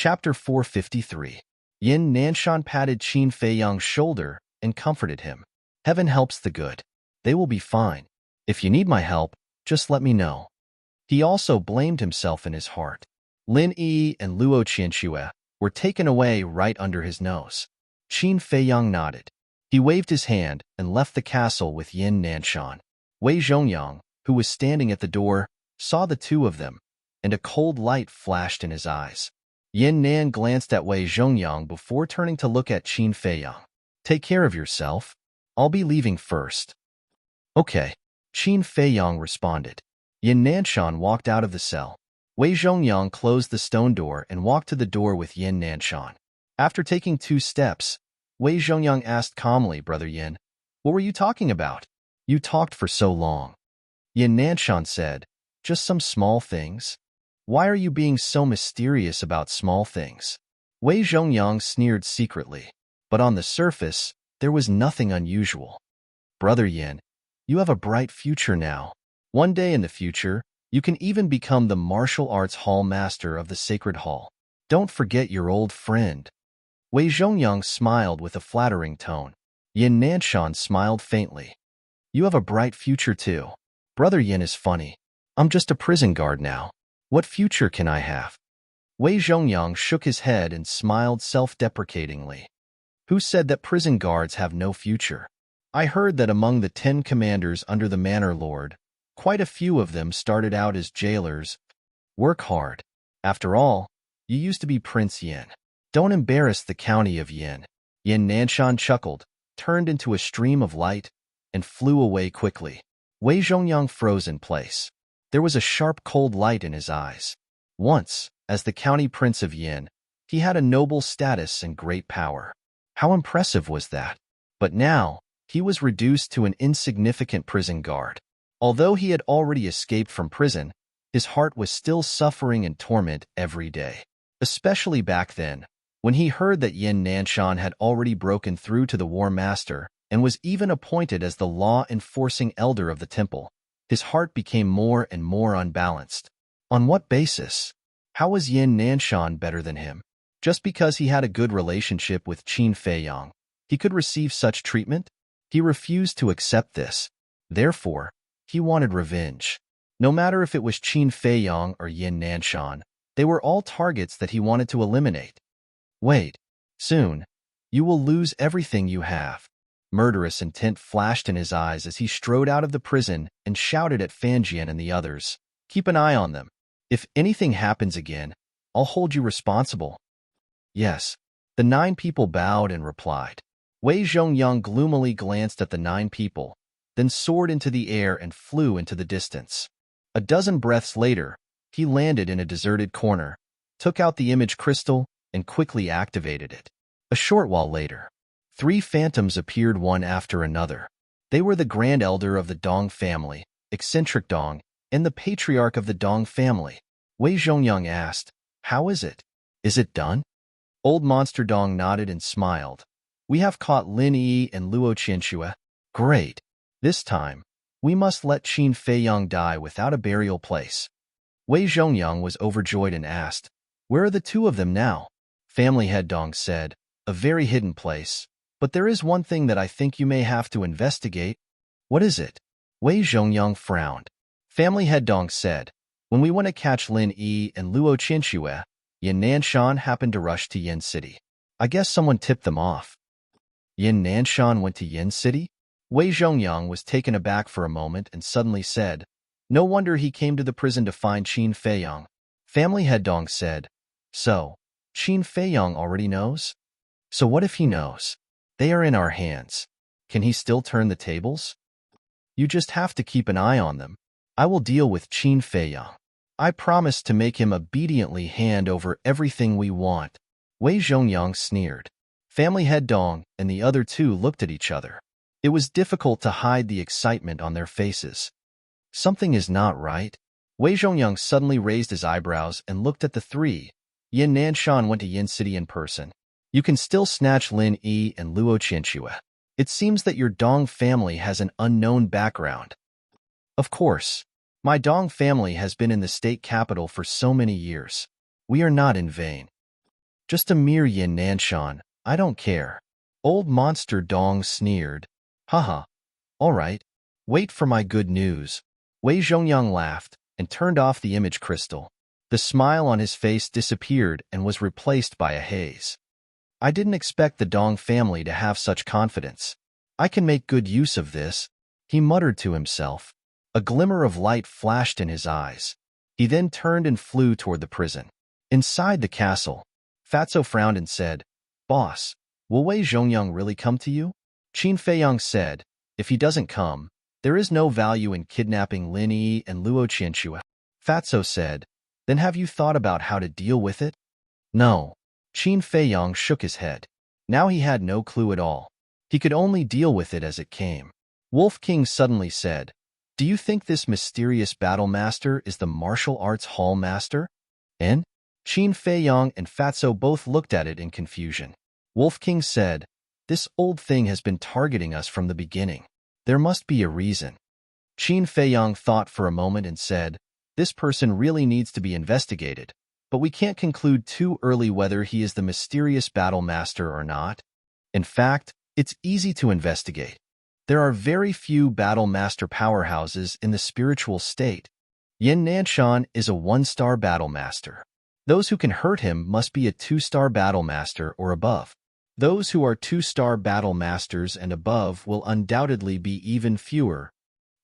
Chapter 453. Yin Nanshan patted Qin Feiyang's shoulder and comforted him. Heaven helps the good. They will be fine. If you need my help, just let me know. He also blamed himself in his heart. Lin Yi and Luo Qianxue were taken away right under his nose. Qin Feiyang nodded. He waved his hand and left the castle with Yin Nanshan. Wei Zhongyang, who was standing at the door, saw the two of them, and a cold light flashed in his eyes. Yin Nan glanced at Wei Zhongyang before turning to look at Qin Feiyang. Take care of yourself. I'll be leaving first. Okay, Qin Feiyang responded. Yin Nanshan walked out of the cell. Wei Zhongyang closed the stone door and walked to the door with Yin Nanshan. After taking 2 steps, Wei Zhongyang asked calmly, Brother Yin, what were you talking about? You talked for so long. Yin Nanshan said, just some small things. Why are you being so mysterious about small things? Wei Zhongyang sneered secretly, but on the surface, there was nothing unusual. Brother Yin, you have a bright future now. One day in the future, you can even become the martial arts hall master of the Sacred Hall. Don't forget your old friend. Wei Zhongyang smiled with a flattering tone. Yin Nanshan smiled faintly. You have a bright future too. Brother Yin is funny. I'm just a prison guard now. What future can I have? Wei Zhongyang shook his head and smiled self-deprecatingly. Who said that prison guards have no future? I heard that among the 10 commanders under the Manor Lord, quite a few of them started out as jailers. Work hard. After all, you used to be Prince Yin. Don't embarrass the county of Yin. Yin Nanshan chuckled, turned into a stream of light, and flew away quickly. Wei Zhongyang froze in place. There was a sharp cold light in his eyes. Once, as the county prince of Yin, he had a noble status and great power. How impressive was that? But now, he was reduced to an insignificant prison guard. Although he had already escaped from prison, his heart was still suffering and torment every day. Especially back then, when he heard that Yin Nanshan had already broken through to the War Master and was even appointed as the law-enforcing elder of the temple. His heart became more and more unbalanced. On what basis? How was Yin Nanshan better than him? Just because he had a good relationship with Qin Feiyang, he could receive such treatment? He refused to accept this. Therefore, he wanted revenge. No matter if it was Qin Feiyang or Yin Nanshan, they were all targets that he wanted to eliminate. Wait. Soon, you will lose everything you have. Murderous intent flashed in his eyes as he strode out of the prison and shouted at Fanjian and the others. Keep an eye on them. If anything happens again, I'll hold you responsible. Yes. The 9 people bowed and replied. Wei Zhongyang gloomily glanced at the 9 people, then soared into the air and flew into the distance. A dozen breaths later, he landed in a deserted corner, took out the image crystal, and quickly activated it. A short while later, 3 phantoms appeared one after another. They were the Grand Elder of the Dong family, Eccentric Dong, and the Patriarch of the Dong family. Wei Zhongyang asked, how is it? Is it done? Old Monster Dong nodded and smiled. We have caught Lin Yi and Luo Qianxue. Great. This time, we must let Qin Feiyang die without a burial place. Wei Zhongyang was overjoyed and asked, where are the 2 of them now? Family Head Dong said, a very hidden place. But there is one thing that I think you may have to investigate. What is it? Wei Zhongyang frowned. Family Head Dong said, when we went to catch Lin Yi and Luo Qianxue, Yin Nanshan happened to rush to Yin City. I guess someone tipped them off. Yin Nanshan went to Yin City? Wei Zhongyang was taken aback for a moment and suddenly said, no wonder he came to the prison to find Qin Feiyang. Family Head Dong said, so, Qin Feiyang already knows? So what if he knows? They are in our hands. Can he still turn the tables? You just have to keep an eye on them. I will deal with Qin Feiyang. I promise to make him obediently hand over everything we want. Wei Zhongyang sneered. Family Head Dong and the other 2 looked at each other. It was difficult to hide the excitement on their faces. Something is not right. Wei Zhongyang suddenly raised his eyebrows and looked at the 3. Yin Nanshan went to Yin City in person. You can still snatch Lin Yi and Luo Qianxue. It seems that your Dong family has an unknown background. Of course. My Dong family has been in the state capital for so many years. We are not in vain. Just a mere yin nanshan, I don't care. Old monster Dong sneered. Haha, all right. Wait for my good news. Wei Zhongyang laughed and turned off the image crystal. The smile on his face disappeared and was replaced by a haze. I didn't expect the Dong family to have such confidence. I can make good use of this, he muttered to himself. A glimmer of light flashed in his eyes. He then turned and flew toward the prison. Inside the castle, Fatso frowned and said, Boss, will Wei Zhongyang really come to you? Qin Feiyang said, if he doesn't come, there is no value in kidnapping Lin Yi and Luo Qianxue. Fatso said, then have you thought about how to deal with it? No. Qin Feiyang shook his head. Now he had no clue at all. He could only deal with it as it came. Wolf King suddenly said, do you think this mysterious battle master is the martial arts hall master? And? Qin Feiyang and Fatso both looked at it in confusion. Wolf King said, this old thing has been targeting us from the beginning. There must be a reason. Qin Feiyang thought for a moment and said, this person really needs to be investigated, but we can't conclude too early whether he is the mysterious battle master or not. In fact, it's easy to investigate. There are very few battle master powerhouses in the spiritual state. Yin Nanshan is a 1-star battle master. Those who can hurt him must be a 2-star battle master or above. Those who are 2-star battle masters and above will undoubtedly be even fewer.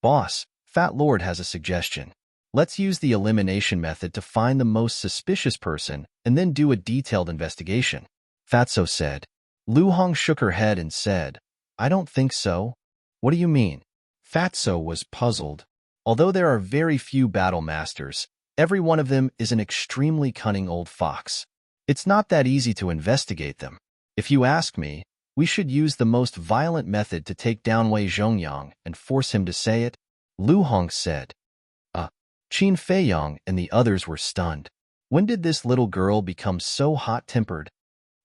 Boss, Fat Lord has a suggestion. Let's use the elimination method to find the most suspicious person and then do a detailed investigation, Fatso said. Lu Hong shook her head and said, I don't think so. What do you mean? Fatso was puzzled. Although there are very few battle masters, every one of them is an extremely cunning old fox. It's not that easy to investigate them. If you ask me, we should use the most violent method to take down Wei Zhongyang and force him to say it, Lu Hong said. Qin Feiyang and the others were stunned. When did this little girl become so hot-tempered?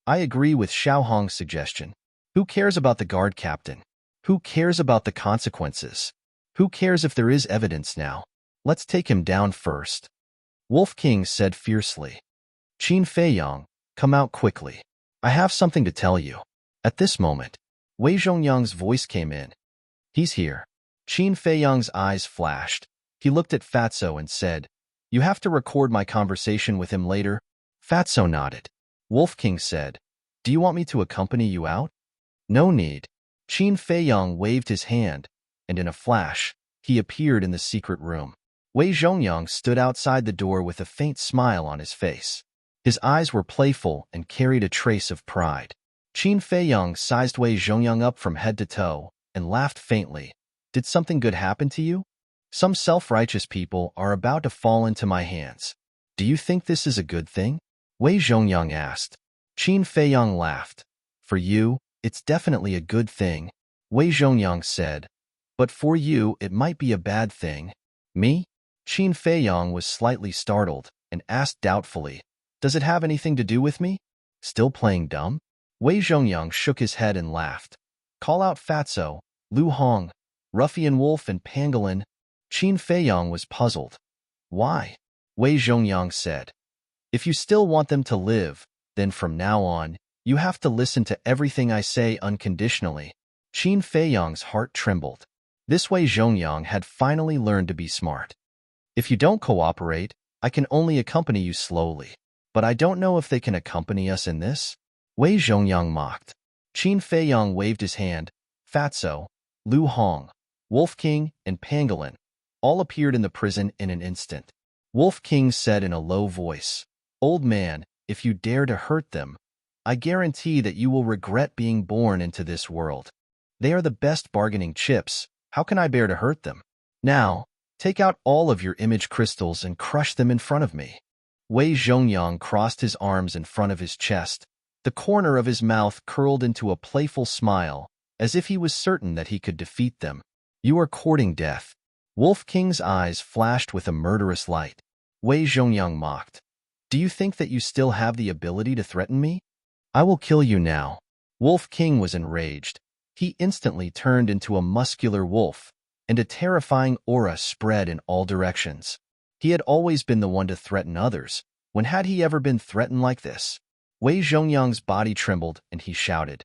I agree with Xiao Hong's suggestion. Who cares about the guard captain? Who cares about the consequences? Who cares if there is evidence now? Let's take him down first. Wolf King said fiercely. Qin Feiyang, come out quickly. I have something to tell you. At this moment, Wei Zhongyang's voice came in. He's here. Qin Feiyang's eyes flashed. He looked at Fatso and said, you have to record my conversation with him later. Fatso nodded. Wolf King said, do you want me to accompany you out? No need. Qin Feiyang waved his hand, and in a flash, he appeared in the secret room. Wei Zhongyang stood outside the door with a faint smile on his face. His eyes were playful and carried a trace of pride. Qin Feiyang sized Wei Zhongyang up from head to toe and laughed faintly. Did something good happen to you? Some self-righteous people are about to fall into my hands. Do you think this is a good thing? Wei Zhongyang asked. Qin Feiyang laughed. For you, it's definitely a good thing, Wei Zhongyang said. But for you, it might be a bad thing. Me? Qin Feiyang was slightly startled and asked doubtfully, does it have anything to do with me? Still playing dumb? Wei Zhongyang shook his head and laughed. Call out Fatso, Lu Hong, Ruffian Wolf and Pangolin. Qin Feiyang was puzzled. Why? Wei Zhongyang said. If you still want them to live, then from now on, you have to listen to everything I say unconditionally. Qin Feiyang's heart trembled. This Wei Zhongyang had finally learned to be smart. If you don't cooperate, I can only accompany you slowly. But I don't know if they can accompany us in this. Wei Zhongyang mocked. Qin Feiyang waved his hand. Fatso, Lu Hong, Wolf King, and Pangolin all appeared in the prison in an instant. Wolf King said in a low voice, Old man, if you dare to hurt them, I guarantee that you will regret being born into this world. They are the best bargaining chips. How can I bear to hurt them? Now, take out all of your image crystals and crush them in front of me. Wei Zhongyang crossed his arms in front of his chest. The corner of his mouth curled into a playful smile, as if he was certain that he could defeat them. You are courting death. Wolf King's eyes flashed with a murderous light. Wei Zhongyang mocked. Do you think that you still have the ability to threaten me? I will kill you now. Wolf King was enraged. He instantly turned into a muscular wolf, and a terrifying aura spread in all directions. He had always been the one to threaten others. When had he ever been threatened like this? Wei Zhongyang's body trembled and he shouted,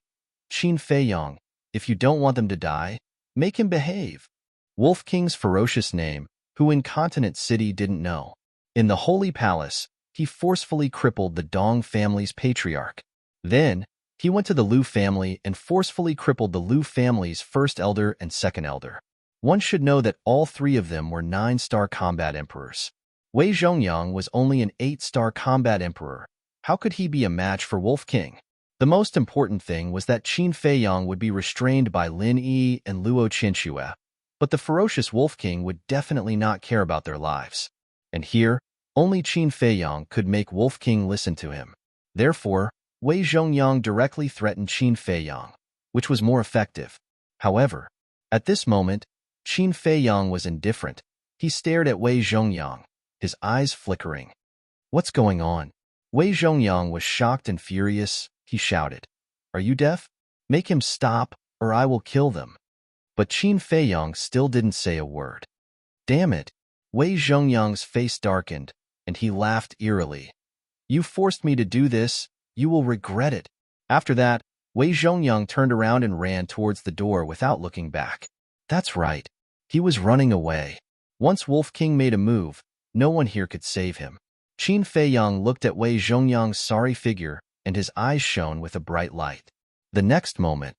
Qin Feiyang, if you don't want them to die, make him behave. Wolf King's ferocious name, who in Continent City didn't know. In the Holy Palace, he forcefully crippled the Dong family's patriarch. Then, he went to the Liu family and forcefully crippled the Liu family's first elder and second elder. One should know that all three of them were 9-star combat emperors. Wei Zhongyang was only an 8-star combat emperor. How could he be a match for Wolf King? The most important thing was that Qin Feiyang would be restrained by Lin Yi and Luo Qinxue, but the ferocious Wolf King would definitely not care about their lives. And here, only Qin Feiyang could make Wolf King listen to him. Therefore, Wei Zhongyang directly threatened Qin Feiyang, which was more effective. However, at this moment, Qin Feiyang was indifferent. He stared at Wei Zhongyang, his eyes flickering. What's going on? Wei Zhongyang was shocked and furious. He shouted, Are you deaf? Make him stop, or I will kill them. But Qin Feiyang still didn't say a word. Damn it! Wei Zhongyang's face darkened, and he laughed eerily. You forced me to do this. You will regret it. After that, Wei Zhongyang turned around and ran towards the door without looking back. That's right. He was running away. Once Wolf King made a move, no one here could save him. Qin Feiyang looked at Wei Zhongyang's sorry figure, and his eyes shone with a bright light. The next moment.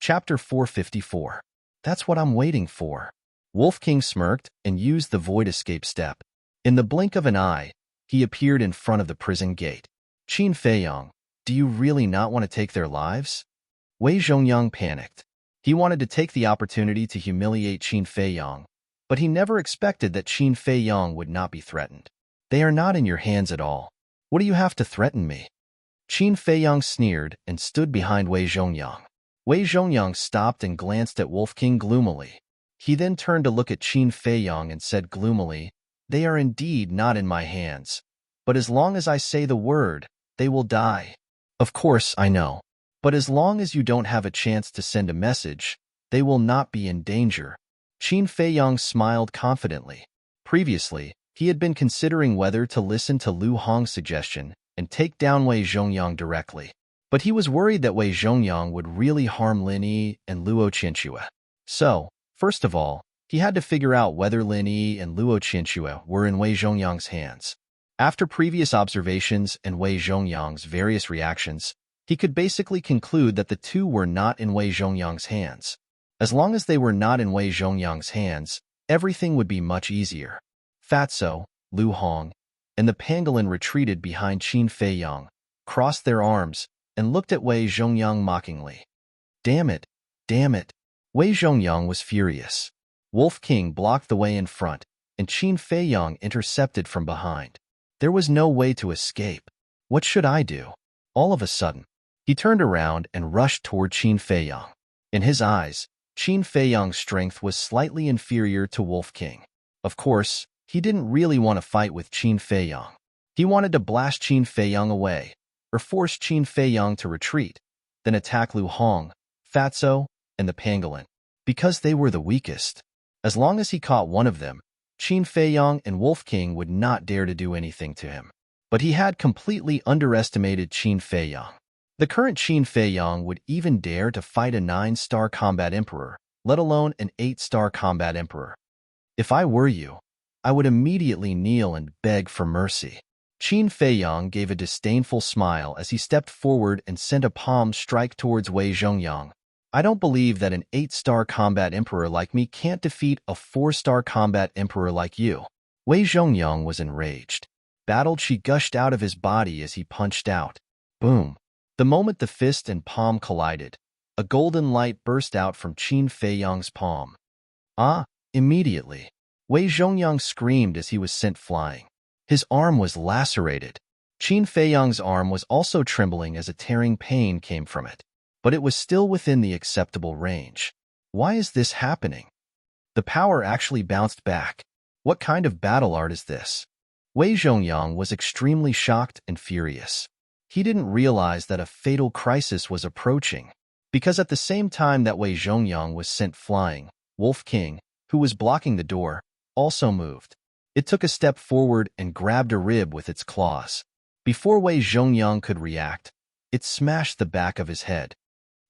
Chapter 454. That's what I'm waiting for. Wolf King smirked and used the void escape step. In the blink of an eye, he appeared in front of the prison gate. Qin Feiyang, do you really not want to take their lives? Wei Zhongyang panicked. He wanted to take the opportunity to humiliate Qin Feiyang, but he never expected that Qin Feiyang would not be threatened. They are not in your hands at all. What do you have to threaten me? Qin Feiyang sneered and stood behind Wei Zhongyang. Wei Zhongyang stopped and glanced at Wolf King gloomily. He then turned to look at Qin Feiyang and said gloomily, They are indeed not in my hands, but as long as I say the word, they will die. Of course, I know. But as long as you don't have a chance to send a message, they will not be in danger. Qin Feiyang smiled confidently. Previously, he had been considering whether to listen to Lu Hong's suggestion and take down Wei Zhongyang directly. But he was worried that Wei Zhongyang would really harm Lin Yi and Luo Qinxue. So, first of all, he had to figure out whether Lin Yi and Luo Qinxue were in Wei Zhongyang's hands. After previous observations and Wei Zhongyang's various reactions, he could basically conclude that the two were not in Wei Zhongyang's hands. As long as they were not in Wei Zhongyang's hands, everything would be much easier. Fatso, Lu Hong, and the pangolin retreated behind Qin Feiyang, crossed their arms, and looked at Wei Zhongyang mockingly. Damn it! Damn it! Wei Zhongyang was furious. Wolf King blocked the way in front, and Qin Feiyang intercepted from behind. There was no way to escape. What should I do? All of a sudden, he turned around and rushed toward Qin Feiyang. In his eyes, Qin Feiyang's strength was slightly inferior to Wolf King. Of course, he didn't really want to fight with Qin Feiyang. He wanted to blast Qin Feiyang away, or force Qin Feiyang to retreat, then attack Lu Hong, Fatso, and the pangolin, because they were the weakest. As long as he caught one of them, Qin Feiyang and Wolf King would not dare to do anything to him. But he had completely underestimated Qin Feiyang. The current Qin Feiyang would even dare to fight a 9-star combat emperor, let alone an 8-star combat emperor. If I were you, I would immediately kneel and beg for mercy. Qin Feiyang gave a disdainful smile as he stepped forward and sent a palm strike towards Wei Zhongyang. I don't believe that an 8-star combat emperor like me can't defeat a 4-star combat emperor like you. Wei Zhongyang was enraged. Battle chi gushed out of his body as he punched out. Boom! The moment the fist and palm collided, a golden light burst out from Qin Feiyang's palm. Immediately, Wei Zhongyang screamed as he was sent flying. His arm was lacerated. Qin Feiyang's arm was also trembling as a tearing pain came from it. But it was still within the acceptable range. Why is this happening? The power actually bounced back. What kind of battle art is this? Wei Zhongyang was extremely shocked and furious. He didn't realize that a fatal crisis was approaching, because at the same time that Wei Zhongyang was sent flying, Wolf King, who was blocking the door, also moved. It took a step forward and grabbed a rib with its claws. Before Wei Zhongyang could react, it smashed the back of his head.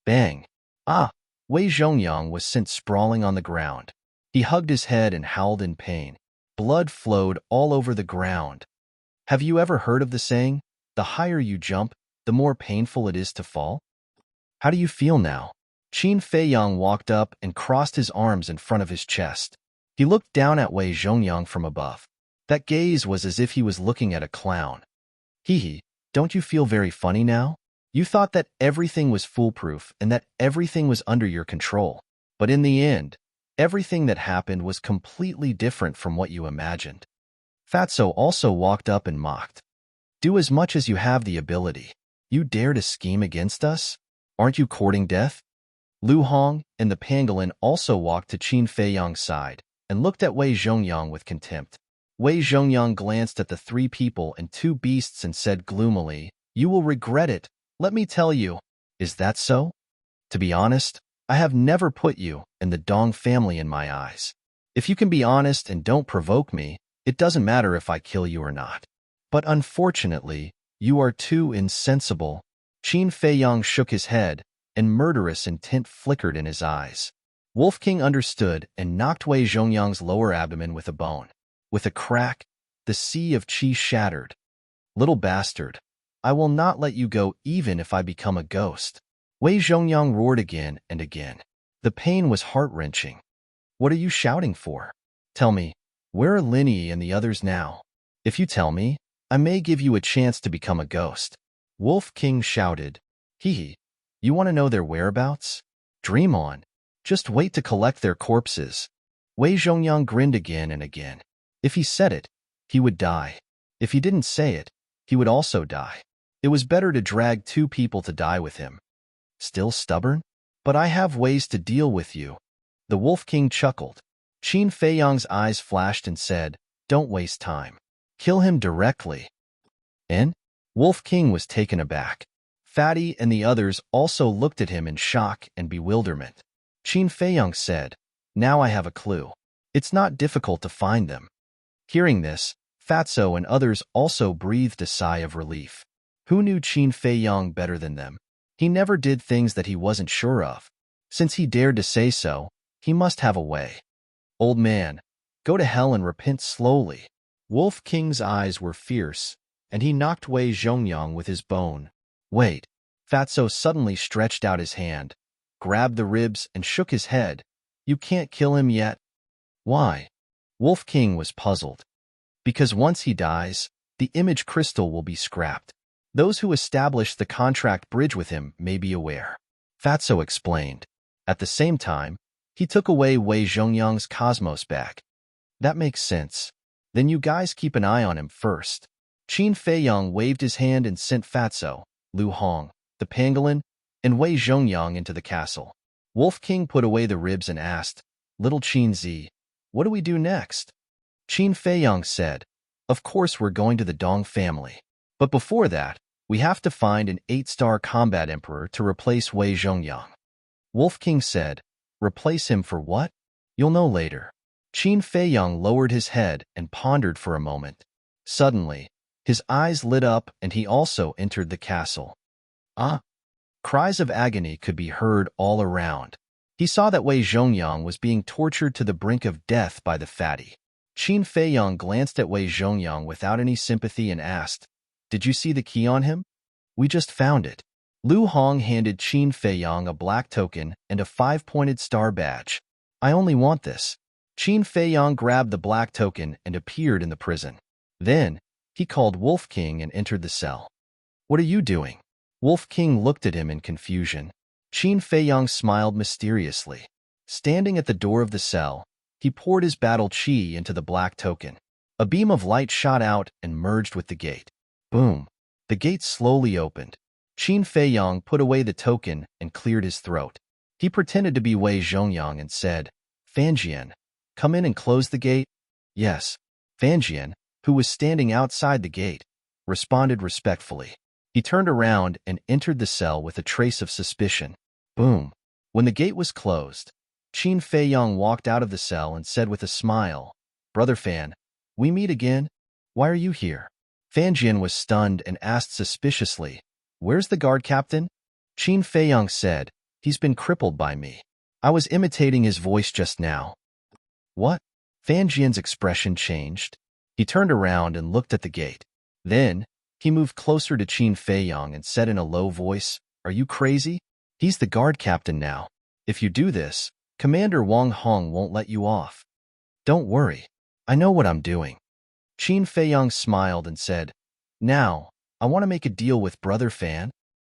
Bang! Ah! Wei Zhongyang was sent sprawling on the ground. He hugged his head and howled in pain. Blood flowed all over the ground. Have you ever heard of the saying, the higher you jump, the more painful it is to fall? How do you feel now? Qin Feiyang walked up and crossed his arms in front of his chest. He looked down at Wei Zhongyang from above. That gaze was as if he was looking at a clown. Hee, don't you feel very funny now? You thought that everything was foolproof and that everything was under your control. But in the end, everything that happened was completely different from what you imagined. Fatso also walked up and mocked. Do as much as you have the ability. You dare to scheme against us? Aren't you courting death? Lu Hong and the pangolin also walked to Qin Feiyang's side and looked at Wei Zhongyang with contempt. Wei Zhongyang glanced at the three people and two beasts and said gloomily, "You will regret it, let me tell you." Is that so? To be honest, I have never put you and the Dong family in my eyes. If you can be honest and don't provoke me, it doesn't matter if I kill you or not. But unfortunately, you are too insensible. Qin Feiyang shook his head, and murderous intent flickered in his eyes. Wolf King understood and knocked Wei Zhongyang's lower abdomen with a bone. With a crack, the sea of qi shattered. Little bastard, I will not let you go even if I become a ghost. Wei Zhongyang roared again and again. The pain was heart-wrenching. What are you shouting for? Tell me, where are Linny and the others now? If you tell me, I may give you a chance to become a ghost. Wolf King shouted. Hee, you want to know their whereabouts? Dream on. Just wait to collect their corpses. Wei Zhongyang grinned again and again. If he said it, he would die. If he didn't say it, he would also die. It was better to drag two people to die with him. Still stubborn? But I have ways to deal with you. The Wolf King chuckled. Qin Feiyang's eyes flashed and said, Don't waste time. Kill him directly. And? Wolf King was taken aback. Fatty and the others also looked at him in shock and bewilderment. Qin Feiyang said, Now I have a clue. It's not difficult to find them. Hearing this, Fatso and others also breathed a sigh of relief. Who knew Qin Feiyang better than them? He never did things that he wasn't sure of. Since he dared to say so, he must have a way. Old man, go to hell and repent slowly. Wolf King's eyes were fierce, and he knocked Wei Zhongyang with his bone. Wait. Fatso suddenly stretched out his hand, grabbed the ribs and shook his head. You can't kill him yet. Why? Wolf King was puzzled. Because once he dies, the image crystal will be scrapped. Those who establish the contract bridge with him may be aware. Fatso explained. At the same time, he took away Wei Zhongyang's cosmos bag. That makes sense. Then you guys keep an eye on him first. Qin Feiyang waved his hand and sent Fatso, Lu Hong, the pangolin, and Wei Zhongyang into the castle. Wolf King put away the ribs and asked, Little Qin Zi, what do we do next? Qin Feiyang said, Of course we're going to the Dong family. But before that, we have to find an 8-star combat emperor to replace Wei Zhongyang. Wolf King said, Replace him for what? You'll know later. Qin Feiyang lowered his head and pondered for a moment. Suddenly, his eyes lit up and he also entered the castle. Ah! Cries of agony could be heard all around. He saw that Wei Zhongyang was being tortured to the brink of death by the fatty. Qin Feiyang glanced at Wei Zhongyang without any sympathy and asked, Did you see the key on him? We just found it. Lu Hong handed Qin Feiyang a black token and a 5-pointed star badge. I only want this. Qin Feiyang grabbed the black token and appeared in the prison. Then, he called Wolf King and entered the cell. What are you doing? Wolf King looked at him in confusion. Qin Feiyang smiled mysteriously. Standing at the door of the cell, he poured his battle qi into the black token. A beam of light shot out and merged with the gate. Boom! The gate slowly opened. Qin Feiyang put away the token and cleared his throat. He pretended to be Wei Zhongyang and said, Fanjian, come in and close the gate? Yes. Fanjian, who was standing outside the gate, responded respectfully. He turned around and entered the cell with a trace of suspicion. Boom! When the gate was closed, Qin Feiyang walked out of the cell and said with a smile, Brother Fan, we meet again? Why are you here? Fan Jian was stunned and asked suspiciously, "Where's the guard captain?" Qin Feiyang said, "He's been crippled by me. I was imitating his voice just now." What? Fan Jian's expression changed. He turned around and looked at the gate. Then, he moved closer to Qin Feiyang and said in a low voice, "Are you crazy? He's the guard captain now. If you do this, Commander Wang Hong won't let you off." "Don't worry. I know what I'm doing." Qin Feiyang smiled and said, "Now, I want to make a deal with Brother Fan."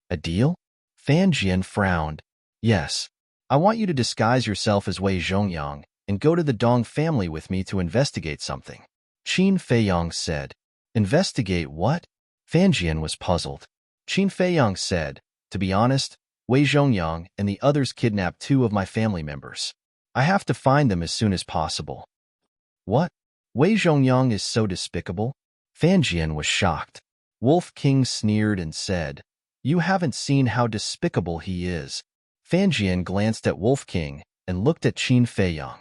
"A deal?" Fan Jian frowned. "Yes. I want you to disguise yourself as Wei Zhongyang and go to the Dong family with me to investigate something." Qin Feiyang said, "Investigate what?" Fan Jian was puzzled. Qin Feiyang said, "To be honest, Wei Zhongyang and the others kidnapped 2 of my family members. I have to find them as soon as possible." "What? Wei Zhongyang is so despicable?" Fan Jian was shocked. Wolf King sneered and said, "You haven't seen how despicable he is." Fan Jian glanced at Wolf King and looked at Qin Feiyang.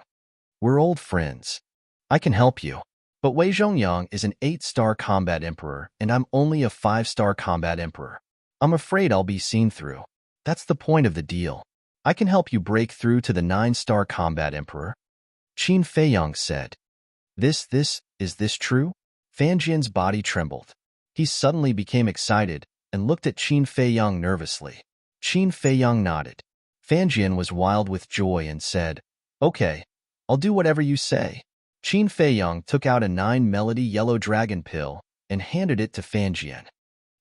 "We're old friends. I can help you. But Wei Zhongyang is an 8-star combat emperor, and I'm only a 5-star combat emperor. I'm afraid I'll be seen through. That's the point of the deal. I can help you break through to the 9-star combat emperor." Qin Feiyang said, Is this true?" Fan Jian's body trembled. He suddenly became excited and looked at Qin Feiyang nervously. Qin Feiyang nodded. Fan Jian was wild with joy and said, "Okay, I'll do whatever you say." Qin Feiyang took out a 9-melody yellow dragon pill and handed it to Fan Jian.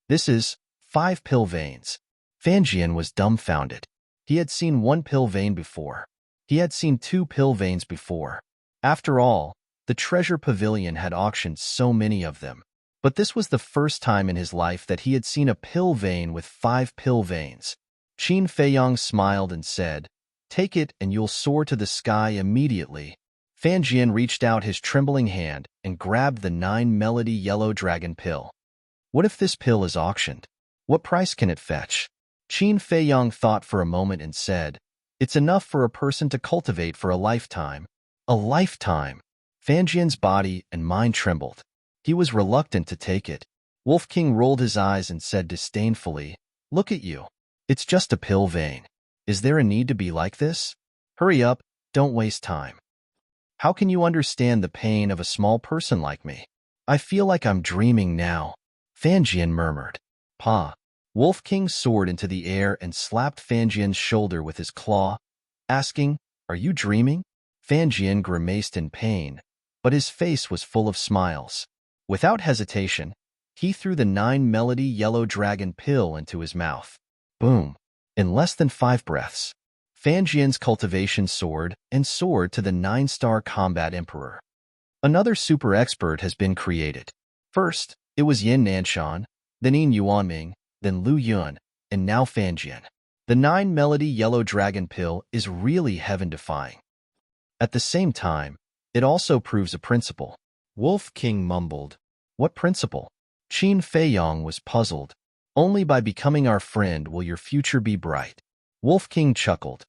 "This is 5 pill veins." Fan Jian was dumbfounded. He had seen 1 pill vein before. He had seen 2 pill veins before. After all, the treasure pavilion had auctioned so many of them. But this was the first time in his life that he had seen a pill vein with 5 pill veins. Qin Feiyang smiled and said, "Take it and you'll soar to the sky immediately." Fan Jian reached out his trembling hand and grabbed the 9-melody yellow dragon pill. "What if this pill is auctioned? What price can it fetch?" Qin Feiyang thought for a moment and said, "It's enough for a person to cultivate for a lifetime." A lifetime! Fan Jian's body and mind trembled. He was reluctant to take it. Wolf King rolled his eyes and said disdainfully, "Look at you. It's just a pill vein. Is there a need to be like this? Hurry up, don't waste time. How can you understand the pain of a small person like me? I feel like I'm dreaming now." Fan Jian murmured. "Pa." Wolf King soared into the air and slapped Fan Jian's shoulder with his claw, asking, "Are you dreaming?" Fan Jian grimaced in pain, but his face was full of smiles. Without hesitation, he threw the 9-melody yellow dragon pill into his mouth. Boom! In less than 5 breaths, Fan Jian's cultivation soared and soared to the 9-star combat emperor. Another super expert has been created. First, it was Yin Nanshan, then Yin Yuanming, then Lu Yun, and now Fan Jian. The 9-melody yellow dragon pill is really heaven-defying. At the same time, it also proves a principle. Wolf King mumbled, "What principle?" Qin Feiyang was puzzled. "Only by becoming our friend will your future be bright." Wolf King chuckled.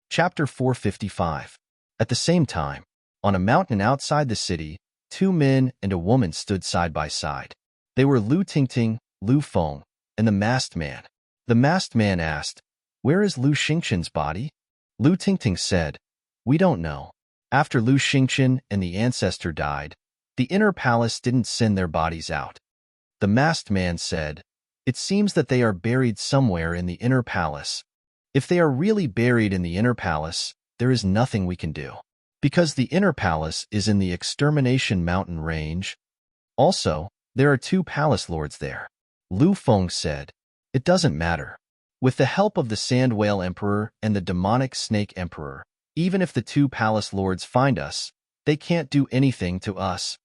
Chapter 455. At the same time, on a mountain outside the city, 2 men and a woman stood side by side. They were Lu Tingting, Lu Feng, and the masked man. The masked man asked, "Where is Lu Xingqian's body?" Lu Tingting said, "We don't know. After Lu Xingqian and the ancestor died, the inner palace didn't send their bodies out." The masked man said, "It seems that they are buried somewhere in the inner palace. If they are really buried in the inner palace, there is nothing we can do, because the inner palace is in the Extermination Mountain range. Also, there are 2 palace lords there." Lu Feng said, "It doesn't matter. With the help of the Sand Whale Emperor and the Demonic Snake Emperor, even if the 2 palace lords find us, they can't do anything to us.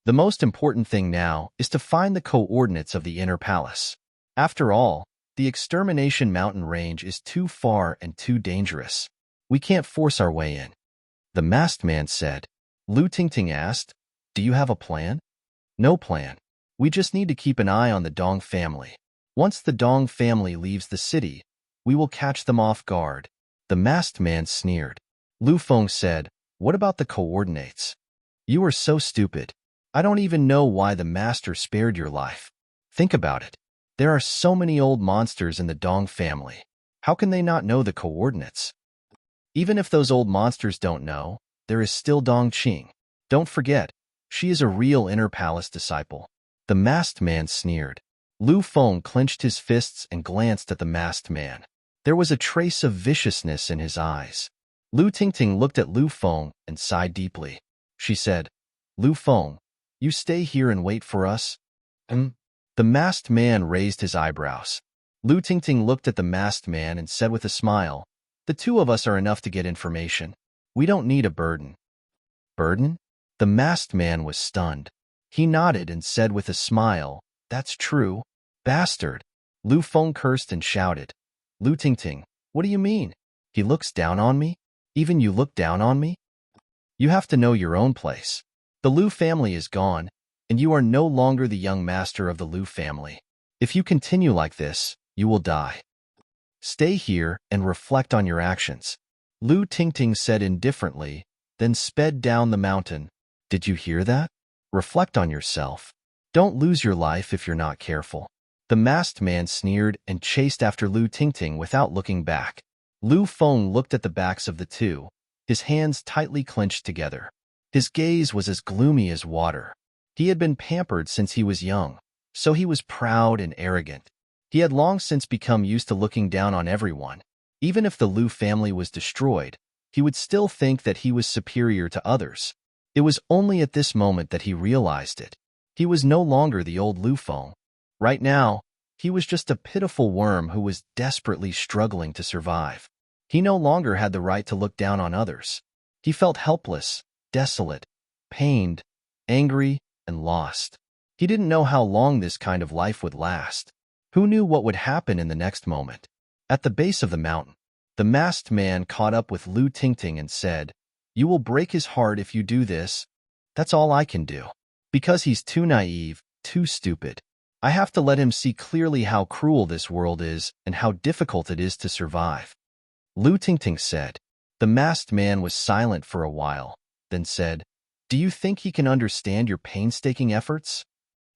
The most important thing now is to find the coordinates of the inner palace. After all, the Extermination Mountain range is too far and too dangerous. We can't force our way in." The masked man said. Lu Tingting asked, "Do you have a plan?" "No plan. We just need to keep an eye on the Dong family. Once the Dong family leaves the city, we will catch them off guard." The masked man sneered. Lu Feng said, "What about the coordinates?" "You are so stupid. I don't even know why the master spared your life. Think about it. There are so many old monsters in the Dong family. How can they not know the coordinates? Even if those old monsters don't know, there is still Dong Qing. Don't forget, she is a real inner palace disciple. The masked man sneered. Lu Feng clenched his fists and glanced at the masked man. There was a trace of viciousness in his eyes. Lu Tingting looked at Lu Feng and sighed deeply. She said, Lu Feng, you stay here and wait for us? The masked man raised his eyebrows. Lu Tingting looked at the masked man and said with a smile, the two of us are enough to get information. We don't need a burden. Burden? The masked man was stunned. He nodded and said with a smile, that's true. Bastard. Lu Feng cursed and shouted. Lu Tingting, what do you mean? He looks down on me? Even you look down on me? You have to know your own place. The Lu family is gone, and you are no longer the young master of the Lu family. If you continue like this, you will die. Stay here and reflect on your actions. Lu Tingting said indifferently, then sped down the mountain. Did you hear that? Reflect on yourself. Don't lose your life if you're not careful. The masked man sneered and chased after Lu Tingting without looking back. Lu Feng looked at the backs of the two, his hands tightly clenched together. His gaze was as gloomy as water. He had been pampered since he was young, so he was proud and arrogant. He had long since become used to looking down on everyone. Even if the Lu family was destroyed, he would still think that he was superior to others. It was only at this moment that he realized it. He was no longer the old Lu Feng. Right now, he was just a pitiful worm who was desperately struggling to survive. He no longer had the right to look down on others. He felt helpless, desolate, pained, angry, and lost. He didn't know how long this kind of life would last. Who knew what would happen in the next moment? At the base of the mountain, the masked man caught up with Lu Tingting and said, you will break his heart if you do this. That's all I can do. Because he's too naive, too stupid. I have to let him see clearly how cruel this world is and how difficult it is to survive. Lu Tingting said. The masked man was silent for a while, then said, do you think he can understand your painstaking efforts?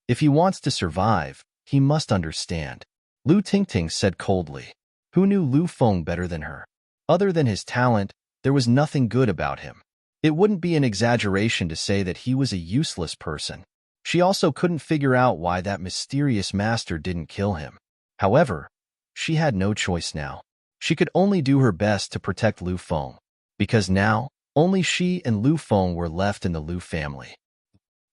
If he wants to survive, he must understand. Lu Tingting said coldly. Who knew Lu Feng better than her? Other than his talent, there was nothing good about him. It wouldn't be an exaggeration to say that he was a useless person. She also couldn't figure out why that mysterious master didn't kill him. However, she had no choice now. She could only do her best to protect Lu Feng, because now, only she and Lu Feng were left in the Lu family.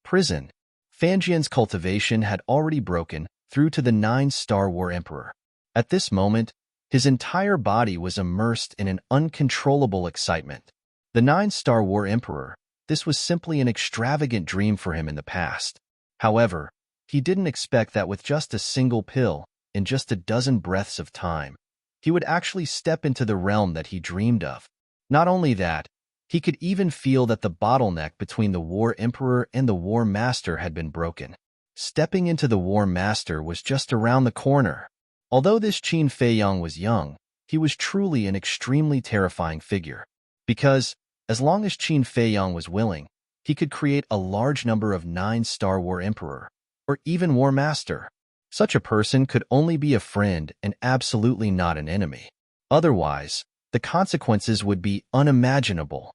Prison. Fanjian's cultivation had already broken through to the 9-star War Emperor. At this moment, his entire body was immersed in an uncontrollable excitement. The 9-star War Emperor, this was simply an extravagant dream for him in the past. However, he didn't expect that with just a single pill, in just a dozen breaths of time, he would actually step into the realm that he dreamed of. Not only that, he could even feel that the bottleneck between the War Emperor and the War Master had been broken. Stepping into the War Master was just around the corner. Although this Qin Feiyang was young, he was truly an extremely terrifying figure. Because, as long as Qin Feiyang was willing, he could create a large number of 9-star War Emperor, or even War Master. Such a person could only be a friend and absolutely not an enemy. Otherwise, the consequences would be unimaginable.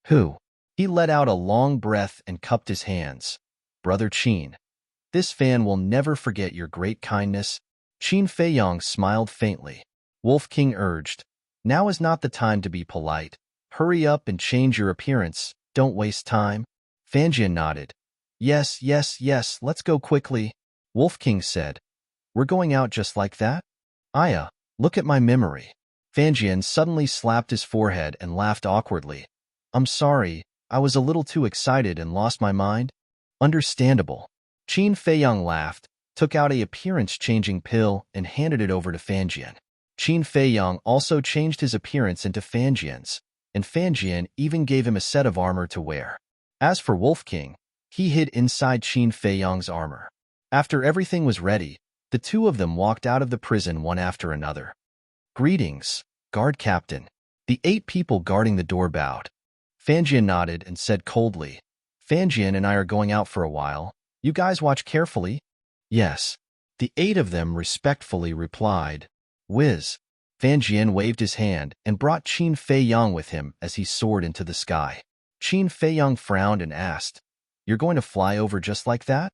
Who? He let out a long breath and cupped his hands. Brother Qin, this fan will never forget your great kindness. Qin Feiyang smiled faintly. Wolf King urged, now is not the time to be polite. Hurry up and change your appearance. Don't waste time. Fanjian nodded. Yes, yes, yes, let's go quickly. Wolf King said, we're going out just like that? Aya, look at my memory. Fanjian suddenly slapped his forehead and laughed awkwardly. I'm sorry, I was a little too excited and lost my mind. Understandable. Qin Feiyang laughed, took out a appearance-changing pill and handed it over to Fanjian. Qin Feiyang also changed his appearance into Fanjian's, and Fanjian even gave him a set of armor to wear. As for Wolf King, he hid inside Qin Feiyang's armor. After everything was ready, the two of them walked out of the prison one after another. Greetings, guard captain. The 8 people guarding the door bowed. Fanjian nodded and said coldly. Fanjian and I are going out for a while. You guys watch carefully? Yes. The 8 of them respectfully replied. Whiz. Fanjian waved his hand and brought Qin Feiyang with him as he soared into the sky. Qin Feiyang frowned and asked, You're going to fly over just like that?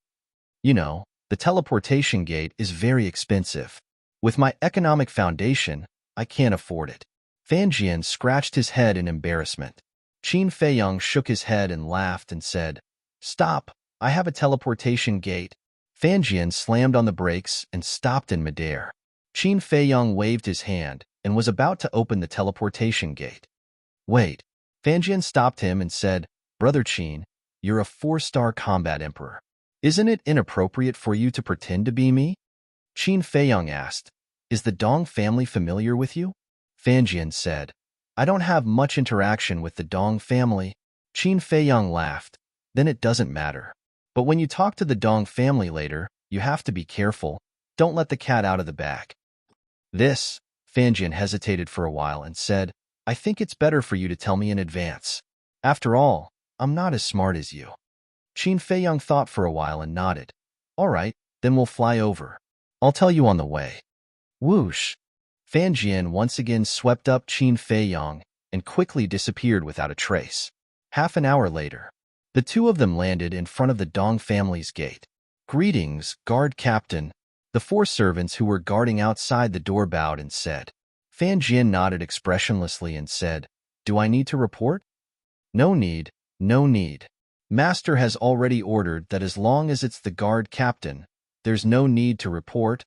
You know, the teleportation gate is very expensive. With my economic foundation, I can't afford it. Fanjian scratched his head in embarrassment. Qin Feiyang shook his head and laughed and said, Stop, I have a teleportation gate. Fanjian slammed on the brakes and stopped in midair. Qin Feiyang waved his hand and was about to open the teleportation gate. Wait. Fanjian stopped him and said, Brother Qin, you're a 4-star combat emperor. Isn't it inappropriate for you to pretend to be me? Qin Feiyang asked, Is the Dong family familiar with you? Fanjian said, I don't have much interaction with the Dong family. Qin Feiyang laughed. Then it doesn't matter. But when you talk to the Dong family later, you have to be careful. Don't let the cat out of the bag. This, Fanjian hesitated for a while and said, I think it's better for you to tell me in advance. After all, I'm not as smart as you. Qin Feiyang thought for a while and nodded. All right, then we'll fly over. I'll tell you on the way. Whoosh! Fanjian once again swept up Qin Feiyang and quickly disappeared without a trace. Half an hour later, the 2 of them landed in front of the Dong family's gate. Greetings, guard captain. The 4 servants who were guarding outside the door bowed and said. Fanjian nodded expressionlessly and said, Do I need to report? No need, no need. Master has already ordered that as long as it's the guard captain, there's no need to report.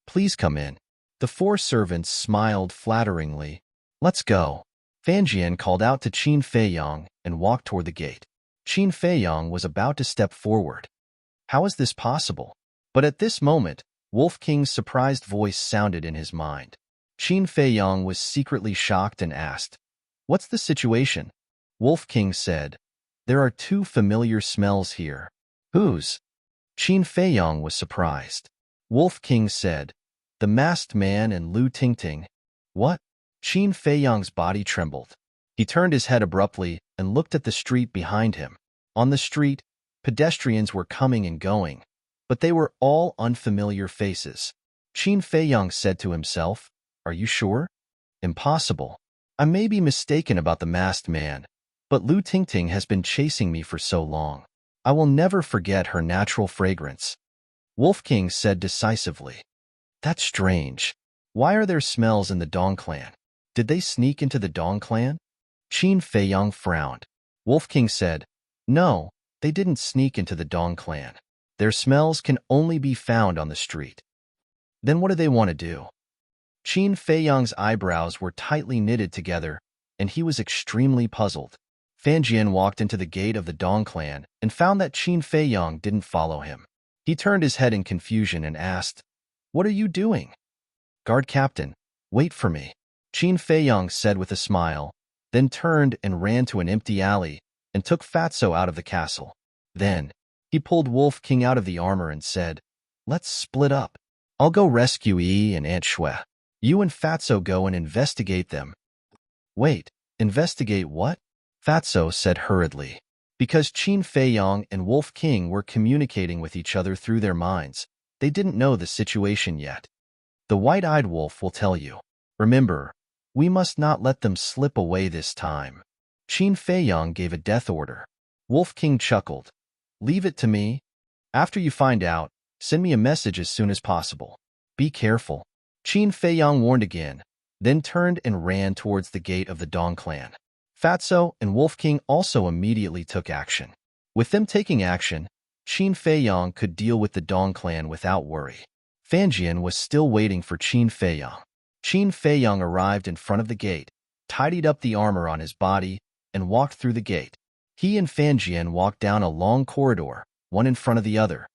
Please come in. The 4 servants smiled flatteringly. Let's go. Fanjian called out to Qin Feiyang and walked toward the gate. Qin Feiyang was about to step forward. How is this possible? But at this moment, Wolf King's surprised voice sounded in his mind. Qin Feiyang was secretly shocked and asked, What's the situation? Wolf King said, There are 2 familiar smells here. Whose? Qin Feiyang was surprised. Wolf King said, The masked man and Lu Tingting. What? Qin Feiyang's body trembled. He turned his head abruptly and looked at the street behind him. On the street, pedestrians were coming and going, but they were all unfamiliar faces. Qin Feiyang said to himself, Are you sure? Impossible. I may be mistaken about the masked man, but Lu Tingting has been chasing me for so long. I will never forget her natural fragrance. Wolf King said decisively. That's strange. Why are there smells in the Dong clan? Did they sneak into the Dong clan? Qin Feiyang frowned. Wolf King said, No, they didn't sneak into the Dong clan. Their smells can only be found on the street. Then what do they want to do? Qin Feiyang's eyebrows were tightly knitted together, and he was extremely puzzled. Fanjian walked into the gate of the Dong clan and found that Qin Feiyang didn't follow him. He turned his head in confusion and asked, What are you doing? Guard captain, wait for me. Qin Feiyang said with a smile, then turned and ran to an empty alley and took Fatso out of the castle. Then, he pulled Wolf King out of the armor and said, Let's split up. I'll go rescue Yi and Aunt Shui. You and Fatso go and investigate them. Wait, investigate what? Fatso said hurriedly. Because Qin Feiyang and Wolf King were communicating with each other through their minds, they didn't know the situation yet. The white-eyed wolf will tell you. Remember, we must not let them slip away this time. Qin Feiyang gave a death order. Wolf King chuckled. Leave it to me. After you find out, send me a message as soon as possible. Be careful. Qin Feiyang warned again, then turned and ran towards the gate of the Dong clan. Fatso and Wolf King also immediately took action. With them taking action, Qin Feiyang could deal with the Dong clan without worry. Fanjian was still waiting for Qin Feiyang. Qin Feiyang arrived in front of the gate, tidied up the armor on his body, and walked through the gate. He and Fanjian walked down a long corridor, one in front of the other.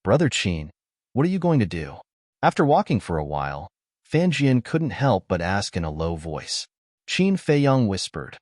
Brother Qin, what are you going to do? After walking for a while, Fanjian couldn't help but ask in a low voice. Qin Feiyang whispered.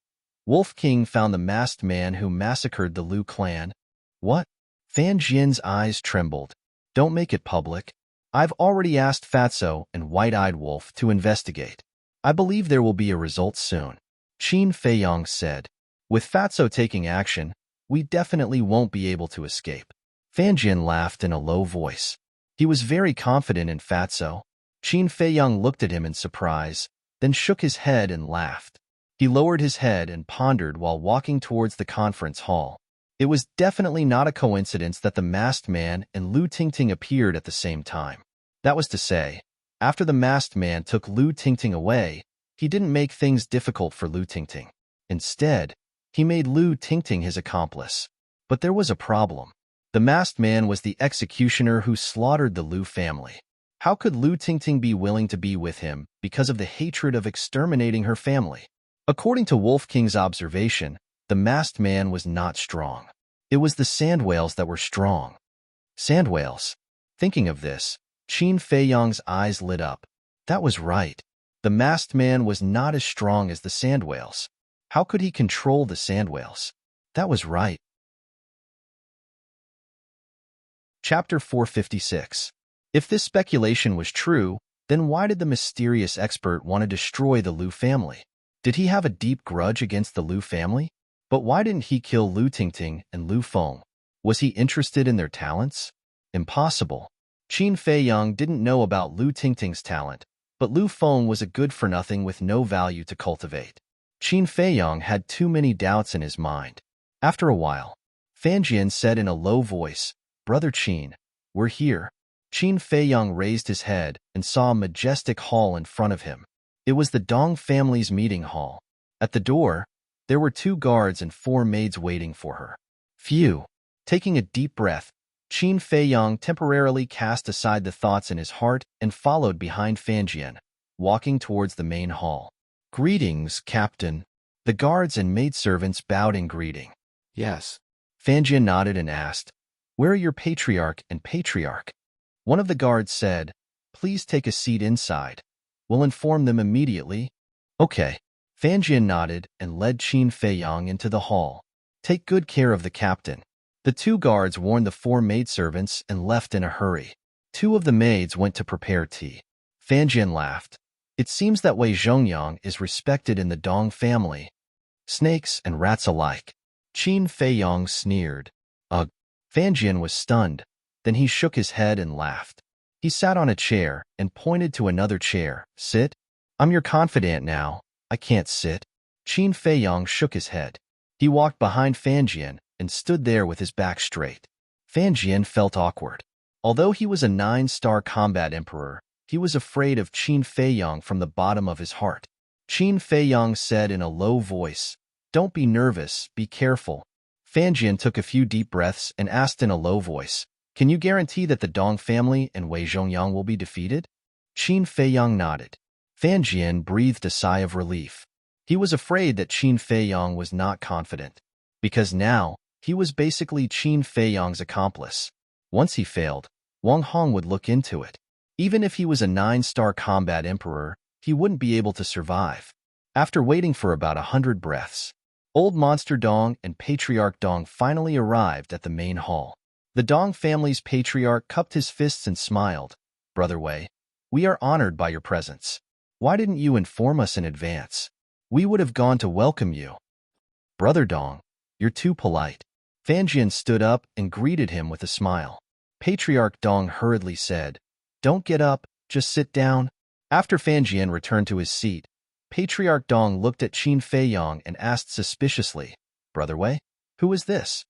Wolf King found the masked man who massacred the Lu clan. What? Fanjian's eyes trembled. Don't make it public. I've already asked Fatso and White-Eyed Wolf to investigate. I believe there will be a result soon. Qin Feiyang said. With Fatso taking action, we definitely won't be able to escape. Fanjian laughed in a low voice. He was very confident in Fatso. Qin Feiyang looked at him in surprise, then shook his head and laughed. He lowered his head and pondered while walking towards the conference hall. It was definitely not a coincidence that the masked man and Lu Tingting appeared at the same time. That was to say, after the masked man took Lu Tingting away, he didn't make things difficult for Lu Tingting. Instead, he made Lu Tingting his accomplice. But there was a problem. The masked man was the executioner who slaughtered the Lu family. How could Lu Tingting be willing to be with him because of the hatred of exterminating her family? According to Wolf King's observation, the masked man was not strong. It was the sand whales that were strong. Sand whales. Thinking of this, Qin Feiyang's eyes lit up. That was right. The masked man was not as strong as the sand whales. How could he control the sand whales? That was right. Chapter 456. If this speculation was true, then why did the mysterious expert want to destroy the Lu family? Did he have a deep grudge against the Lu family? But why didn't he kill Lu Tingting and Lu Feng? Was he interested in their talents? Impossible. Qin Feiyang didn't know about Lu Tingting's talent, but Lu Feng was a good-for-nothing with no value to cultivate. Qin Feiyang had too many doubts in his mind. After a while, Fanjian said in a low voice, "Brother Qin, we're here." Qin Feiyang raised his head and saw a majestic hall in front of him. It was the Dong family's meeting hall. At the door, there were 2 guards and 4 maids waiting for her. Phew! Taking a deep breath, Qin Feiyang temporarily cast aside the thoughts in his heart and followed behind Fanjian, walking towards the main hall. "Greetings, Captain." The guards and maidservants bowed in greeting. Yes. Fanjian nodded and asked, "Where are your patriarch and patriarch?" One of the guards said, "Please take a seat inside. We'll inform them immediately." "Okay." Fanjian nodded and led Qin Feiyang into the hall. "Take good care of the captain." The 2 guards warned the 4 maidservants and left in a hurry. 2 of the maids went to prepare tea. Fanjian laughed. It seems that Wei Zhongyang is respected in the Dong family. Snakes and rats alike. Qin Feiyang sneered. Ugh. Fanjian was stunned. Then he shook his head and laughed. He sat on a chair and pointed to another chair. "Sit. I'm your confidant now. I can't sit." Qin Feiyang shook his head. He walked behind Fanjian and stood there with his back straight. Fanjian felt awkward. Although he was a 9-star combat emperor, he was afraid of Qin Feiyang from the bottom of his heart. Qin Feiyang said in a low voice, "Don't be nervous, be careful." Fanjian took a few deep breaths and asked in a low voice, "Can you guarantee that the Dong family and Wei Zhongyang will be defeated?" Qin Feiyang nodded. Fanjian breathed a sigh of relief. He was afraid that Qin Feiyang was not confident, because now he was basically Qin Feiyang's accomplice. Once he failed, Wang Hong would look into it. Even if he was a 9-star combat emperor, he wouldn't be able to survive. After waiting for about 100 breaths, Old Monster Dong and Patriarch Dong finally arrived at the main hall. The Dong family's patriarch cupped his fists and smiled. "Brother Wei, we are honored by your presence. Why didn't you inform us in advance? We would have gone to welcome you." "Brother Dong, you're too polite." Fanjian stood up and greeted him with a smile. Patriarch Dong hurriedly said, "Don't get up, just sit down." After Fanjian returned to his seat, Patriarch Dong looked at Qin Feiyang and asked suspiciously, "Brother Wei, who is this?"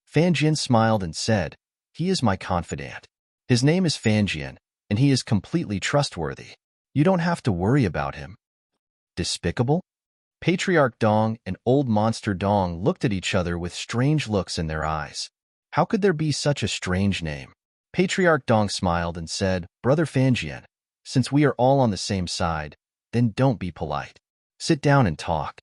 Fanjian smiled and said, "He is my confidant. His name is Fanjian, and he is completely trustworthy. You don't have to worry about him." Despicable? Patriarch Dong and Old Monster Dong looked at each other with strange looks in their eyes. How could there be such a strange name? Patriarch Dong smiled and said, "Brother Fanjian, since we are all on the same side, then don't be polite. Sit down and talk."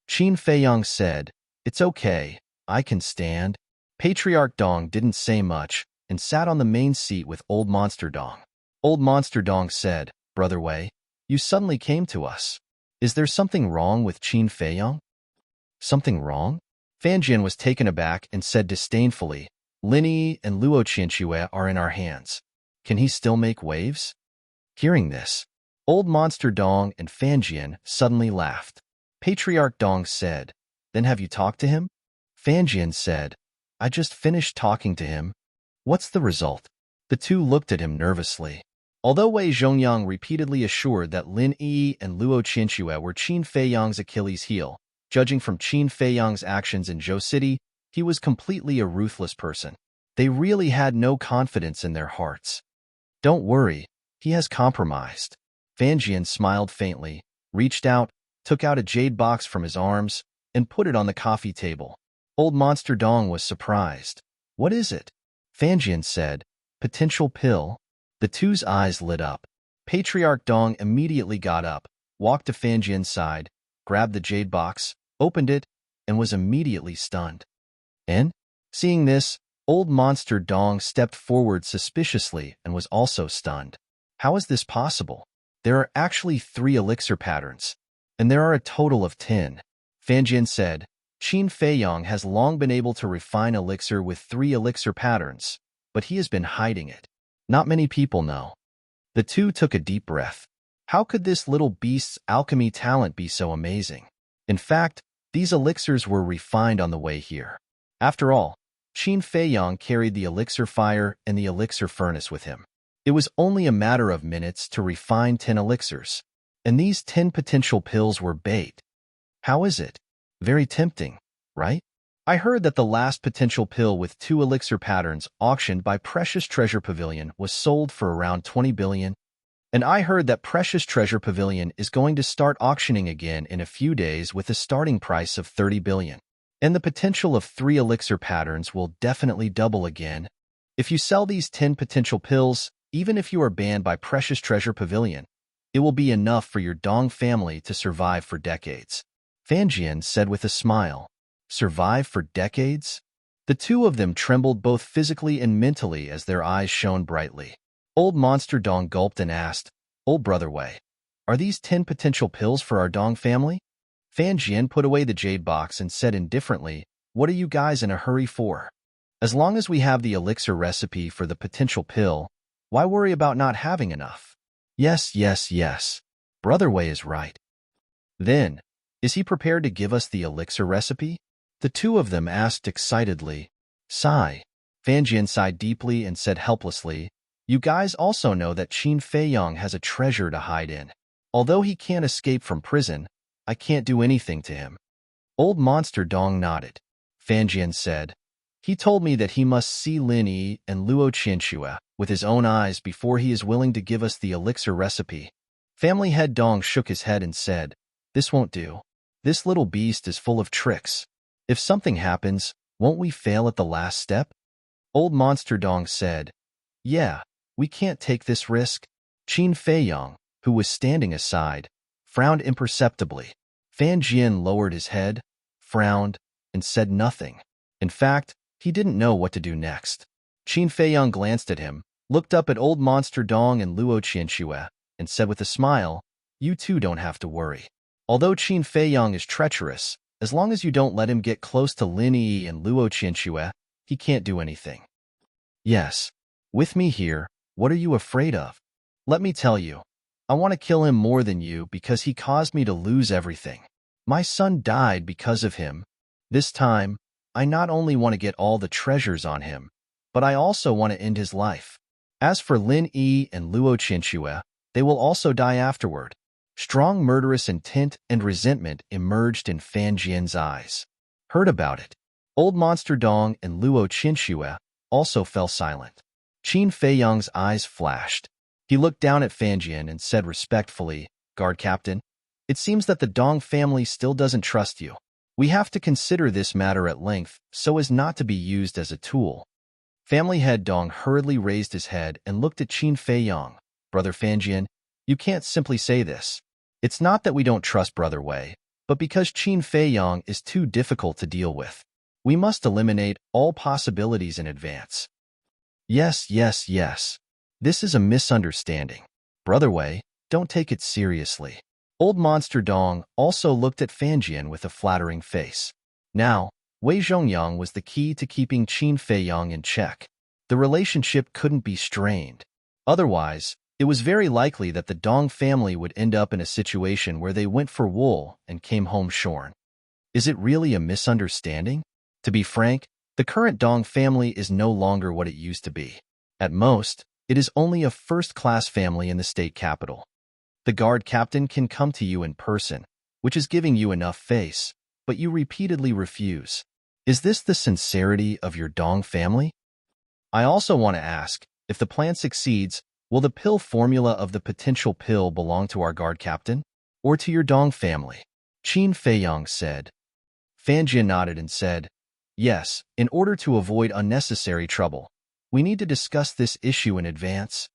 Qin Feiyang said, "It's okay, I can stand." Patriarch Dong didn't say much and sat on the main seat with Old Monster Dong. Old Monster Dong said, "Brother Wei, you suddenly came to us. Is there something wrong with Qin Feiyang?" "Something wrong?" Fanjian was taken aback and said disdainfully, "Lin Yi and Luo Qianxue are in our hands. Can he still make waves?" Hearing this, Old Monster Dong and Fanjian suddenly laughed. Patriarch Dong said, "Then have you talked to him?" Fanjian said, I just finished talking to him. What's the result? The two looked at him nervously. Although Wei Zhongyang repeatedly assured that Lin Yi and Luo Qianxue were Qin Feiyang's Achilles' heel, judging from Qin Feiyang's actions in Zhou City, he was completely a ruthless person. They really had no confidence in their hearts. Don't worry, he has compromised. Fanjian smiled faintly, reached out, took out a jade box from his arms, and put it on the coffee table. Old Monster Dong was surprised. What is it? Fanjian said, potential pill. The two's eyes lit up. Patriarch Dong immediately got up, walked to Fanjian's side, grabbed the jade box, opened it, and was immediately stunned. And, seeing this, Old Monster Dong stepped forward suspiciously and was also stunned. How is this possible? There are actually 3 elixir patterns, and there are a total of 10. Fanjian said, Qin Feiyang has long been able to refine elixir with 3 elixir patterns, but he has been hiding it. Not many people know. The two took a deep breath. How could this little beast's alchemy talent be so amazing? In fact, these elixirs were refined on the way here. After all, Qin Feiyang carried the elixir fire and the elixir furnace with him. It was only a matter of minutes to refine 10 elixirs, and these 10 potential pills were bait. How is it? Very tempting, right? I heard that the last potential pill with 2 elixir patterns auctioned by Precious Treasure Pavilion was sold for around 20 billion. And I heard that Precious Treasure Pavilion is going to start auctioning again in a few days with a starting price of 30 billion. And the potential of 3 elixir patterns will definitely double again. If you sell these 10 potential pills, even if you are banned by Precious Treasure Pavilion, it will be enough for your Dong family to survive for decades. Fanjian said with a smile. Survive for decades? The two of them trembled both physically and mentally as their eyes shone brightly. Old Monster Dong gulped and asked, Old Brother Wei, are these 10 potential pills for our Dong family? Fanjian put away the jade box and said indifferently, What are you guys in a hurry for? As long as we have the elixir recipe for the potential pill, why worry about not having enough? Yes. Brother Wei is right. Then, is he prepared to give us the elixir recipe? The two of them asked excitedly. Sigh. Fanjian sighed deeply and said helplessly, You guys also know that Qin Feiyang has a treasure to hide in. Although he can't escape from prison, I can't do anything to him. Old Monster Dong nodded. Fanjian said, He told me that he must see Lin Yi and Luo Qianxue with his own eyes before he is willing to give us the elixir recipe. Family head Dong shook his head and said, This won't do. This little beast is full of tricks. If something happens, won't we fail at the last step? Old Monster Dong said, Yeah, we can't take this risk. Qin Feiyang, who was standing aside, frowned imperceptibly. Fanjian lowered his head, frowned, and said nothing. In fact, he didn't know what to do next. Qin Feiyang glanced at him, looked up at Old Monster Dong and Luo Qianxue, and said with a smile, You two don't have to worry. Although Qin Feiyang is treacherous, as long as you don't let him get close to Lin Yi and Luo Qianxue, he can't do anything. Yes. With me here, what are you afraid of? Let me tell you, I want to kill him more than you because he caused me to lose everything. My son died because of him. This time, I not only want to get all the treasures on him, but I also want to end his life. As for Lin Yi and Luo Qianxue, they will also die afterward. Strong murderous intent and resentment emerged in Fanjian's eyes. Heard about it. Old Monster Dong and Luo Qianxue also fell silent. Qin Feiyang's eyes flashed. He looked down at Fanjian and said respectfully, Guard Captain, it seems that the Dong family still doesn't trust you. We have to consider this matter at length so as not to be used as a tool. Family head Dong hurriedly raised his head and looked at Qin Feiyang. Brother Fanjian, you can't simply say this. It's not that we don't trust Brother Wei, but because Qin Feiyang is too difficult to deal with. We must eliminate all possibilities in advance. Yes. This is a misunderstanding. Brother Wei, don't take it seriously. Old Monster Dong also looked at Fanjian with a flattering face. Now, Wei Zhongyang was the key to keeping Qin Feiyang in check. The relationship couldn't be strained. Otherwise, it was very likely that the Dong family would end up in a situation where they went for wool and came home shorn. Is it really a misunderstanding? To be frank, the current Dong family is no longer what it used to be. At most, it is only a first-class family in the state capital. The guard captain can come to you in person, which is giving you enough face, but you repeatedly refuse. Is this the sincerity of your Dong family? I also want to ask, if the plan succeeds, will the pill formula of the potential pill belong to our guard captain? Or to your Dong family? Qin Feiyang said. Fan Jian nodded and said, yes, in order to avoid unnecessary trouble, we need to discuss this issue in advance.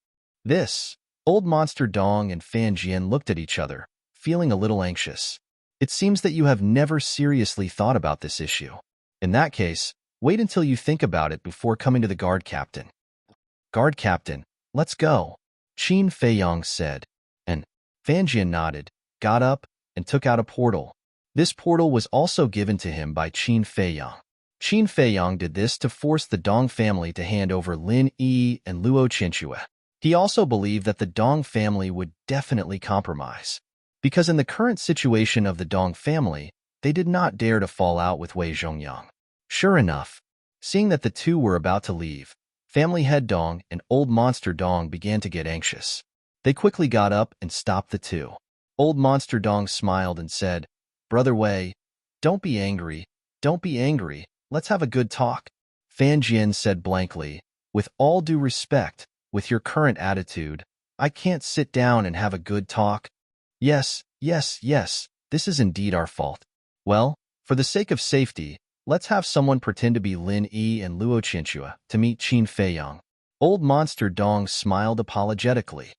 Old Monster Dong and Fan Jian looked at each other, feeling a little anxious. It seems that you have never seriously thought about this issue. In that case, wait until you think about it before coming to the guard captain. Guard captain, let's go, Qin Feiyang said. And Fan Jian nodded, got up, and took out a portal. This portal was also given to him by Qin Feiyang. Qin Feiyang did this to force the Dong family to hand over Lin Yi and Luo Qinchue. He also believed that the Dong family would definitely compromise. Because in the current situation of the Dong family, they did not dare to fall out with Wei Zhongyang. Sure enough, seeing that the two were about to leave, Family Head Dong and Old Monster Dong began to get anxious. They quickly got up and stopped the two. Old Monster Dong smiled and said, Brother Wei, don't be angry, let's have a good talk. Fan Jian said blankly, with all due respect, with your current attitude, I can't sit down and have a good talk. Yes, this is indeed our fault. Well, for the sake of safety, let's have someone pretend to be Lin Yi and Luo Qinchue to meet Qin Feiyang. Old Monster Dong smiled apologetically.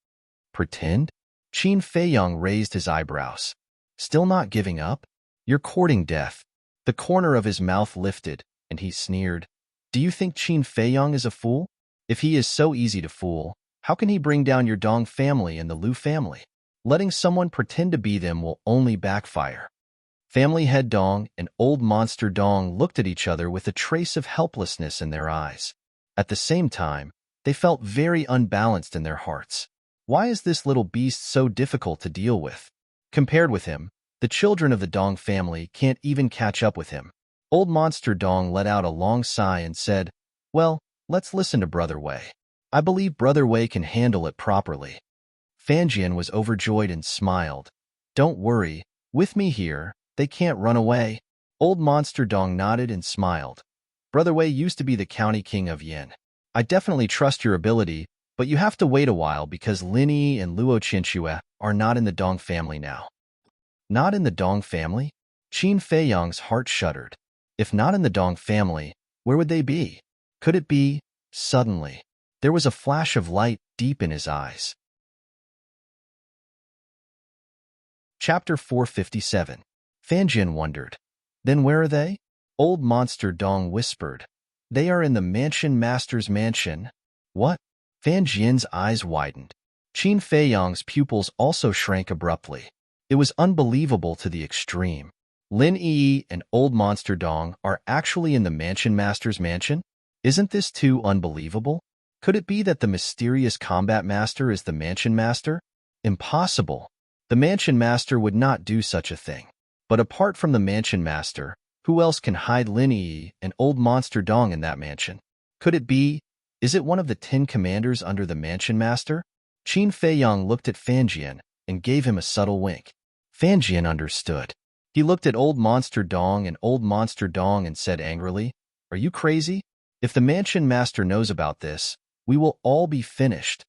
Pretend? Qin Feiyang raised his eyebrows. Still not giving up? You're courting death. The corner of his mouth lifted, and he sneered. Do you think Qin Feiyang is a fool? If he is so easy to fool, how can he bring down your Dong family and the Lu family? Letting someone pretend to be them will only backfire. Family Head Dong and Old Monster Dong looked at each other with a trace of helplessness in their eyes. At the same time, they felt very unbalanced in their hearts. Why is this little beast so difficult to deal with? Compared with him, the children of the Dong family can't even catch up with him. Old Monster Dong let out a long sigh and said, well, let's listen to Brother Wei. I believe Brother Wei can handle it properly. Fan Jian was overjoyed and smiled. Don't worry, with me here, they can't run away. Old Monster Dong nodded and smiled. Brother Wei used to be the county king of Yin. I definitely trust your ability, but you have to wait a while because Lin Yi and Luo Qinchue are not in the Dong family now. Not in the Dong family? Qin Feiyang's heart shuddered. If not in the Dong family, where would they be? Could it be? Suddenly, there was a flash of light deep in his eyes. Chapter 457. Fan Jian wondered. Then where are they? Old Monster Dong whispered. They are in the Mansion Master's mansion. What? Fan Jian's eyes widened. Qin Feiyang's pupils also shrank abruptly. It was unbelievable to the extreme. Lin Yi and Old Monster Dong are actually in the Mansion Master's mansion? Isn't this too unbelievable? Could it be that the mysterious combat master is the Mansion Master? Impossible. The Mansion Master would not do such a thing. But apart from the Mansion Master, who else can hide Lin Yi and Old Monster Dong in that mansion? Could it be? Is it one of the 10 commanders under the Mansion Master? Qin Feiyang looked at Fan Jian and gave him a subtle wink. Fan Jian understood. He looked at Old Monster Dong and Old Monster Dong and said angrily, Are you crazy? If the Mansion Master knows about this, we will all be finished.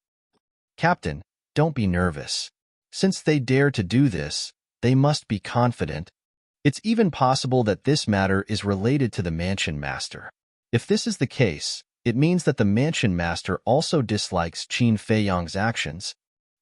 Captain, don't be nervous. Since they dare to do this, they must be confident. It's even possible that this matter is related to the Mansion Master. If this is the case, it means that the Mansion Master also dislikes Qin Feiyang's actions.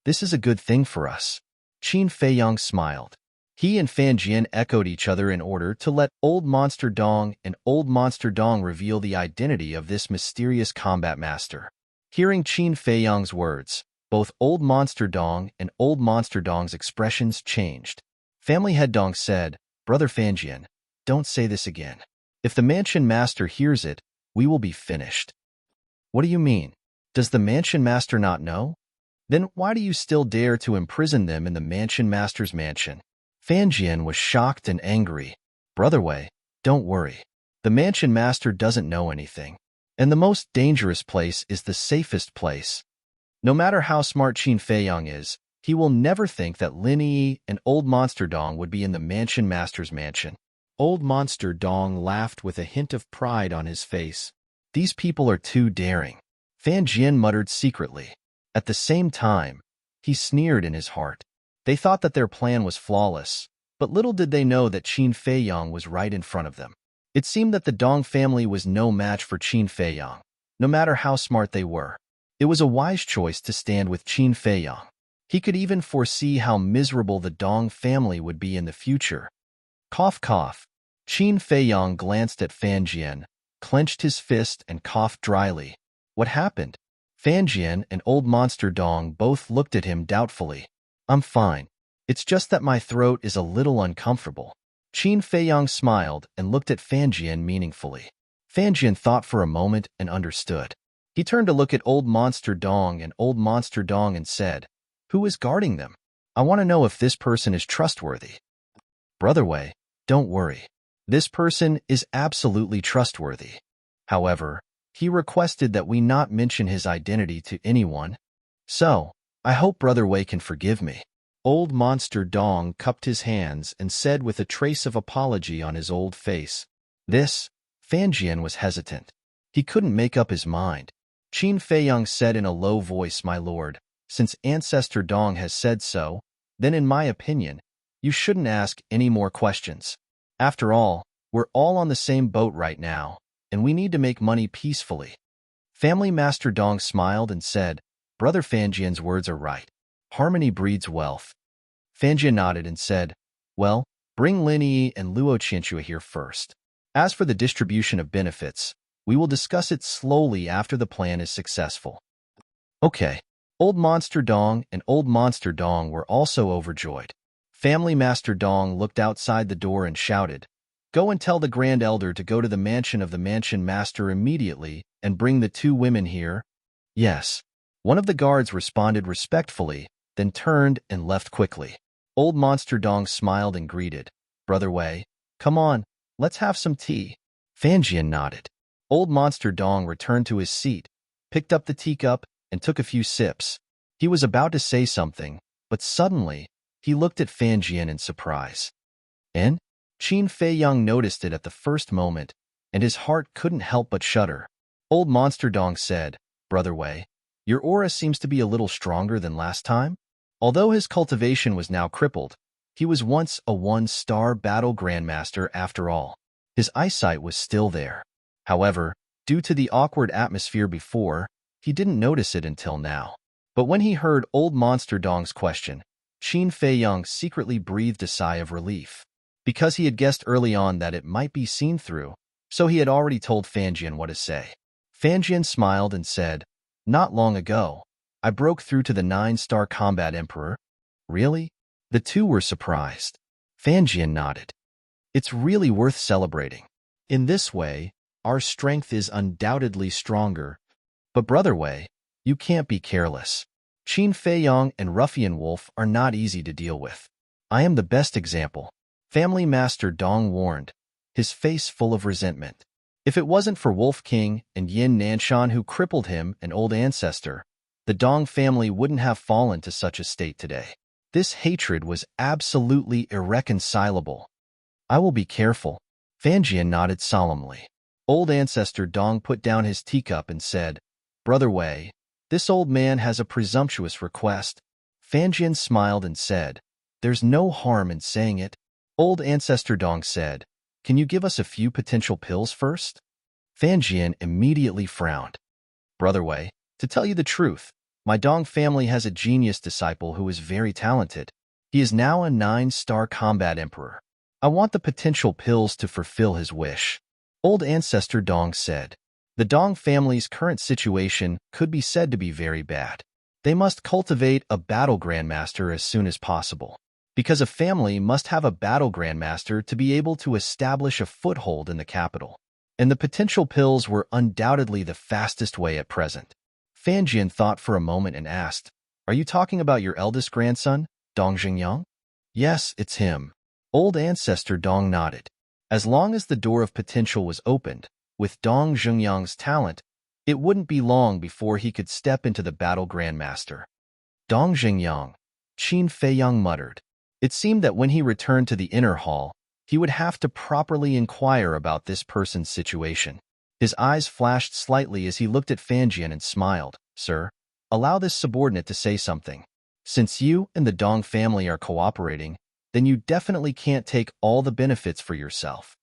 This is a good thing for us. Qin Feiyang smiled. He and Fan Jian echoed each other in order to let Old Monster Dong and Old Monster Dong reveal the identity of this mysterious combat master. Hearing Qin Feiyang's words, both Old Monster Dong and Old Monster Dong's expressions changed. Family Head Dong said, Brother Fan Jian, don't say this again. If the Mansion Master hears it, we will be finished. What do you mean? Does the Mansion Master not know? Then why do you still dare to imprison them in the Mansion Master's mansion? Fan Jian was shocked and angry. Brother Wei, don't worry. The mansion master doesn't know anything. And the most dangerous place is the safest place. No matter how smart Qin Feiyang is, he will never think that Lin Yi and Old Monster Dong would be in the mansion master's mansion. Old Monster Dong laughed with a hint of pride on his face. These people are too daring, Fan Jian muttered secretly. At the same time, he sneered in his heart. They thought that their plan was flawless, but little did they know that Qin Feiyang was right in front of them. It seemed that the Dong family was no match for Qin Feiyang, no matter how smart they were. It was a wise choice to stand with Qin Feiyang. He could even foresee how miserable the Dong family would be in the future. Cough, cough. Qin Feiyang glanced at Fan Jian, clenched his fist and coughed dryly. What happened? Fan Jian and Old Monster Dong both looked at him doubtfully. I'm fine. It's just that my throat is a little uncomfortable. Qin Feiyang smiled and looked at Fan Jian meaningfully. Fan Jian thought for a moment and understood. He turned to look at Old Monster Dong and said, Who is guarding them? I want to know if this person is trustworthy. Brother Wei, don't worry. This person is absolutely trustworthy. However, he requested that we not mention his identity to anyone. So, I hope Brother Wei can forgive me. Old Monster Dong cupped his hands and said with a trace of apology on his old face. Fan Jian was hesitant. He couldn't make up his mind. Qin Feiyang said in a low voice, My lord, since Ancestor Dong has said so, then in my opinion, you shouldn't ask any more questions. After all, we're all on the same boat right now, and we need to make money peacefully. Family Master Dong smiled and said, Brother Fan Jian's words are right. Harmony breeds wealth. Fan Jian nodded and said, Well, bring Lin Yi and Luo Qianxue here first. As for the distribution of benefits, we will discuss it slowly after the plan is successful. Okay. Old Monster Dong and Old Monster Dong were also overjoyed. Family Master Dong looked outside the door and shouted, Go and tell the Grand Elder to go to the mansion of the Mansion Master immediately and bring the two women here. Yes. One of the guards responded respectfully, then turned and left quickly. Old Monster Dong smiled and greeted, Brother Wei, come on, let's have some tea. Fan Jian nodded. Old Monster Dong returned to his seat, picked up the teacup, and took a few sips. He was about to say something, but suddenly, he looked at Fan Jian in surprise. And? Qin Feiyang noticed it at the first moment, and his heart couldn't help but shudder. Old Monster Dong said, Brother Wei, your aura seems to be a little stronger than last time. Although his cultivation was now crippled, he was once a one-star battle grandmaster after all. His eyesight was still there. However, due to the awkward atmosphere before, he didn't notice it until now. But when he heard Old Monster Dong's question, Qin Feiyang secretly breathed a sigh of relief. Because he had guessed early on that it might be seen through, so he had already told Fan Jian what to say. Fan Jian smiled and said, Not long ago, I broke through to the 9-star combat emperor. Really? The two were surprised. Fan Jian nodded. It's really worth celebrating. In this way, our strength is undoubtedly stronger. But Brother Wei, you can't be careless. Qin Feiyang and Ruffian Wolf are not easy to deal with. I am the best example. Family Master Dong warned, his face full of resentment. If it wasn't for Wolf King and Yin Nanshan who crippled him, an old ancestor, the Dong family wouldn't have fallen to such a state today. This hatred was absolutely irreconcilable. I will be careful. Fan Jian nodded solemnly. Old Ancestor Dong put down his teacup and said, Brother Wei, this old man has a presumptuous request. Fan Jian smiled and said, There's no harm in saying it. Old Ancestor Dong said, Can you give us a few potential pills first? Fan Jian immediately frowned. Brother Wei, to tell you the truth, my Dong family has a genius disciple who is very talented. He is now a 9-star combat emperor. I want the potential pills to fulfill his wish. Old Ancestor Dong said. The Dong family's current situation could be said to be very bad. They must cultivate a battle grandmaster as soon as possible. Because a family must have a battle grandmaster to be able to establish a foothold in the capital. And the potential pills were undoubtedly the fastest way at present. Fan Jian thought for a moment and asked, Are you talking about your eldest grandson, Dong Xingyang? Yes, it's him. Old Ancestor Dong nodded. As long as the door of potential was opened, with Dong Zhengyang's talent, it wouldn't be long before he could step into the battle grandmaster. Dong Zhengyang, Qin Feiyang muttered. It seemed that when he returned to the inner hall, he would have to properly inquire about this person's situation. His eyes flashed slightly as he looked at Fanjian and smiled. Sir, allow this subordinate to say something. Since you and the Dong family are cooperating, then you definitely can't take all the benefits for yourself.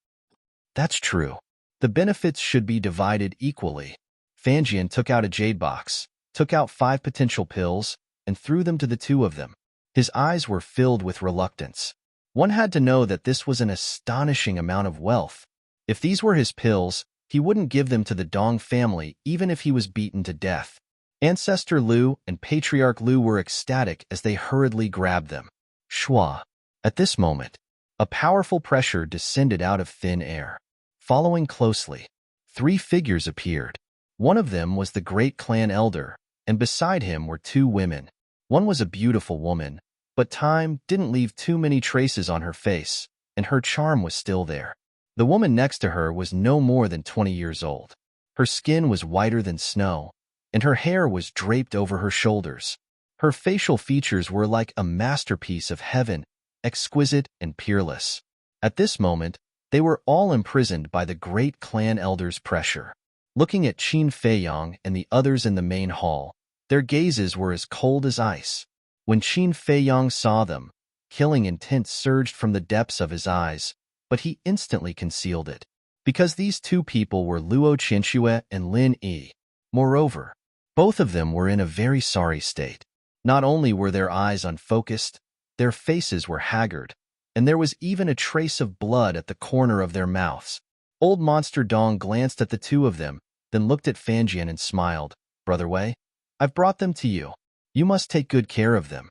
That's true. The benefits should be divided equally. Fanjian took out a jade box, took out 5 potential pills, and threw them to the two of them. His eyes were filled with reluctance. One had to know that this was an astonishing amount of wealth. If these were his pills, he wouldn't give them to the Dong family even if he was beaten to death. Ancestor Liu and Patriarch Liu were ecstatic as they hurriedly grabbed them. Shua. At this moment, a powerful pressure descended out of thin air. Following closely, 3 figures appeared. One of them was the great clan elder, and beside him were 2 women. One was a beautiful woman, but time didn't leave too many traces on her face, and her charm was still there. The woman next to her was no more than 20 years old. Her skin was whiter than snow, and her hair was draped over her shoulders. Her facial features were like a masterpiece of heaven, exquisite and peerless. At this moment, they were all imprisoned by the great clan elder's pressure. Looking at Qin Feiyang and the others in the main hall, their gazes were as cold as ice. When Qin Feiyang saw them, killing intent surged from the depths of his eyes, but he instantly concealed it, because these 2 people were Luo Qianxue and Lin Yi. Moreover, both of them were in a very sorry state. Not only were their eyes unfocused, their faces were haggard, and there was even a trace of blood at the corner of their mouths. Old Monster Dong glanced at the 2 of them, then looked at Fanjian and smiled. Brother Wei, I've brought them to you. You must take good care of them.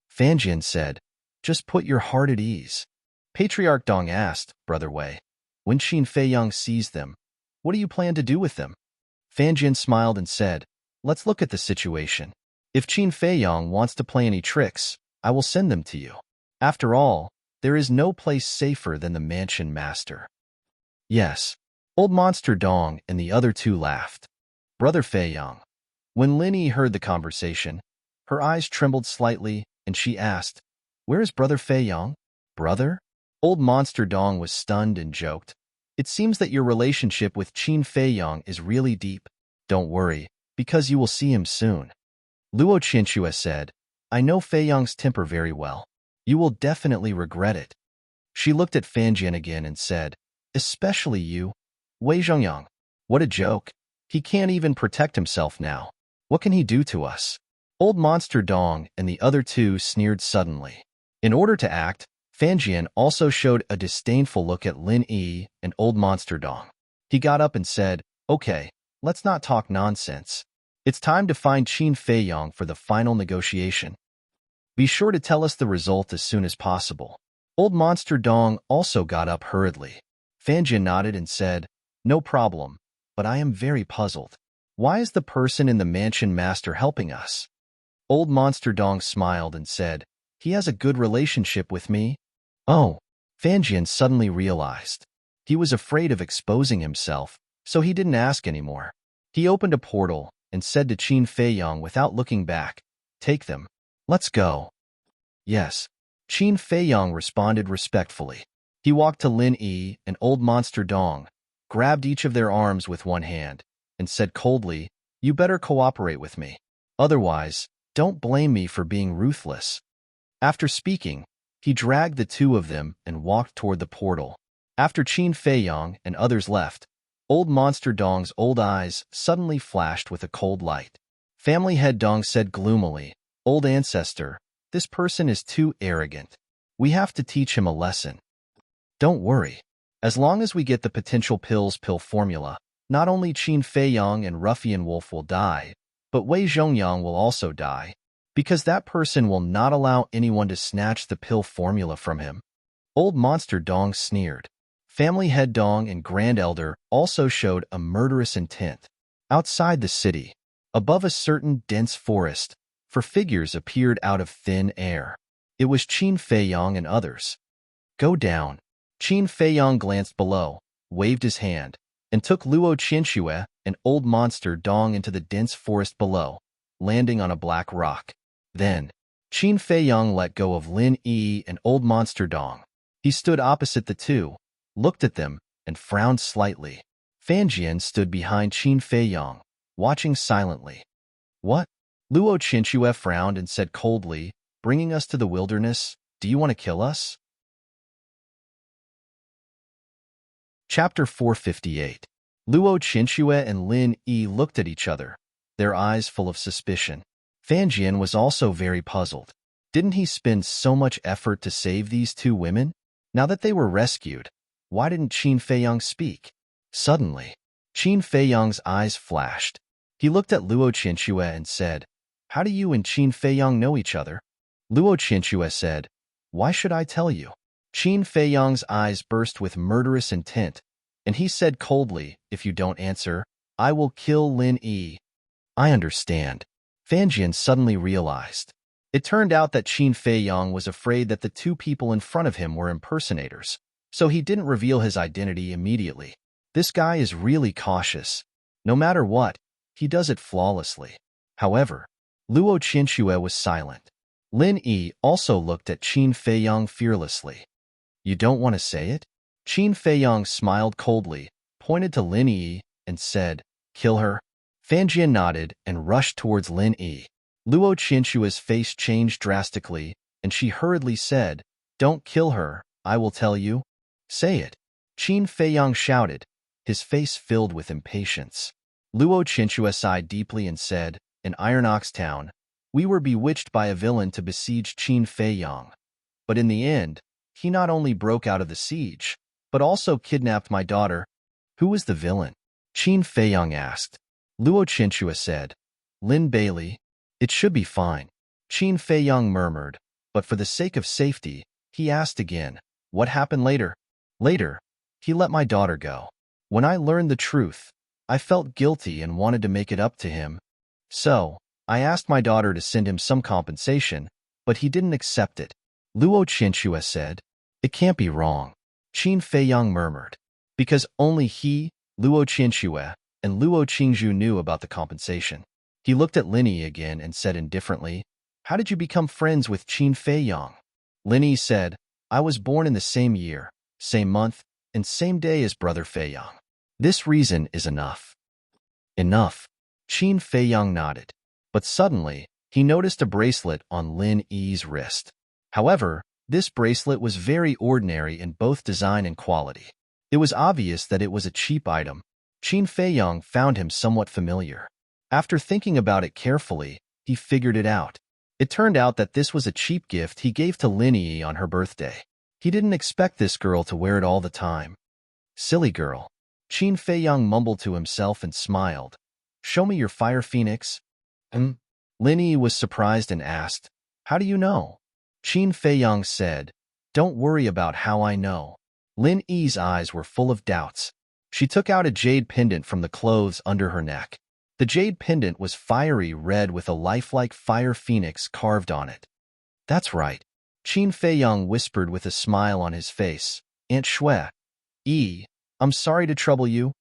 Fanjian said, just put your heart at ease. Patriarch Dong asked, Brother Wei, when Qin Feiyang sees them, what do you plan to do with them? Fanjian smiled and said, let's look at the situation. If Qin Feiyang wants to play any tricks, I will send them to you. After all, there is no place safer than the mansion master. Yes. Old Monster Dong and the other 2 laughed. Brother Feiyang. When Lin Yi heard the conversation, her eyes trembled slightly, and she asked, where is Brother Feiyang? Brother? Old Monster Dong was stunned and joked. It seems that your relationship with Qin Feiyang is really deep. Don't worry, because you will see him soon. Luo Qianxue said, I know Feiyang's temper very well. You will definitely regret it. She looked at Fanjian again and said, especially you, Wei Zhengyang. What a joke. He can't even protect himself now. What can he do to us? Old Monster Dong and the other 2 sneered suddenly. In order to act, Fanjian also showed a disdainful look at Lin Yi and Old Monster Dong. He got up and said, okay, let's not talk nonsense. It's time to find Qin Feiyang for the final negotiation. Be sure to tell us the result as soon as possible. Old Monster Dong also got up hurriedly. Fanjian nodded and said, no problem, but I am very puzzled. Why is the person in the mansion master helping us? Old Monster Dong smiled and said, he has a good relationship with me. Oh, Fanjian suddenly realized. He was afraid of exposing himself, so he didn't ask anymore. He opened a portal and said to Qin Feiyang without looking back, take them. Let's go. Yes. Qin Feiyang responded respectfully. He walked to Lin Yi and Old Monster Dong, grabbed each of their arms with one hand, and said coldly, you better cooperate with me. Otherwise, don't blame me for being ruthless. After speaking, he dragged the 2 of them and walked toward the portal. After Qin Feiyang and others left, Old Monster Dong's old eyes suddenly flashed with a cold light. Family Head Dong said gloomily, Old Ancestor, this person is too arrogant. We have to teach him a lesson. Don't worry. As long as we get the potential pills pill formula, not only Qin Feiyang and Ruffian Wolf will die, but Wei Zhengyang will also die, because that person will not allow anyone to snatch the pill formula from him. Old Monster Dong sneered. Family Head Dong and Grand Elder also showed a murderous intent. Outside the city, above a certain dense forest, 4 figures appeared out of thin air. It was Qin Feiyang and others. Go down. Qin Feiyang glanced below, waved his hand, and took Luo Qianxue, an old monster dong, into the dense forest below, landing on a black rock. Then, Qin Feiyang let go of Lin Yi and old monster dong. He stood opposite the two, looked at them, and frowned slightly. Fanjian stood behind Qin Feiyang, watching silently. What? Luo Qianxue frowned and said coldly, bringing us to the wilderness, do you want to kill us? Chapter 458. Luo Qianxue and Lin Yi looked at each other, their eyes full of suspicion. Fanjian was also very puzzled. Didn't he spend so much effort to save these two women? Now that they were rescued, why didn't Qin Feiyang speak? Suddenly, Qin Feiyang's eyes flashed. He looked at Luo Qianxue and said, how do you and Qin Feiyang know each other? Luo Qianxue said, why should I tell you? Qin Feiyang's eyes burst with murderous intent, and he said coldly, if you don't answer, I will kill Lin Yi. I understand. Fanjian suddenly realized. It turned out that Qin Feiyang was afraid that the two people in front of him were impersonators, so he didn't reveal his identity immediately. This guy is really cautious. No matter what, he does it flawlessly. However, Luo Qianxue was silent. Lin Yi also looked at Qin Feiyang fearlessly. You don't want to say it? Qin Feiyang smiled coldly, pointed to Lin Yi, and said, kill her. Fanjian nodded and rushed towards Lin Yi. Luo Qianxue's face changed drastically, and she hurriedly said, don't kill her, I will tell you. Say it. Qin Feiyang shouted, his face filled with impatience. Luo Qianxue sighed deeply and said, in Iron Ox Town, we were bewitched by a villain to besiege Qin Feiyang. But in the end, he not only broke out of the siege, but also kidnapped my daughter. Who was the villain? Qin Feiyang asked. Luo Qianxue said, Lin Bailey. It should be fine. Qin Feiyang murmured, but for the sake of safety, he asked again, what happened later? Later, he let my daughter go. When I learned the truth, I felt guilty and wanted to make it up to him. So, I asked my daughter to send him some compensation, but he didn't accept it. Luo Qianxue said, it can't be wrong. Qin Feiyang murmured, because only he, Luo Qianxue, and Luo Qingzhu knew about the compensation. He looked at Lin Yi again and said indifferently, how did you become friends with Qin Feiyang? Lin Yi said, I was born in the same year, same month, and same day as Brother Feiyang. This reason is enough. Enough. Qin Feiyang nodded. But suddenly, he noticed a bracelet on Lin Yi's wrist. However, this bracelet was very ordinary in both design and quality. It was obvious that it was a cheap item. Qin Feiyang found him somewhat familiar. After thinking about it carefully, he figured it out. It turned out that this was a cheap gift he gave to Lin Yi on her birthday. He didn't expect this girl to wear it all the time. Silly girl. Qin Feiyang mumbled to himself and smiled. Show me your fire phoenix. Lin Yi was surprised and asked, how do you know? Qin Feiyang said, don't worry about how I know. Lin Yi's eyes were full of doubts. She took out a jade pendant from the clothes under her neck. The jade pendant was fiery red with a lifelike fire phoenix carved on it. That's right. Qin Feiyang whispered with a smile on his face. Aunt Shui. I'm sorry to trouble you.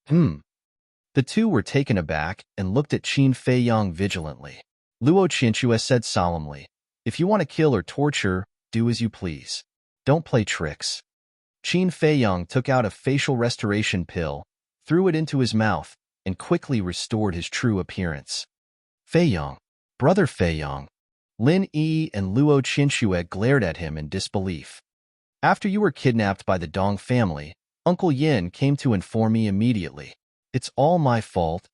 The two were taken aback and looked at Qin Feiyang vigilantly. Luo Qianxue said solemnly, if you want to kill or torture, do as you please. Don't play tricks. Qin Feiyang took out a facial restoration pill, threw it into his mouth, and quickly restored his true appearance. Feiyang, Brother Feiyang. Lin Yi and Luo Qianxue glared at him in disbelief. After you were kidnapped by the Dong family, Uncle Yin came to inform me immediately. It's all my fault.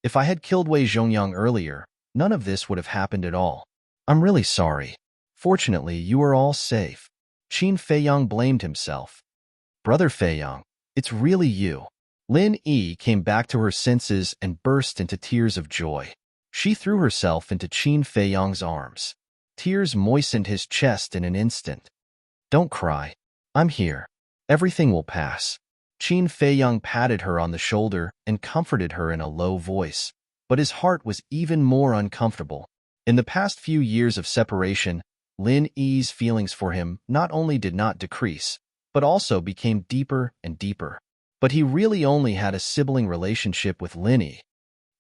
If I had killed Wei Zhongyang earlier, none of this would have happened at all. I'm really sorry. Fortunately, you are all safe. Qin Feiyang blamed himself. Brother Feiyang, it's really you. Lin Yi came back to her senses and burst into tears of joy. She threw herself into Qin Feiyang's arms. Tears moistened his chest in an instant. Don't cry. I'm here. Everything will pass. Qin Feiyang patted her on the shoulder and comforted her in a low voice, but his heart was even more uncomfortable. In the past few years of separation, Lin Yi's feelings for him not only did not decrease, but also became deeper and deeper. But he really only had a sibling relationship with Linny.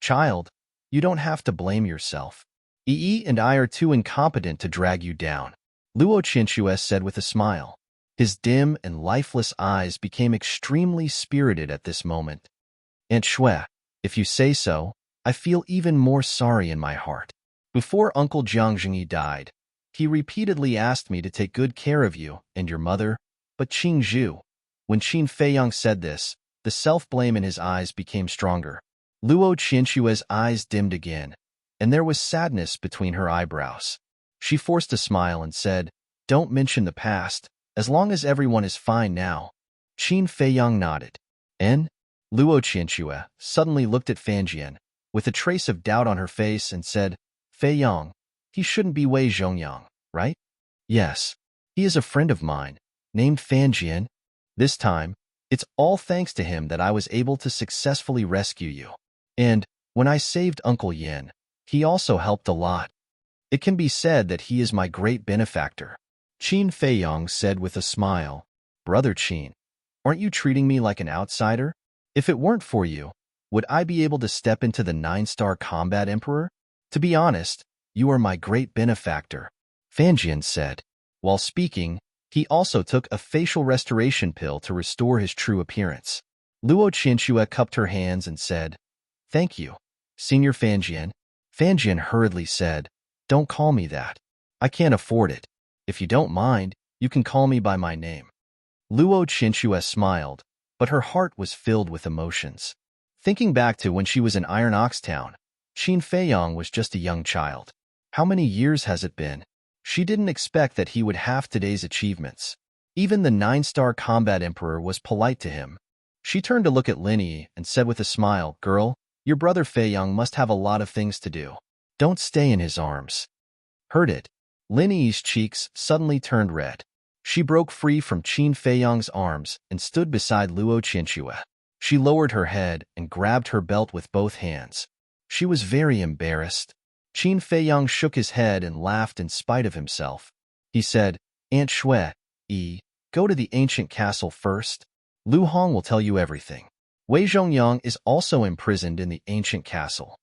Child, you don't have to blame yourself. Yi and I are too incompetent to drag you down, Luo Qinshue said with a smile. His dim and lifeless eyes became extremely spirited at this moment. Aunt Shui, if you say so, I feel even more sorry in my heart. Before Uncle Jiang Jingyi died, he repeatedly asked me to take good care of you and your mother, but Qing Zhu. When Qin Feiyang said this, the self-blame in his eyes became stronger. Luo Qinshue's eyes dimmed again, and there was sadness between her eyebrows. She forced a smile and said, "Don't mention the past, as long as everyone is fine now." Qin Feiyang nodded. And Luo Qianshue suddenly looked at Fanjian, with a trace of doubt on her face, and said, "Feiyang, he shouldn't be Wei Zhongyang, right?" "Yes, he is a friend of mine, named Fanjian. This time, it's all thanks to him that I was able to successfully rescue you. And when I saved Uncle Yin, he also helped a lot. It can be said that he is my great benefactor." Qin Feiyang said with a smile, "Brother Qin, aren't you treating me like an outsider? If it weren't for you, would I be able to step into the 9-star combat emperor? To be honest, you are my great benefactor," Fanjian said. While speaking, he also took a facial restoration pill to restore his true appearance. Luo Qianshue cupped her hands and said, "Thank you, Senior Fanjian." Fanjian hurriedly said, "Don't call me that. I can't afford it. If you don't mind, you can call me by my name." Luo Qianshue smiled, but her heart was filled with emotions. Thinking back to when she was in Iron Ox Town, Qin Feiyang was just a young child. How many years has it been? She didn't expect that he would have today's achievements. Even the 9-star combat emperor was polite to him. She turned to look at Linny and said with a smile, "Girl, your brother Feiyang must have a lot of things to do. Don't stay in his arms." Heard it. Linny's cheeks suddenly turned red. She broke free from Qin Feiyang's arms and stood beside Luo Qianshue. She lowered her head and grabbed her belt with both hands. She was very embarrassed. Qin Feiyang shook his head and laughed in spite of himself. He said, "Aunt Shui, go to the ancient castle first. Lu Hong will tell you everything." Wei Zhongyang is also imprisoned in the ancient castle.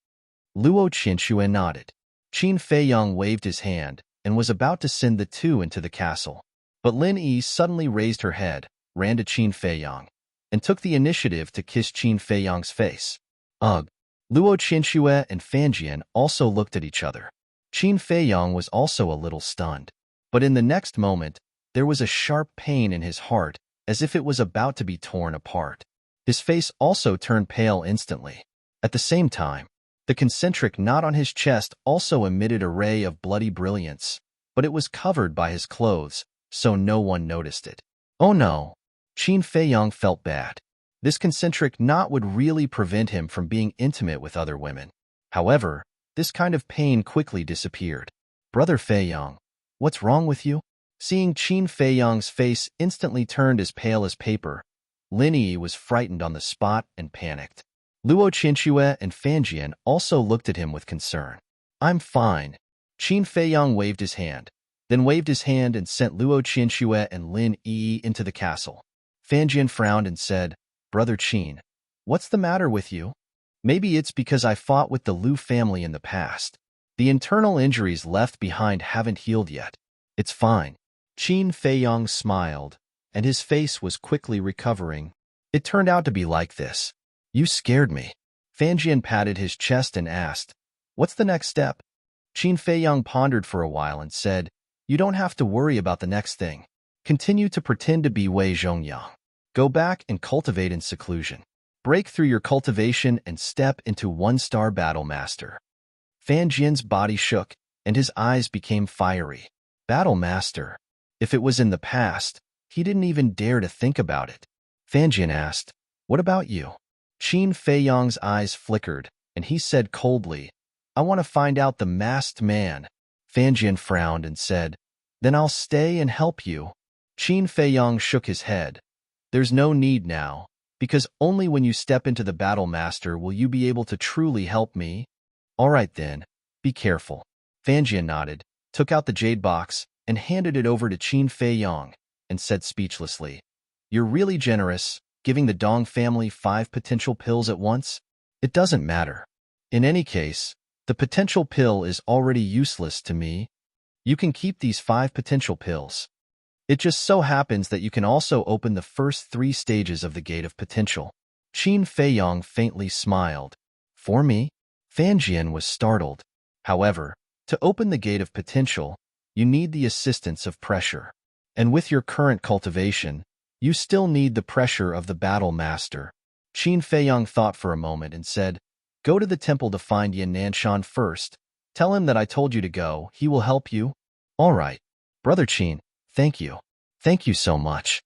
Luo Qianshue nodded. Qin Feiyang waved his hand and was about to send the two into the castle. But Lin Yi suddenly raised her head, ran to Qin Feiyang, and took the initiative to kiss Qin Feiyang's face. Ugh! Luo Qianshue and Fanjian also looked at each other. Qin Feiyang was also a little stunned. But in the next moment, there was a sharp pain in his heart, as if it was about to be torn apart. His face also turned pale instantly. At the same time, the concentric knot on his chest also emitted a ray of bloody brilliance, but it was covered by his clothes, so no one noticed it. Oh no! Qin Feiyang felt bad. This concentric knot would really prevent him from being intimate with other women. However, this kind of pain quickly disappeared. "Brother Feiyang, what's wrong with you?" Seeing Qin Feiyang's face instantly turned as pale as paper, Lin Yi was frightened on the spot and panicked. Luo Qianshue and Fanjian also looked at him with concern. "I'm fine." Qin Feiyang waved his hand, then waved his hand and sent Luo Qianshue and Lin Yi into the castle. Fanjian frowned and said, "Brother Qin, what's the matter with you?" "Maybe it's because I fought with the Lu family in the past. The internal injuries left behind haven't healed yet. It's fine." Qin Feiyang smiled, and his face was quickly recovering. "It turned out to be like this. You scared me." Fanjian patted his chest and asked, "What's the next step?" Qin Feiyang pondered for a while and said, "You don't have to worry about the next thing. Continue to pretend to be Wei Zhongyang. Go back and cultivate in seclusion. Break through your cultivation and step into 1-star battle master." Fanjian's body shook, and his eyes became fiery. Battle master? If it was in the past, he didn't even dare to think about it. Fanjian asked, "What about you?" Qin Feiyang's eyes flickered, and he said coldly, "I want to find out the masked man." Fanjian frowned and said, "Then I'll stay and help you." Qin Feiyang shook his head. "There's no need now, because only when you step into the battle master will you be able to truly help me." "All right then, be careful." Fanjian nodded, took out the jade box, and handed it over to Qin Feiyang, and said speechlessly, You're really generous, giving the Dong family 5 potential pills at once? It doesn't matter. In any case, the potential pill is already useless to me. You can keep these 5 potential pills. It just so happens that you can also open the first 3 stages of the Gate of Potential. Qin Feiyong faintly smiled. For me? Fan Jian was startled. However, to open the Gate of Potential, you need the assistance of pressure. And with your current cultivation, you still need the pressure of the Battle Master. Qin Feiyong thought for a moment and said, Go to the temple to find Yin Nanshan first. Tell him that I told you to go. He will help you. All right. Brother Qin, thank you. Thank you so much.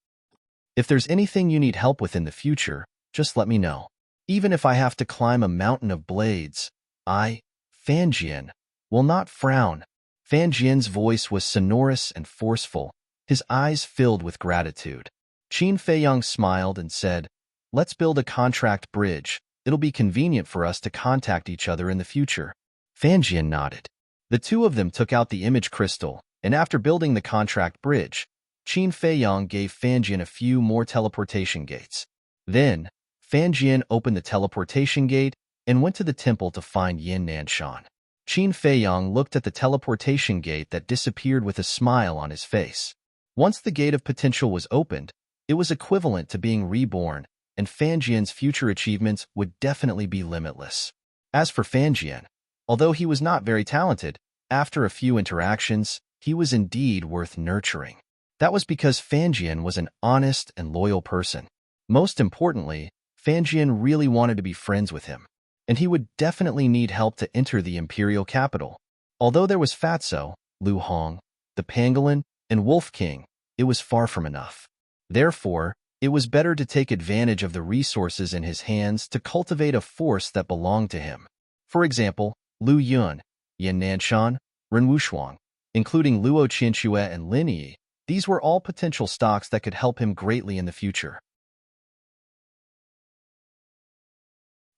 If there's anything you need help with in the future, just let me know. Even if I have to climb a mountain of blades, Fan Jian, will not frown. Fan Jian's voice was sonorous and forceful, his eyes filled with gratitude. Qin Feiyong smiled and said, Let's build a contract bridge. It'll be convenient for us to contact each other in the future. Fan Jian nodded. The two of them took out the image crystal, and after building the contract bridge, Qin Feiyong gave Fan Jian a few more teleportation gates. Then, Fan Jian opened the teleportation gate and went to the temple to find Yin Nanshan. Qin Feiyong looked at the teleportation gate that disappeared with a smile on his face. Once the Gate of Potential was opened, it was equivalent to being reborn, and Fan Jian's future achievements would definitely be limitless. As for Fan Jian, although he was not very talented, after a few interactions, he was indeed worth nurturing. That was because Fan Jian was an honest and loyal person. Most importantly, Fan Jian really wanted to be friends with him, and he would definitely need help to enter the imperial capital. Although there was Fatso, Lu Hong, the Pangolin, and Wolf King, it was far from enough. Therefore, it was better to take advantage of the resources in his hands to cultivate a force that belonged to him. For example, Lu Yun, Yin Nanshan, Ren Wushuang, including Luo Qianxue and Lin Yi, these were all potential stocks that could help him greatly in the future.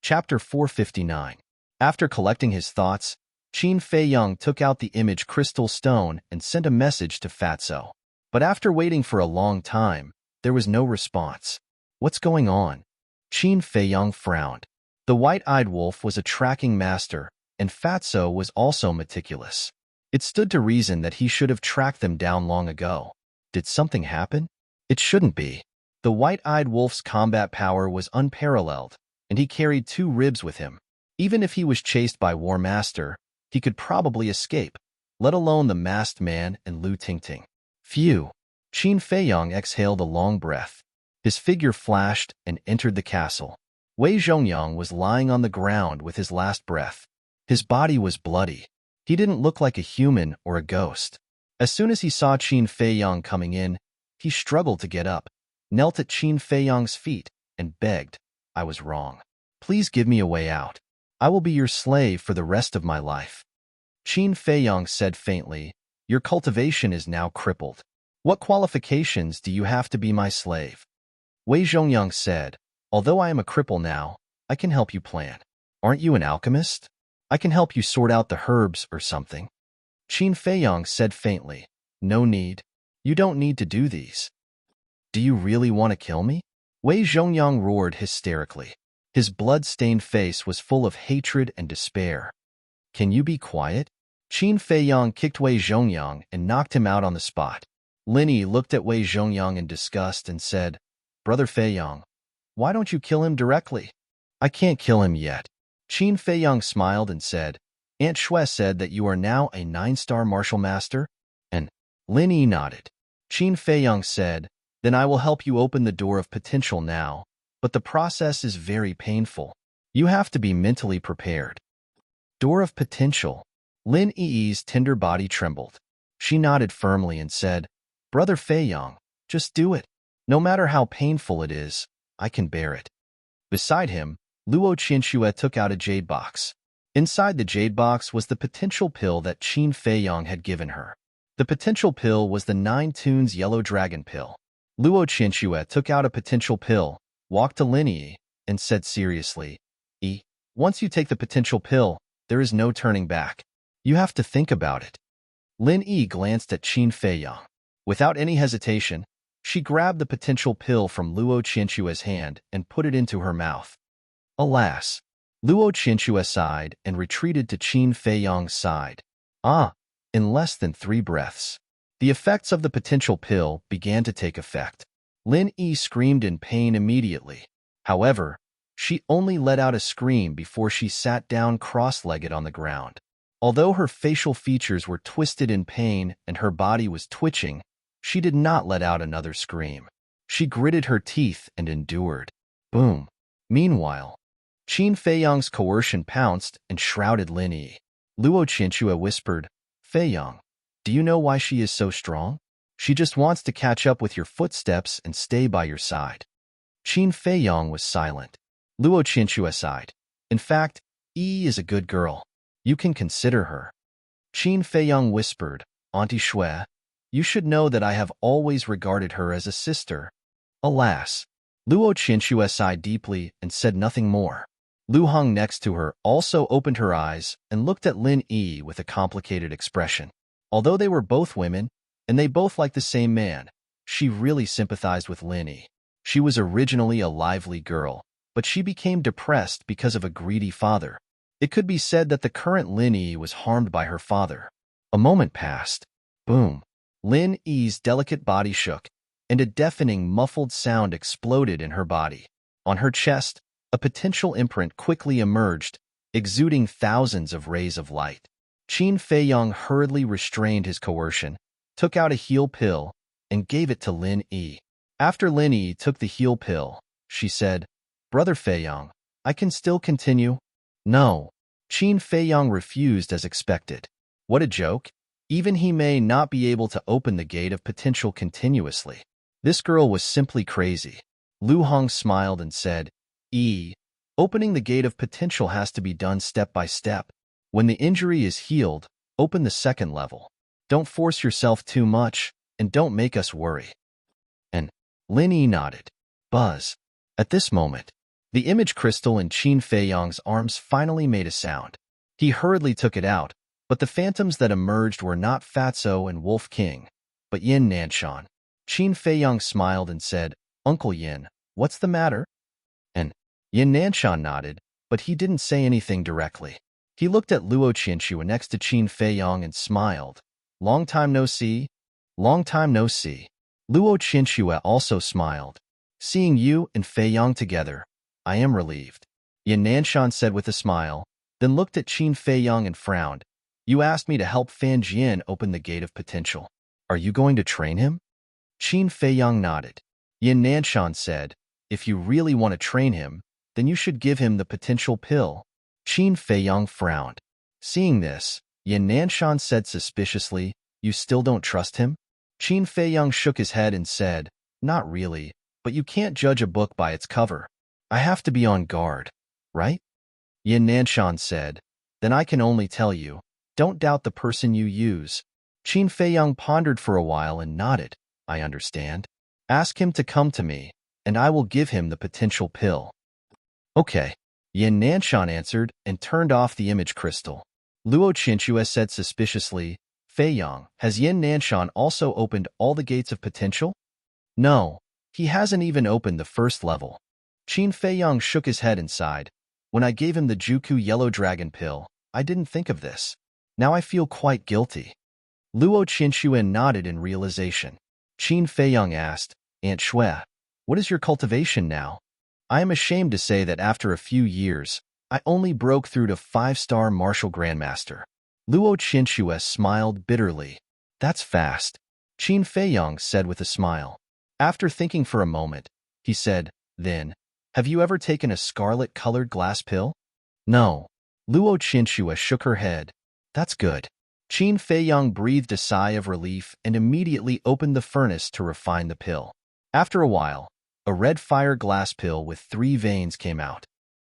Chapter 459. After collecting his thoughts, Qin Feiyong took out the image crystal stone and sent a message to Fatso. But after waiting for a long time, there was no response. What's going on? Qin Feiyong frowned. The white-eyed wolf was a tracking master, and Fatso was also meticulous. It stood to reason that he should have tracked them down long ago. Did something happen? It shouldn't be. The white-eyed wolf's combat power was unparalleled, and he carried 2 ribs with him. Even if he was chased by War Master, he could probably escape, let alone the masked man and Lu Tingting. Phew! Qin Feiyong exhaled a long breath. His figure flashed and entered the castle. Wei Zhongyang was lying on the ground with his last breath. His body was bloody. He didn't look like a human or a ghost. As soon as he saw Qin Feiyong coming in, he struggled to get up, knelt at Qin Feiyong's feet, and begged, I was wrong. Please give me a way out. I will be your slave for the rest of my life. Qin Feiyong said faintly, Your cultivation is now crippled. What qualifications do you have to be my slave? Wei Zhongyang said, Although I am a cripple now, I can help you plan. Aren't you an alchemist? I can help you sort out the herbs or something. Qin Feiyong said faintly, No need. You don't need to do these. Do you really want to kill me? Wei Zhongyang roared hysterically. His blood-stained face was full of hatred and despair. Can you be quiet? Qin Feiyong kicked Wei Zhongyang and knocked him out on the spot. Lin Yi looked at Wei Zhongyang in disgust and said, Brother Feiyong, why don't you kill him directly? I can't kill him yet. Qin Feiyong smiled and said, Aunt Shui said that you are now a 9-star martial master? And Lin Yi nodded. Qin Feiyong said, Then I will help you open the door of potential now, but the process is very painful. You have to be mentally prepared. Door of potential. Lin Yi's tender body trembled. She nodded firmly and said, Brother Feiyong, just do it. No matter how painful it is, I can bear it. Beside him, Luo Qianxue took out a jade box. Inside the jade box was the potential pill that Qin Feiyong had given her. The potential pill was the 9 Tunes Yellow Dragon pill. Luo Qianxue took out a potential pill, walked to Lin Yi, and said seriously, Once you take the potential pill, there is no turning back. You have to think about it. Lin Yi glanced at Qin Feiyong. Without any hesitation, She grabbed the potential pill from Luo Qianxue's hand and put it into her mouth. Alas! Luo Qianxue sighed and retreated to Qin Feiyang's side. In less than 3 breaths, the effects of the potential pill began to take effect. Lin Yi screamed in pain immediately. However, she only let out a scream before she sat down cross-legged on the ground. Although her facial features were twisted in pain and her body was twitching, she did not let out another scream. She gritted her teeth and endured. Boom. Meanwhile, Qin Feiyang's coercion pounced and shrouded Lin Yi. Luo Qianxue whispered, "Feiyang, do you know why she is so strong? She just wants to catch up with your footsteps and stay by your side." Qin Feiyang was silent. Luo Qianxue sighed. "In fact, Yi is a good girl. You can consider her." Qin Feiyang whispered, "Auntie Shui, you should know that I have always regarded her as a sister." Alas! Luo Qianxue sighed deeply and said nothing more. Lu Hong next to her also opened her eyes and looked at Lin Yi with a complicated expression. Although they were both women, and they both liked the same man, she really sympathized with Lin Yi. She was originally a lively girl, but she became depressed because of a greedy father. It could be said that the current Lin Yi was harmed by her father. A moment passed. Boom. Lin Yi's delicate body shook, and a deafening, muffled sound exploded in her body. On her chest, a potential imprint quickly emerged, exuding thousands of rays of light. Qin Feiyang hurriedly restrained his coercion, took out a heal pill, and gave it to Lin Yi. After Lin Yi took the heal pill, she said, "Brother Feiyang, I can still continue?" "No." Qin Feiyang refused as expected. What a joke. Even he may not be able to open the gate of potential continuously. This girl was simply crazy. Lu Hong smiled and said, Opening the gate of potential has to be done step by step. When the injury is healed, open the second level. Don't force yourself too much, and don't make us worry." And Lin Yi nodded. Buzz. At this moment, the image crystal in Qin Feiyang's arms finally made a sound. He hurriedly took it out, but the phantoms that emerged were not Fatso and Wolf King, but Yin Nanshan. Qin Feiyang smiled and said, "Uncle Yin, what's the matter?" And Yin Nanshan nodded, but he didn't say anything directly. He looked at Luo Qianxue next to Qin Feiyang and smiled. "Long time no see." "Long time no see." Luo Qianxue also smiled. "Seeing you and Feiyang together, I am relieved." Yin Nanshan said with a smile, then looked at Qin Feiyang and frowned. "You asked me to help Fan Jian open the gate of potential. Are you going to train him?" Qin Feiyang nodded. Yin Nanshan said, "If you really want to train him, then you should give him the potential pill." Qin Feiyang frowned. Seeing this, Yin Nanshan said suspiciously, "You still don't trust him?" Qin Feiyang shook his head and said, "Not really, but you can't judge a book by its cover. I have to be on guard, right?" Yin Nanshan said, "Then I can only tell you, don't doubt the person you use." Qin Feiyang pondered for a while and nodded. "I understand. Ask him to come to me, and I will give him the potential pill." "Okay." Yin Nanshan answered and turned off the image crystal. Luo Qianxue said suspiciously, "Feiyang, has Yin Nanshan also opened all the gates of potential?" "No, he hasn't even opened the first level." Qin Feiyang shook his head and sighed. "When I gave him the Juku Yellow Dragon pill, I didn't think of this. Now I feel quite guilty." Luo Qianxue nodded in realization. Qin Feiyang asked, "Aunt Shui, what is your cultivation now?" "I am ashamed to say that after a few years, I only broke through to 5-star Martial Grandmaster." Luo Qianxue smiled bitterly. "That's fast," Qin Feiyang said with a smile. After thinking for a moment, he said, "Then, have you ever taken a scarlet-colored glass pill?" "No." Luo Qianxue shook her head. "That's good." Qin Feiyang breathed a sigh of relief and immediately opened the furnace to refine the pill. After a while, a red fire glass pill with 3 veins came out.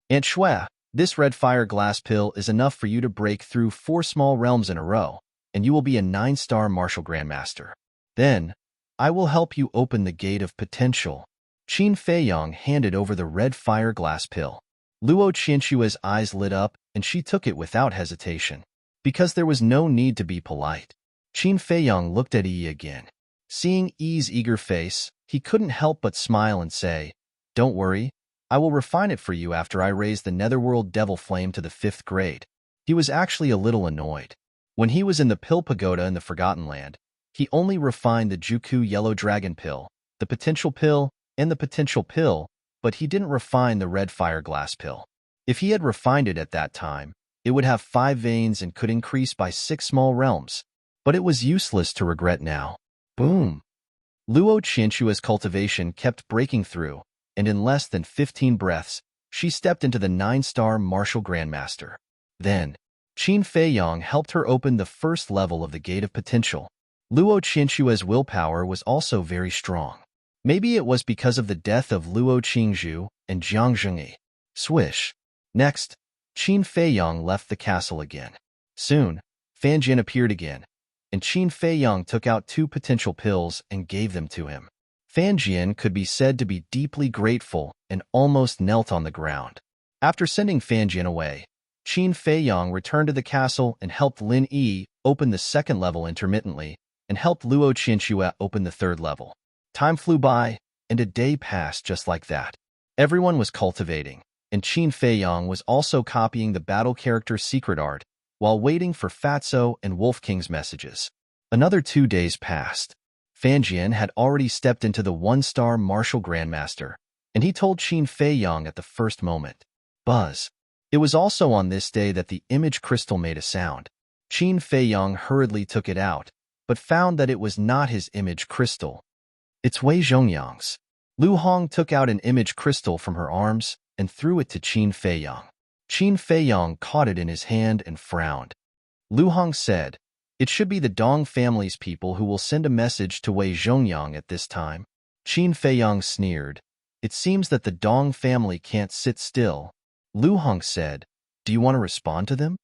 "Aunt Shui, this red fire glass pill is enough for you to break through 4 small realms in a row, and you will be a 9-star Martial Grandmaster. Then, I will help you open the gate of potential." Qin Feiyang handed over the red fire glass pill. Luo Qianxue's eyes lit up, and she took it without hesitation. Because there was no need to be polite. Qin Feiyang looked at Yi again. Seeing Yi's eager face, he couldn't help but smile and say, "Don't worry, I will refine it for you after I raise the netherworld devil flame to the 5th grade." He was actually a little annoyed. When he was in the pill pagoda in the Forgotten Land, he only refined the Juku yellow dragon pill, the potential pill, and the potential pill, but he didn't refine the red fire glass pill. If he had refined it at that time, it would have 5 veins and could increase by 6 small realms. But it was useless to regret now. Boom! Luo Qianxua's cultivation kept breaking through, and in less than 15 breaths, she stepped into the 9-star martial grandmaster. Then, Qin Feiyang helped her open the first level of the Gate of Potential. Luo Qianxua's willpower was also very strong. Maybe it was because of the death of Luo Qingzhu and Jiang Zhengyi. Swish. Next, Qin Feiyang left the castle again. Soon, Fan Jian appeared again, and Qin Feiyang took out 2 potential pills and gave them to him. Fan Jian could be said to be deeply grateful and almost knelt on the ground. After sending Fan Jian away, Qin Feiyang returned to the castle and helped Lin Yi open the 2nd level intermittently and helped Luo Qianxua open the 3rd level. Time flew by, and a day passed just like that. Everyone was cultivating, and Qin Feiyang was also copying the battle character's secret art while waiting for Fatso and Wolf King's messages. Another 2 days passed. Fan Jian had already stepped into the 1-star martial grandmaster, and he told Qin Feiyang at the first moment. Buzz. It was also on this day that the image crystal made a sound. Qin Feiyang hurriedly took it out, but found that it was not his image crystal. It's Wei Zhongyang's. Lu Hong took out an image crystal from her arms and threw it to Qin Feiyang. Qin Feiyang caught it in his hand and frowned. Lu Hong said, "It should be the Dong family's people who will send a message to Wei Zhongyang at this time." Qin Feiyang sneered. "It seems that the Dong family can't sit still." Lu Hong said, "Do you want to respond to them?"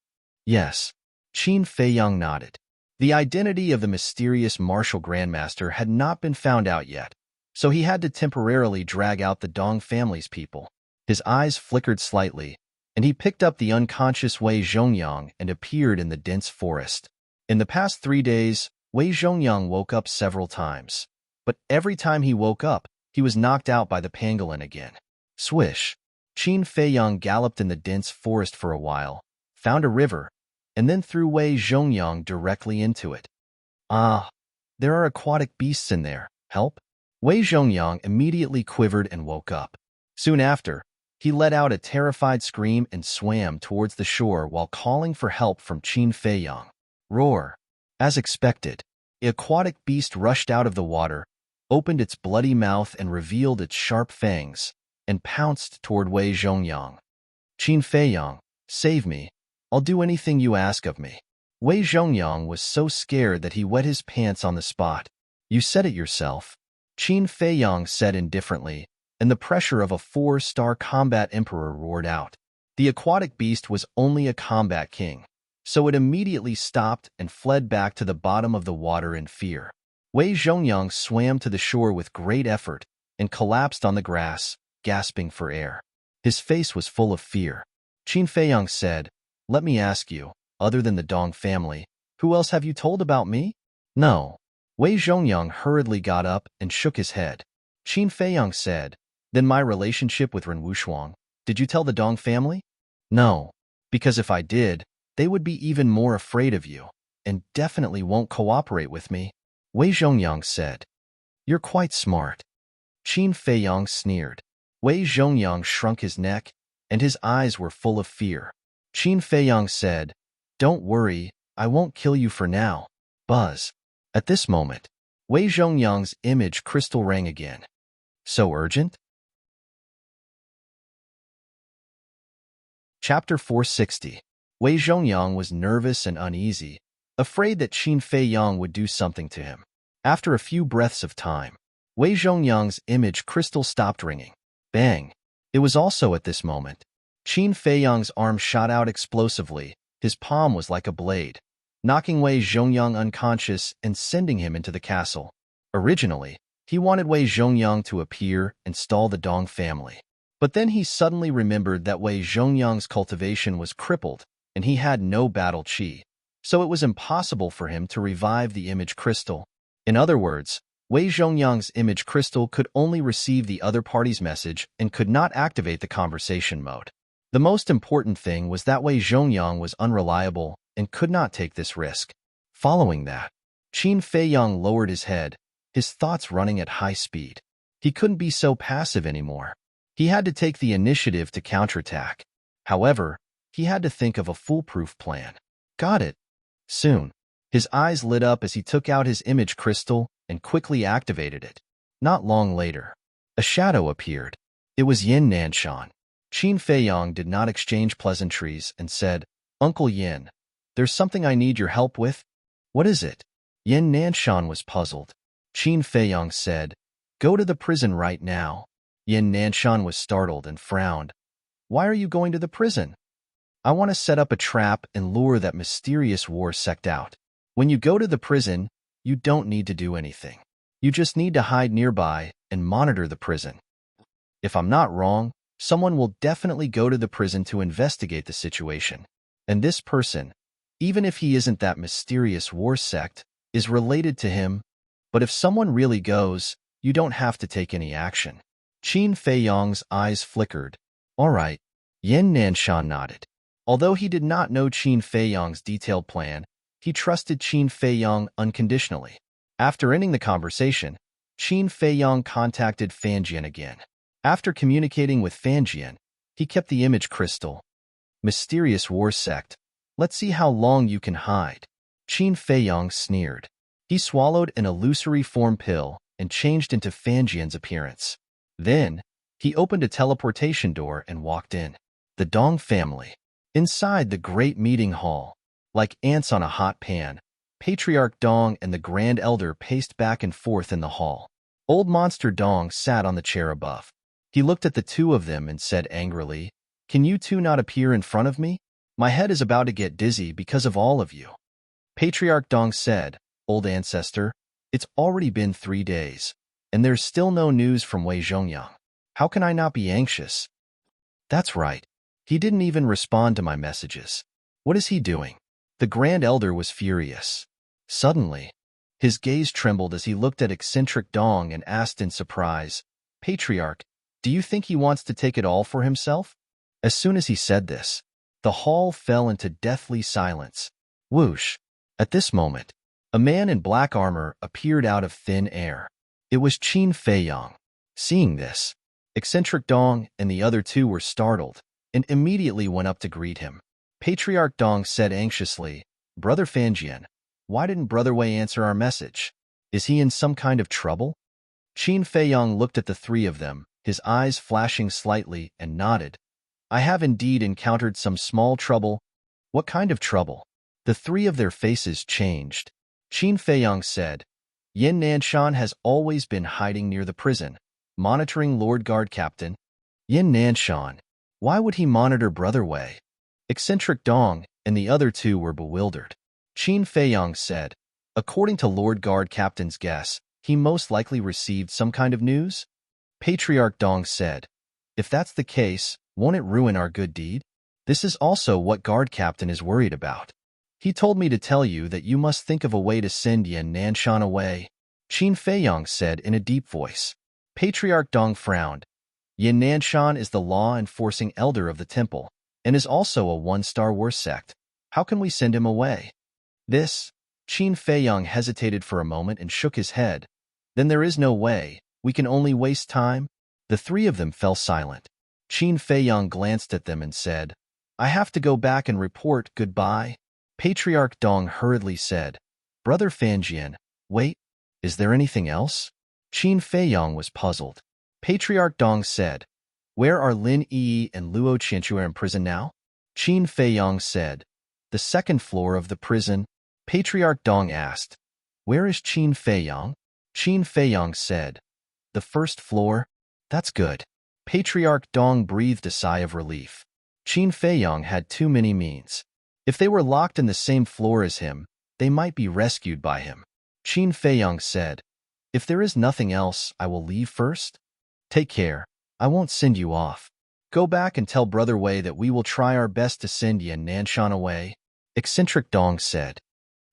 "Yes." Qin Feiyang nodded. The identity of the mysterious martial grandmaster had not been found out yet, so he had to temporarily drag out the Dong family's people. His eyes flickered slightly, and he picked up the unconscious Wei Zhongyang and appeared in the dense forest. In the past 3 days, Wei Zhongyang woke up several times, but every time he woke up, he was knocked out by the pangolin again. Swish! Qin Feiyang galloped in the dense forest for a while, found a river, and then threw Wei Zhongyang directly into it. "Ah, there are aquatic beasts in there. Help?" Wei Zhongyang immediately quivered and woke up. Soon after, he let out a terrified scream and swam towards the shore while calling for help from Qin Feiyang. Roar! As expected, the aquatic beast rushed out of the water, opened its bloody mouth and revealed its sharp fangs, and pounced toward Wei Zhongyang. "Qin Feiyang, save me. I'll do anything you ask of me." Wei Zhongyang was so scared that he wet his pants on the spot. "You said it yourself," Qin Feiyang said indifferently, and the pressure of a 4-star combat emperor roared out. The aquatic beast was only a combat king, so it immediately stopped and fled back to the bottom of the water in fear. Wei Zhongyang swam to the shore with great effort and collapsed on the grass, gasping for air. His face was full of fear. Qin Feiyang said, "Let me ask you, other than the Dong family, who else have you told about me?" "No." Wei Zhongyang hurriedly got up and shook his head. Qin Feiyang said, "Then my relationship with Ren Wushuang, did you tell the Dong family?" "No, because if I did, they would be even more afraid of you, and definitely won't cooperate with me," Wei Zhongyang said. "You're quite smart." Qin Feiyang sneered. Wei Zhongyang shrunk his neck, and his eyes were full of fear. Qin Feiyang said, "Don't worry, I won't kill you for now." Buzz. At this moment, Wei Zhongyang's image crystal rang again. "So urgent?" Chapter 460. Wei Zhongyang was nervous and uneasy, afraid that Qin Feiyang would do something to him. After a few breaths of time, Wei Zhongyang's image crystal stopped ringing. Bang! It was also at this moment. Qin Feiyang's arm shot out explosively. His palm was like a blade, knocking Wei Zhongyang unconscious and sending him into the castle. Originally, he wanted Wei Zhongyang to appear and stall the Dong family. But then he suddenly remembered that Wei Zhongyang's cultivation was crippled and he had no battle chi, so it was impossible for him to revive the image crystal. In other words, Wei Zhongyang's image crystal could only receive the other party's message and could not activate the conversation mode. The most important thing was that Wei Zhongyang was unreliable and could not take this risk. Following that, Qin Feiyang lowered his head, his thoughts running at high speed. He couldn't be so passive anymore. He had to take the initiative to counterattack. However, he had to think of a foolproof plan. Got it. Soon, his eyes lit up as he took out his image crystal and quickly activated it. Not long later, a shadow appeared. It was Yin Nanshan. Qin Feiyang did not exchange pleasantries and said, "Uncle Yin, there's something I need your help with." "What is it?" Yin Nanshan was puzzled. Qin Feiyang said, "Go to the prison right now." Yin Nanshan was startled and frowned. "Why are you going to the prison?" "I want to set up a trap and lure that mysterious war sect out. When you go to the prison, you don't need to do anything. You just need to hide nearby and monitor the prison. If I'm not wrong, someone will definitely go to the prison to investigate the situation. And this person, even if he isn't that mysterious war sect, is related to him. But if someone really goes, you don't have to take any action." Qin Feiyang's eyes flickered. "All right." Yin Nanshan nodded. Although he did not know Qin Feiyang's detailed plan, he trusted Qin Feiyang unconditionally. After ending the conversation, Qin Feiyang contacted Fanjian again. After communicating with Fanjian, he kept the image crystal. "Mysterious war sect. Let's see how long you can hide." Qin Feiyang sneered. He swallowed an illusory form pill and changed into Fanjian's appearance. Then, he opened a teleportation door and walked in. The Dong family. Inside the great meeting hall, like ants on a hot pan, Patriarch Dong and the Grand Elder paced back and forth in the hall. Old Monster Dong sat on the chair above. He looked at the two of them and said angrily, "Can you two not appear in front of me? My head is about to get dizzy because of all of you." Patriarch Dong said, "Old Ancestor, it's already been 3 days, and there's still no news from Wei Zhongyang. How can I not be anxious?" "That's right. He didn't even respond to my messages. What is he doing?" The Grand Elder was furious. Suddenly, his gaze trembled as he looked at eccentric Dong and asked in surprise, "Patriarch, do you think he wants to take it all for himself?" As soon as he said this, the hall fell into deathly silence. Whoosh! At this moment, a man in black armor appeared out of thin air. It was Qin Feiyang. Seeing this, eccentric Dong and the other two were startled and immediately went up to greet him. Patriarch Dong said anxiously, "Brother Fanjian, why didn't Brother Wei answer our message? Is he in some kind of trouble?" Qin Feiyang looked at the three of them, his eyes flashing slightly, and nodded. "I have indeed encountered some small trouble." "What kind of trouble?" The three of their faces changed. Qin Feiyang said, "Yin Nanshan has always been hiding near the prison, monitoring Lord Guard Captain." "Yin Nanshan? Why would he monitor Brother Wei?" Eccentric Dong and the other two were bewildered. Qin Feiyang said, "According to Lord Guard Captain's guess, he most likely received some kind of news." Patriarch Dong said, "If that's the case, won't it ruin our good deed? This is also what Guard Captain is worried about. He told me to tell you that you must think of a way to send Yin Nanshan away." Qin Feiyang said in a deep voice. Patriarch Dong frowned. "Yin Nanshan is the law-enforcing elder of the temple, and is also a one-star war sect. How can we send him away?" This, Qin Feiyang hesitated for a moment and shook his head. "Then there is no way. We can only waste time." The three of them fell silent. Qin Feiyang glanced at them and said, "I have to go back and report goodbye." Patriarch Dong hurriedly said, "Brother Fanjian, wait, is there anything else?" Qin Feiyang was puzzled. Patriarch Dong said, "Where are Lin Yi and Luo Qianchua in prison now?" Qin Feiyang said, "The second floor of the prison." Patriarch Dong asked, "Where is Qin Feiyang?" Qin Feiyang said, "The first floor." "That's good." Patriarch Dong breathed a sigh of relief. Qin Feiyang had too many means. If they were locked in the same floor as him, they might be rescued by him. Qin Feiyang said, "If there is nothing else, I will leave first. Take care. I won't send you off. Go back and tell Brother Wei that we will try our best to send Yin Nanshan away," eccentric Dong said.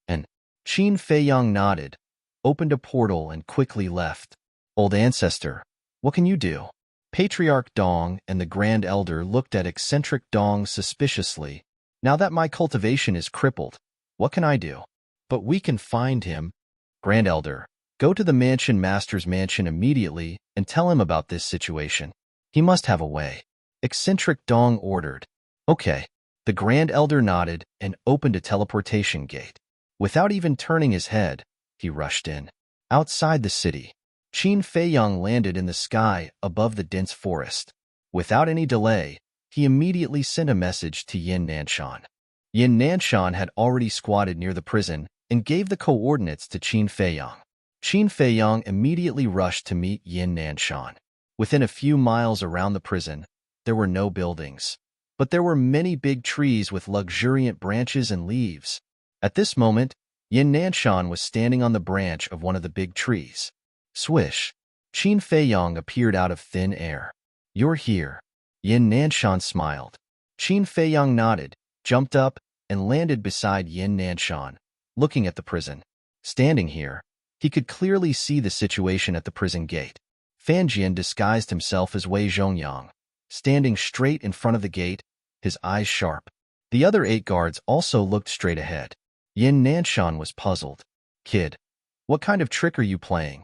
And Qin Feiyang nodded. opened a portal and quickly left. Old ancestor, what can you do? Patriarch Dong and the Grand Elder looked at eccentric Dong suspiciously. Now that my cultivation is crippled, what can I do? But we can find him. Grand Elder, go to the mansion master's mansion immediately and tell him about this situation. He must have a way. Eccentric Dong ordered. Okay. The Grand Elder nodded and opened a teleportation gate. Without even turning his head, he rushed in. Outside the city, Qin Feiyang landed in the sky above the dense forest. Without any delay, he immediately sent a message to Yin Nanshan. Yin Nanshan had already squatted near the prison and gave the coordinates to Qin Feiyang. Qin Feiyang immediately rushed to meet Yin Nanshan. Within a few miles around the prison, there were no buildings, but there were many big trees with luxuriant branches and leaves. At this moment, Yin Nanshan was standing on the branch of one of the big trees. Swish! Qin Feiyang appeared out of thin air. You're here. Yin Nanshan smiled. Qin Feiyang nodded, jumped up, and landed beside Yin Nanshan, looking at the prison. Standing here, he could clearly see the situation at the prison gate. Fan Jian disguised himself as Wei Zhongyang, standing straight in front of the gate, his eyes sharp. The other 8 guards also looked straight ahead. Yin Nanshan was puzzled. Kid, what kind of trick are you playing?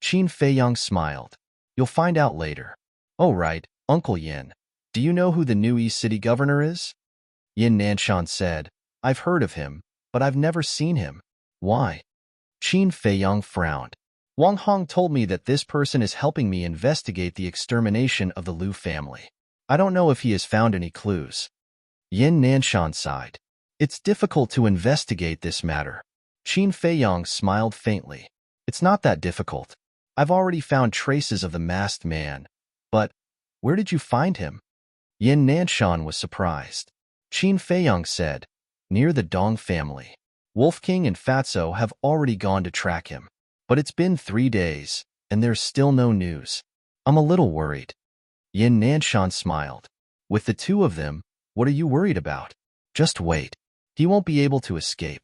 Qin Feiyang smiled. You'll find out later. Oh right, Uncle Yin. Do you know who the new East City governor is? Yin Nanshan said, I've heard of him, but I've never seen him. Why? Qin Feiyang frowned. Wang Hong told me that this person is helping me investigate the extermination of the Liu family. I don't know if he has found any clues. Yin Nanshan sighed. It's difficult to investigate this matter. Qin Feiyang smiled faintly. It's not that difficult. I've already found traces of the masked man. But where did you find him? Yin Nanshan was surprised. Qin Feiyang said, near the Dong family. Wolf King and Fatso have already gone to track him. But it's been 3 days, and there's still no news. I'm a little worried. Yin Nanshan smiled. With the 2 of them, what are you worried about? Just wait. He won't be able to escape.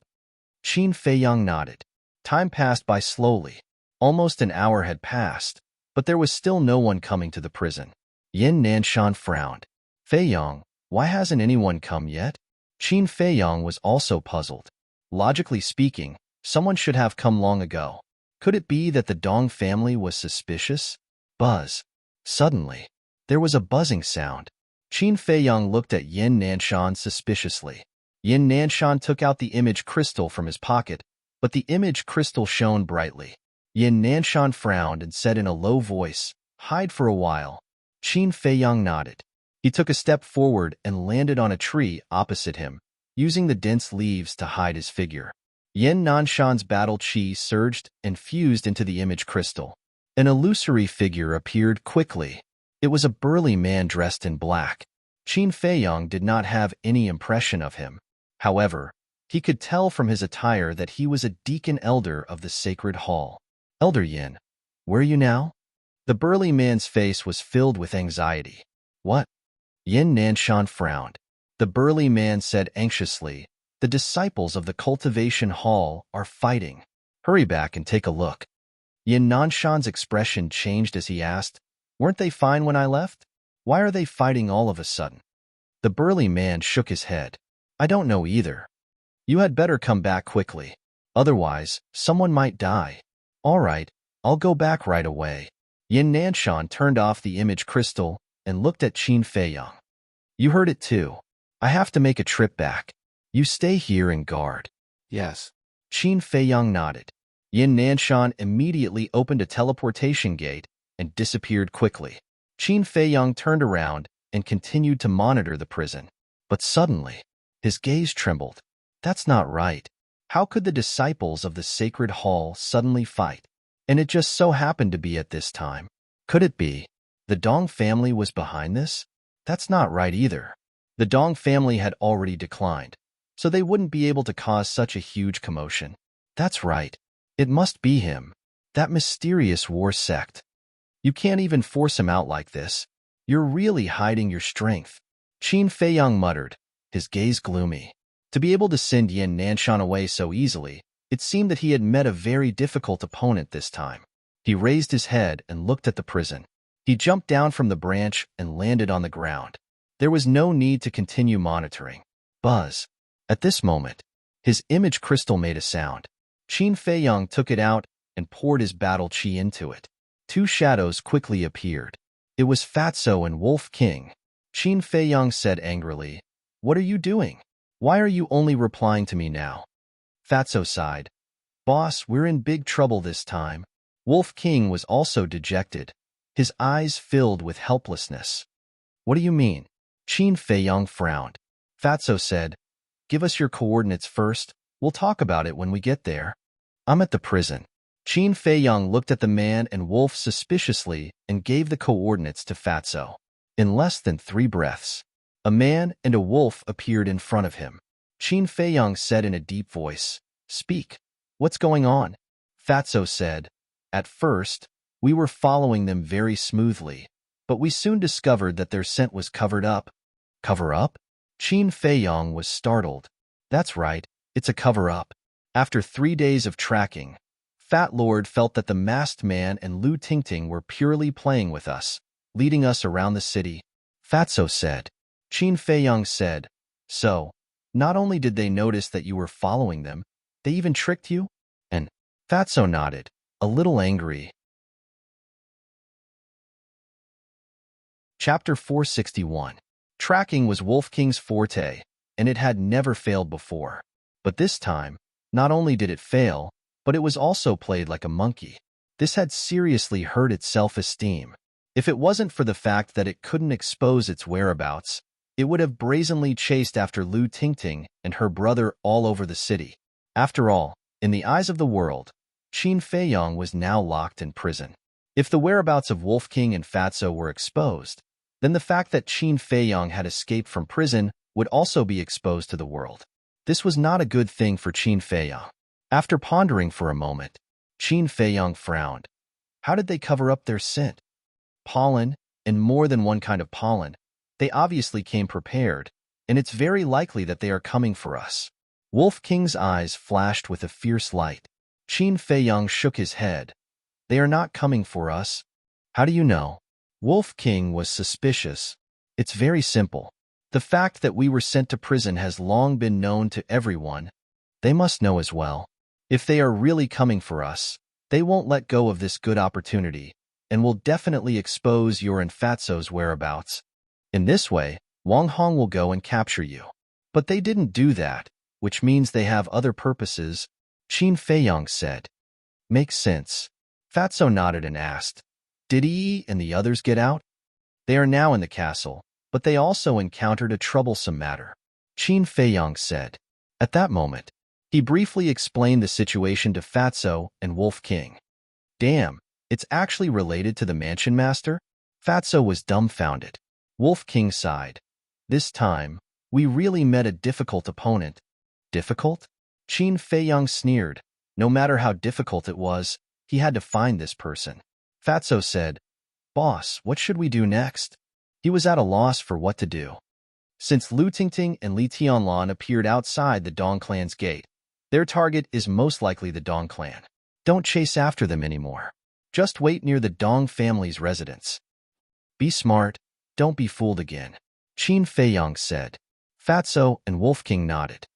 Qin Feiyang nodded. Time passed by slowly. Almost an hour had passed, but there was still no one coming to the prison. Yin Nanshan frowned. Feiyang, why hasn't anyone come yet? Qin Feiyang was also puzzled. Logically speaking, someone should have come long ago. Could it be that the Dong family was suspicious? Buzz. Suddenly, there was a buzzing sound. Qin Feiyang looked at Yin Nanshan suspiciously. Yin Nanshan took out the image crystal from his pocket, but the image crystal shone brightly. Yin Nanshan frowned and said in a low voice, hide for a while. Qin Feiyang nodded. He took a step forward and landed on a tree opposite him, using the dense leaves to hide his figure. Yin Nanshan's battle chi surged and fused into the image crystal. An illusory figure appeared quickly. It was a burly man dressed in black. Qin Feiyang did not have any impression of him. However, he could tell from his attire that he was a deacon elder of the sacred hall. Elder Yin, where are you now? The burly man's face was filled with anxiety. What? Yin Nanshan frowned. The burly man said anxiously, the disciples of the cultivation hall are fighting. Hurry back and take a look. Yin Nanshan's expression changed as he asked, weren't they fine when I left? Why are they fighting all of a sudden? The burly man shook his head. I don't know either. You had better come back quickly. Otherwise, someone might die. All right, I'll go back right away. Yin Nanshan turned off the image crystal and looked at Qin Feiyang. You heard it too. I have to make a trip back. You stay here and guard. Yes. Qin Feiyang nodded. Yin Nanshan immediately opened a teleportation gate and disappeared quickly. Qin Feiyang turned around and continued to monitor the prison. But suddenly, his gaze trembled. That's not right. How could the disciples of the sacred hall suddenly fight? And it just so happened to be at this time. Could it be the Dong family was behind this? That's not right either. The Dong family had already declined, so they wouldn't be able to cause such a huge commotion. That's right. It must be him. That mysterious war sect. You can't even force him out like this. You're really hiding your strength. Qin Feiyang muttered, his gaze gloomy. To be able to send Yin Nanshan away so easily It seemed that he had met a very difficult opponent this time. He raised his head and looked at the prison. He jumped down from the branch and landed on the ground. There was no need to continue monitoring. Buzz. At this moment, his image crystal made a sound. Qin Feiyang took it out and poured his battle chi into it. Two shadows quickly appeared. It was Fatso and Wolf King. Qin Feiyang said angrily, "What are you doing? Why are you only replying to me now?" Fatso sighed. "Boss, we're in big trouble this time." Wolf King was also dejected. His eyes filled with helplessness. "What do you mean?" Qin Feiyang frowned. Fatso said, "Give us your coordinates first. We'll talk about it when we get there." "I'm at the prison." Qin Feiyang looked at the man and wolf suspiciously and gave the coordinates to Fatso. In less than 3 breaths, a man and a wolf appeared in front of him. Qin Feiyang said in a deep voice, "Speak. What's going on?" Fatso said, "At first, we were following them very smoothly, but we soon discovered that their scent was covered up." "Cover up?" Qin Feiyang was startled. "That's right, it's a cover-up." After 3 days of tracking, Fat Lord felt that the masked man and Lu Tingting were purely playing with us, leading us around the city. Fatso said. Qin Feiyang said, "So, not only did they notice that you were following them, they even tricked you?" And Fatso nodded, a little angry. Chapter 461. Tracking was Wolf King's forte, and it had never failed before. But this time, not only did it fail, but it was also played like a monkey. This had seriously hurt its self-esteem. If it wasn't for the fact that it couldn't expose its whereabouts, it would have brazenly chased after Lu Tingting and her brother all over the city. After all, in the eyes of the world, Qin Feiyang was now locked in prison. If the whereabouts of Wolf King and Fatso were exposed, then the fact that Qin Feiyang had escaped from prison would also be exposed to the world. This was not a good thing for Qin Feiyang. After pondering for a moment, Qin Feiyang frowned. How did they cover up their scent? Pollen, and more than one kind of pollen. They obviously came prepared, and it's very likely that they are coming for us. Wolf King's eyes flashed with a fierce light. Qin Feiyang shook his head. They are not coming for us. How do you know? Wolf King was suspicious. It's very simple. The fact that we were sent to prison has long been known to everyone. They must know as well. If they are really coming for us, they won't let go of this good opportunity, and will definitely expose your and Fatso's whereabouts. In this way, Wang Hong will go and capture you. But they didn't do that, which means they have other purposes, Qin Feiyang said. Makes sense. Fatso nodded and asked, "Did Yi and the others get out?" "They are now in the castle, but they also encountered a troublesome matter," Qin Feiyang said. At that moment, he briefly explained the situation to Fatso and Wolf King. "Damn, it's actually related to the mansion master?" Fatso was dumbfounded. Wolf King sighed. "This time, we really met a difficult opponent." "Difficult?" Qin Feiyang sneered. No matter how difficult it was, he had to find this person. Fatso said, "Boss, what should we do next?" He was at a loss for what to do. Since Lu Tingting and Li Tianlan appeared outside the Dong clan's gate, their target is most likely the Dong clan. Don't chase after them anymore. Just wait near the Dong family's residence. Be smart, don't be fooled again, Qin Feiyang said. Fatso and Wolf King nodded.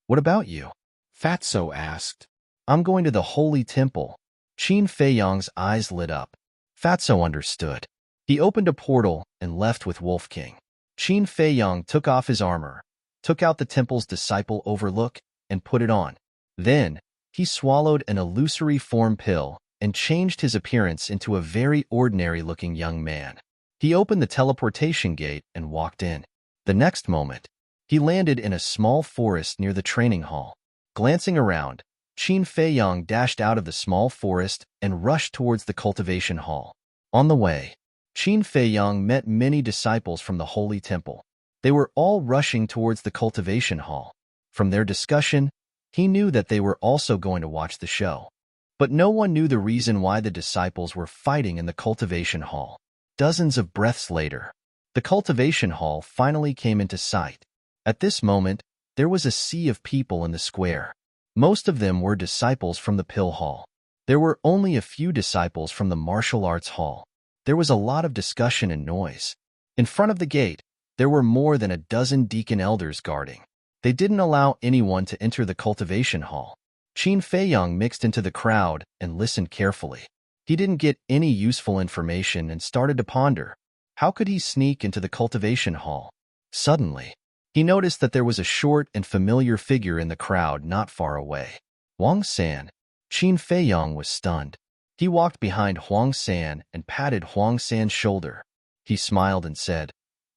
"What about you?" Fatso asked. "I'm going to the Holy Temple." Qin Feiyang's eyes lit up. Fatso understood. He opened a portal and left with Wolf King. Qin Feiyang took off his armor, took out the temple's disciple overlook, and put it on. Then, he swallowed an illusory form pill and changed his appearance into a very ordinary-looking young man. He opened the teleportation gate and walked in. The next moment, he landed in a small forest near the training hall. Glancing around, Qin Feiyang dashed out of the small forest and rushed towards the cultivation hall. On the way, Qin Feiyang met many disciples from the Holy Temple. They were all rushing towards the cultivation hall. From their discussion, he knew that they were also going to watch the show. But no one knew the reason why the disciples were fighting in the cultivation hall. Dozens of breaths later, the cultivation hall finally came into sight. At this moment, there was a sea of people in the square. Most of them were disciples from the Pill Hall. There were only a few disciples from the Martial Arts Hall. There was a lot of discussion and noise. In front of the gate, there were more than a dozen deacon elders guarding. They didn't allow anyone to enter the cultivation hall. Qin Feiyang mixed into the crowd and listened carefully. He didn't get any useful information and started to ponder. How could he sneak into the cultivation hall? Suddenly, he noticed that there was a short and familiar figure in the crowd not far away. Huang San. Qin Feiyang was stunned. He walked behind Huang San and patted Huang San's shoulder. He smiled and said,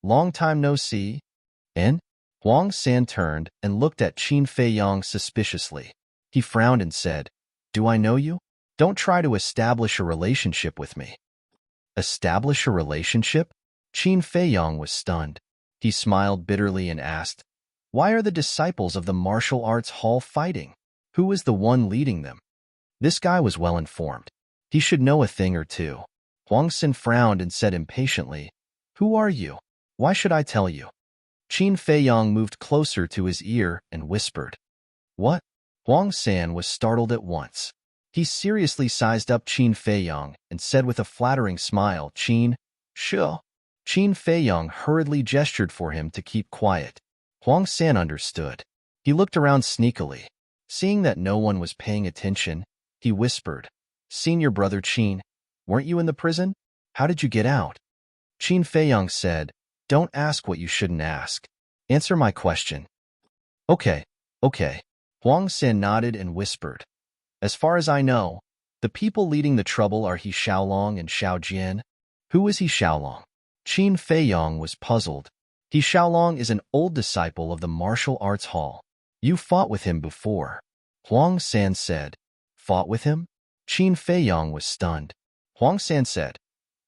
"Long time no see." And Huang San turned and looked at Qin Feiyang suspiciously. He frowned and said, "Do I know you? Don't try to establish a relationship with me." Establish a relationship? Qin Feiyang was stunned. He smiled bitterly and asked, "Why are the disciples of the martial arts hall fighting? Who is the one leading them?" This guy was well informed. He should know a thing or two. Huang San frowned and said impatiently, "Who are you? Why should I tell you?" Qin Feiyang moved closer to his ear and whispered, "What?" Huang San was startled at once. He seriously sized up Qin Feiyang and said with a flattering smile, "Qin, sure." Qin Feiyang hurriedly gestured for him to keep quiet. Huang San understood. He looked around sneakily. Seeing that no one was paying attention, he whispered, "Senior brother Qin, weren't you in the prison? How did you get out?" Qin Feiyang said, "Don't ask what you shouldn't ask. Answer my question." Okay. Huang San nodded and whispered, "As far as I know, the people leading the trouble are He Xiaolong and Xiao Jian." Who is He Xiaolong? Qin Feiyang was puzzled. He Xiaolong is an old disciple of the martial arts hall. You fought with him before. Huang San said. Fought with him? Qin Feiyang was stunned. Huang San said,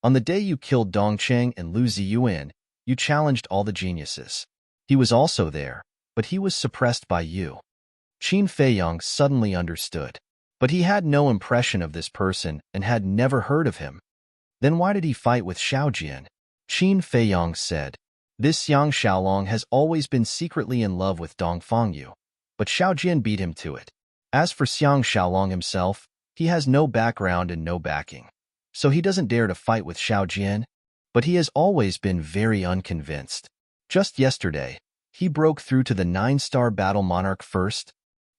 "On the day you killed Dongcheng and Lu Ziyuan, you challenged all the geniuses. He was also there, but he was suppressed by you." Qin Feiyang suddenly understood. But he had no impression of this person and had never heard of him. Then why did he fight with Xiao Jian? Qin Feiyang said, "This Yang Xiaolong has always been secretly in love with Dong Fangyu, but Xiao Jian beat him to it. As for Xiang Xiaolong himself, he has no background and no backing, so he doesn't dare to fight with Xiao Jian, but he has always been very unconvinced. Just yesterday, he broke through to the 9-star battle monarch first.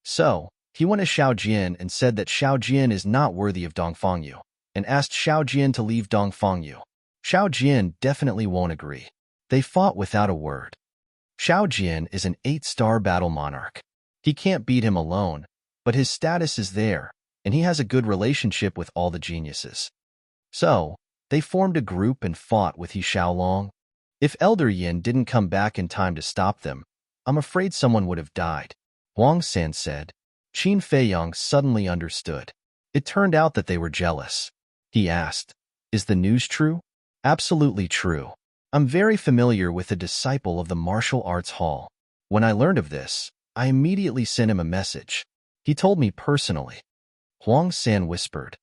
So, he went to Xiao Jian and said that Xiao Jian is not worthy of Dong Fangyu, and asked Xiao Jian to leave Dong Fangyu. Xiao Jian definitely won't agree. They fought without a word. Xiao Jian is an 8-star battle monarch. He can't beat him alone, but his status is there, and he has a good relationship with all the geniuses. So, they formed a group and fought with He Xiaolong. If Elder Yin didn't come back in time to stop them, I'm afraid someone would have died." Huang San said. Qin Feiyang suddenly understood. It turned out that they were jealous. He asked, "Is the news true?" "Absolutely true. I'm very familiar with a disciple of the martial arts hall. When I learned of this, I immediately sent him a message. He told me personally." Huang San whispered,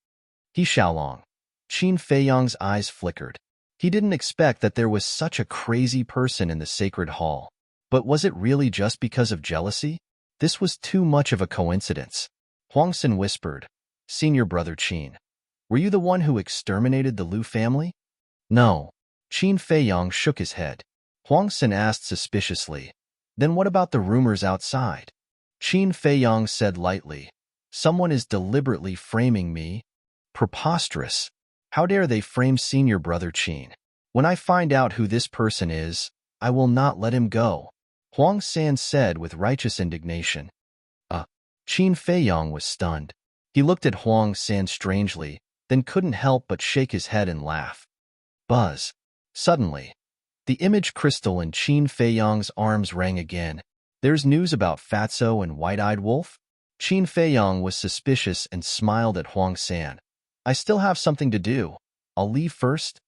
"He Xiaolong." Qin Feiyang's eyes flickered. He didn't expect that there was such a crazy person in the sacred hall. But was it really just because of jealousy? This was too much of a coincidence. Huang San whispered, "Senior brother Qin, were you the one who exterminated the Lu family?" "No." Qin Feiyang shook his head. Huang San asked suspiciously, "Then what about the rumors outside?" Qin Feiyang said lightly, "Someone is deliberately framing me." Preposterous. How dare they frame senior brother Qin? When I find out who this person is, I will not let him go," Huang San said with righteous indignation. Qin Feiyang was stunned. He looked at Huang San strangely, then couldn't help but shake his head and laugh. Buzz. Suddenly, the image crystal in Qin Feiyang's arms rang again. "There's news about Fatso and White-Eyed Wolf?" Qin Feiyang was suspicious and smiled at Huang San. "I still have something to do. I'll leave first."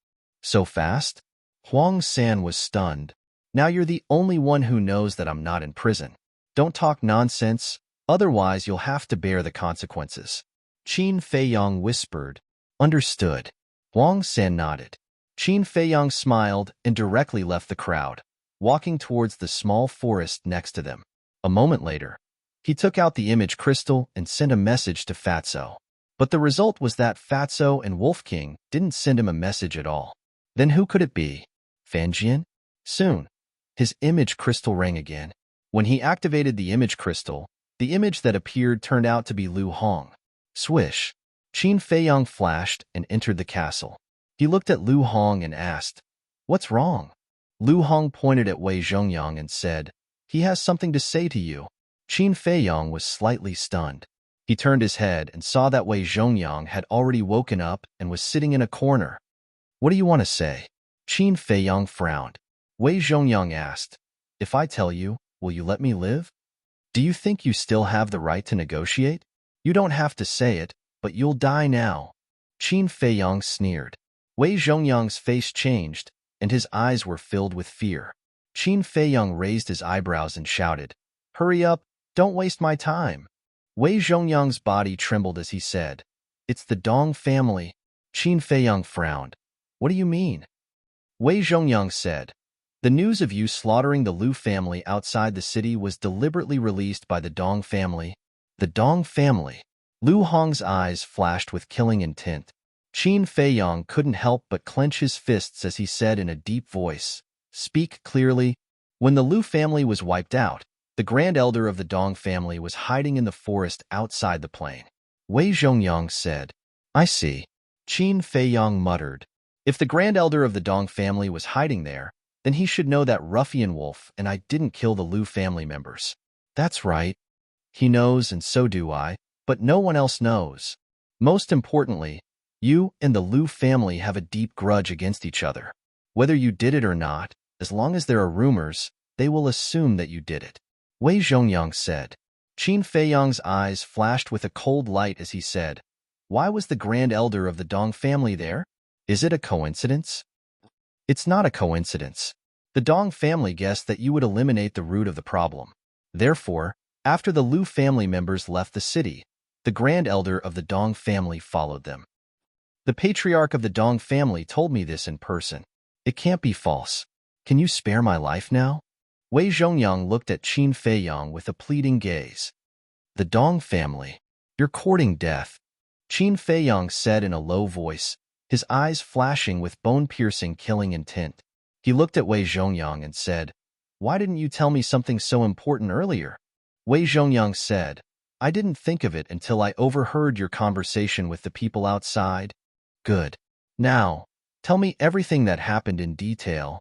"So fast?" Huang San was stunned. "Now you're the only one who knows that I'm not in prison. Don't talk nonsense, otherwise you'll have to bear the consequences." Qin Feiyang whispered, "Understood." Huang San nodded. Qin Feiyang smiled and directly left the crowd, walking towards the small forest next to them. A moment later, He took out the image crystal and sent a message to Fatso. But the result was that Fatso and Wolf King didn't send him a message at all. Then who could it be? Fanjian? Soon, his image crystal rang again. When he activated the image crystal, the image that appeared turned out to be Lu Hong. Swish! Qin Feiyang flashed and entered the castle. He looked at Lu Hong and asked, "What's wrong?" Lu Hong pointed at Wei Zhongyang and said, "He has something to say to you." Qin Feiyang was slightly stunned. He turned his head and saw that Wei Zhongyang had already woken up and was sitting in a corner. "What do you want to say?" Qin Feiyang frowned. Wei Zhongyang asked, "If I tell you, will you let me live? Do you think you still have the right to negotiate? You don't have to say it, but you'll die now." Qin Feiyang sneered. Wei Zhongyang's face changed, and his eyes were filled with fear. Qin Feiyang raised his eyebrows and shouted, "Hurry up, don't waste my time." Wei Zhongyang's body trembled as he said, "It's the Dong family." Qin Feiyang frowned. "What do you mean?" Wei Zhongyang said, "The news of you slaughtering the Lu family outside the city was deliberately released by the Dong family." The Dong family. Lu Hong's eyes flashed with killing intent. Qin Feiyang couldn't help but clench his fists as he said in a deep voice, "Speak clearly." When the Lu family was wiped out, the Grand Elder of the Dong family was hiding in the forest outside the plain. Wei Zhongyang said, "I see." Qin Feiyang muttered, "If the Grand Elder of the Dong family was hiding there, then he should know that Ruffian Wolf and I didn't kill the Lu family members." "That's right. He knows and so do I, but no one else knows. Most importantly, you and the Lu family have a deep grudge against each other. Whether you did it or not, as long as there are rumors, they will assume that you did it." Wei Zhongyang said. Qin Feiyang's eyes flashed with a cold light as he said, "Why was the Grand Elder of the Dong family there? Is it a coincidence?" "It's not a coincidence. The Dong family guessed that you would eliminate the root of the problem. Therefore, after the Lu family members left the city, the Grand Elder of the Dong family followed them. The patriarch of the Dong family told me this in person. It can't be false. Can you spare my life now?" Wei Zhongyang looked at Qin Feiyang with a pleading gaze. "The Dong family. You're courting death," Qin Feiyang said in a low voice, his eyes flashing with bone-piercing killing intent. He looked at Wei Zhongyang and said, "Why didn't you tell me something so important earlier?" Wei Zhongyang said, "I didn't think of it until I overheard your conversation with the people outside." "Good. Now, tell me everything that happened in detail."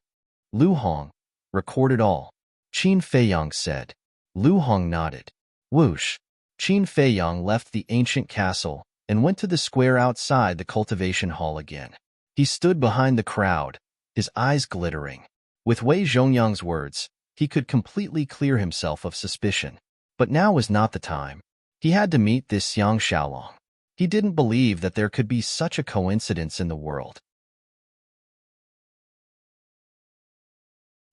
"Lu Hong, record it all," Qin Feiyang said. Lu Hong nodded. Whoosh! Qin Feiyang left the ancient castle and went to the square outside the cultivation hall again. He stood behind the crowd, his eyes glittering. With Wei Zhongyang's words, he could completely clear himself of suspicion. But now was not the time. He had to meet this Xiang Xiaolong. He didn't believe that there could be such a coincidence in the world.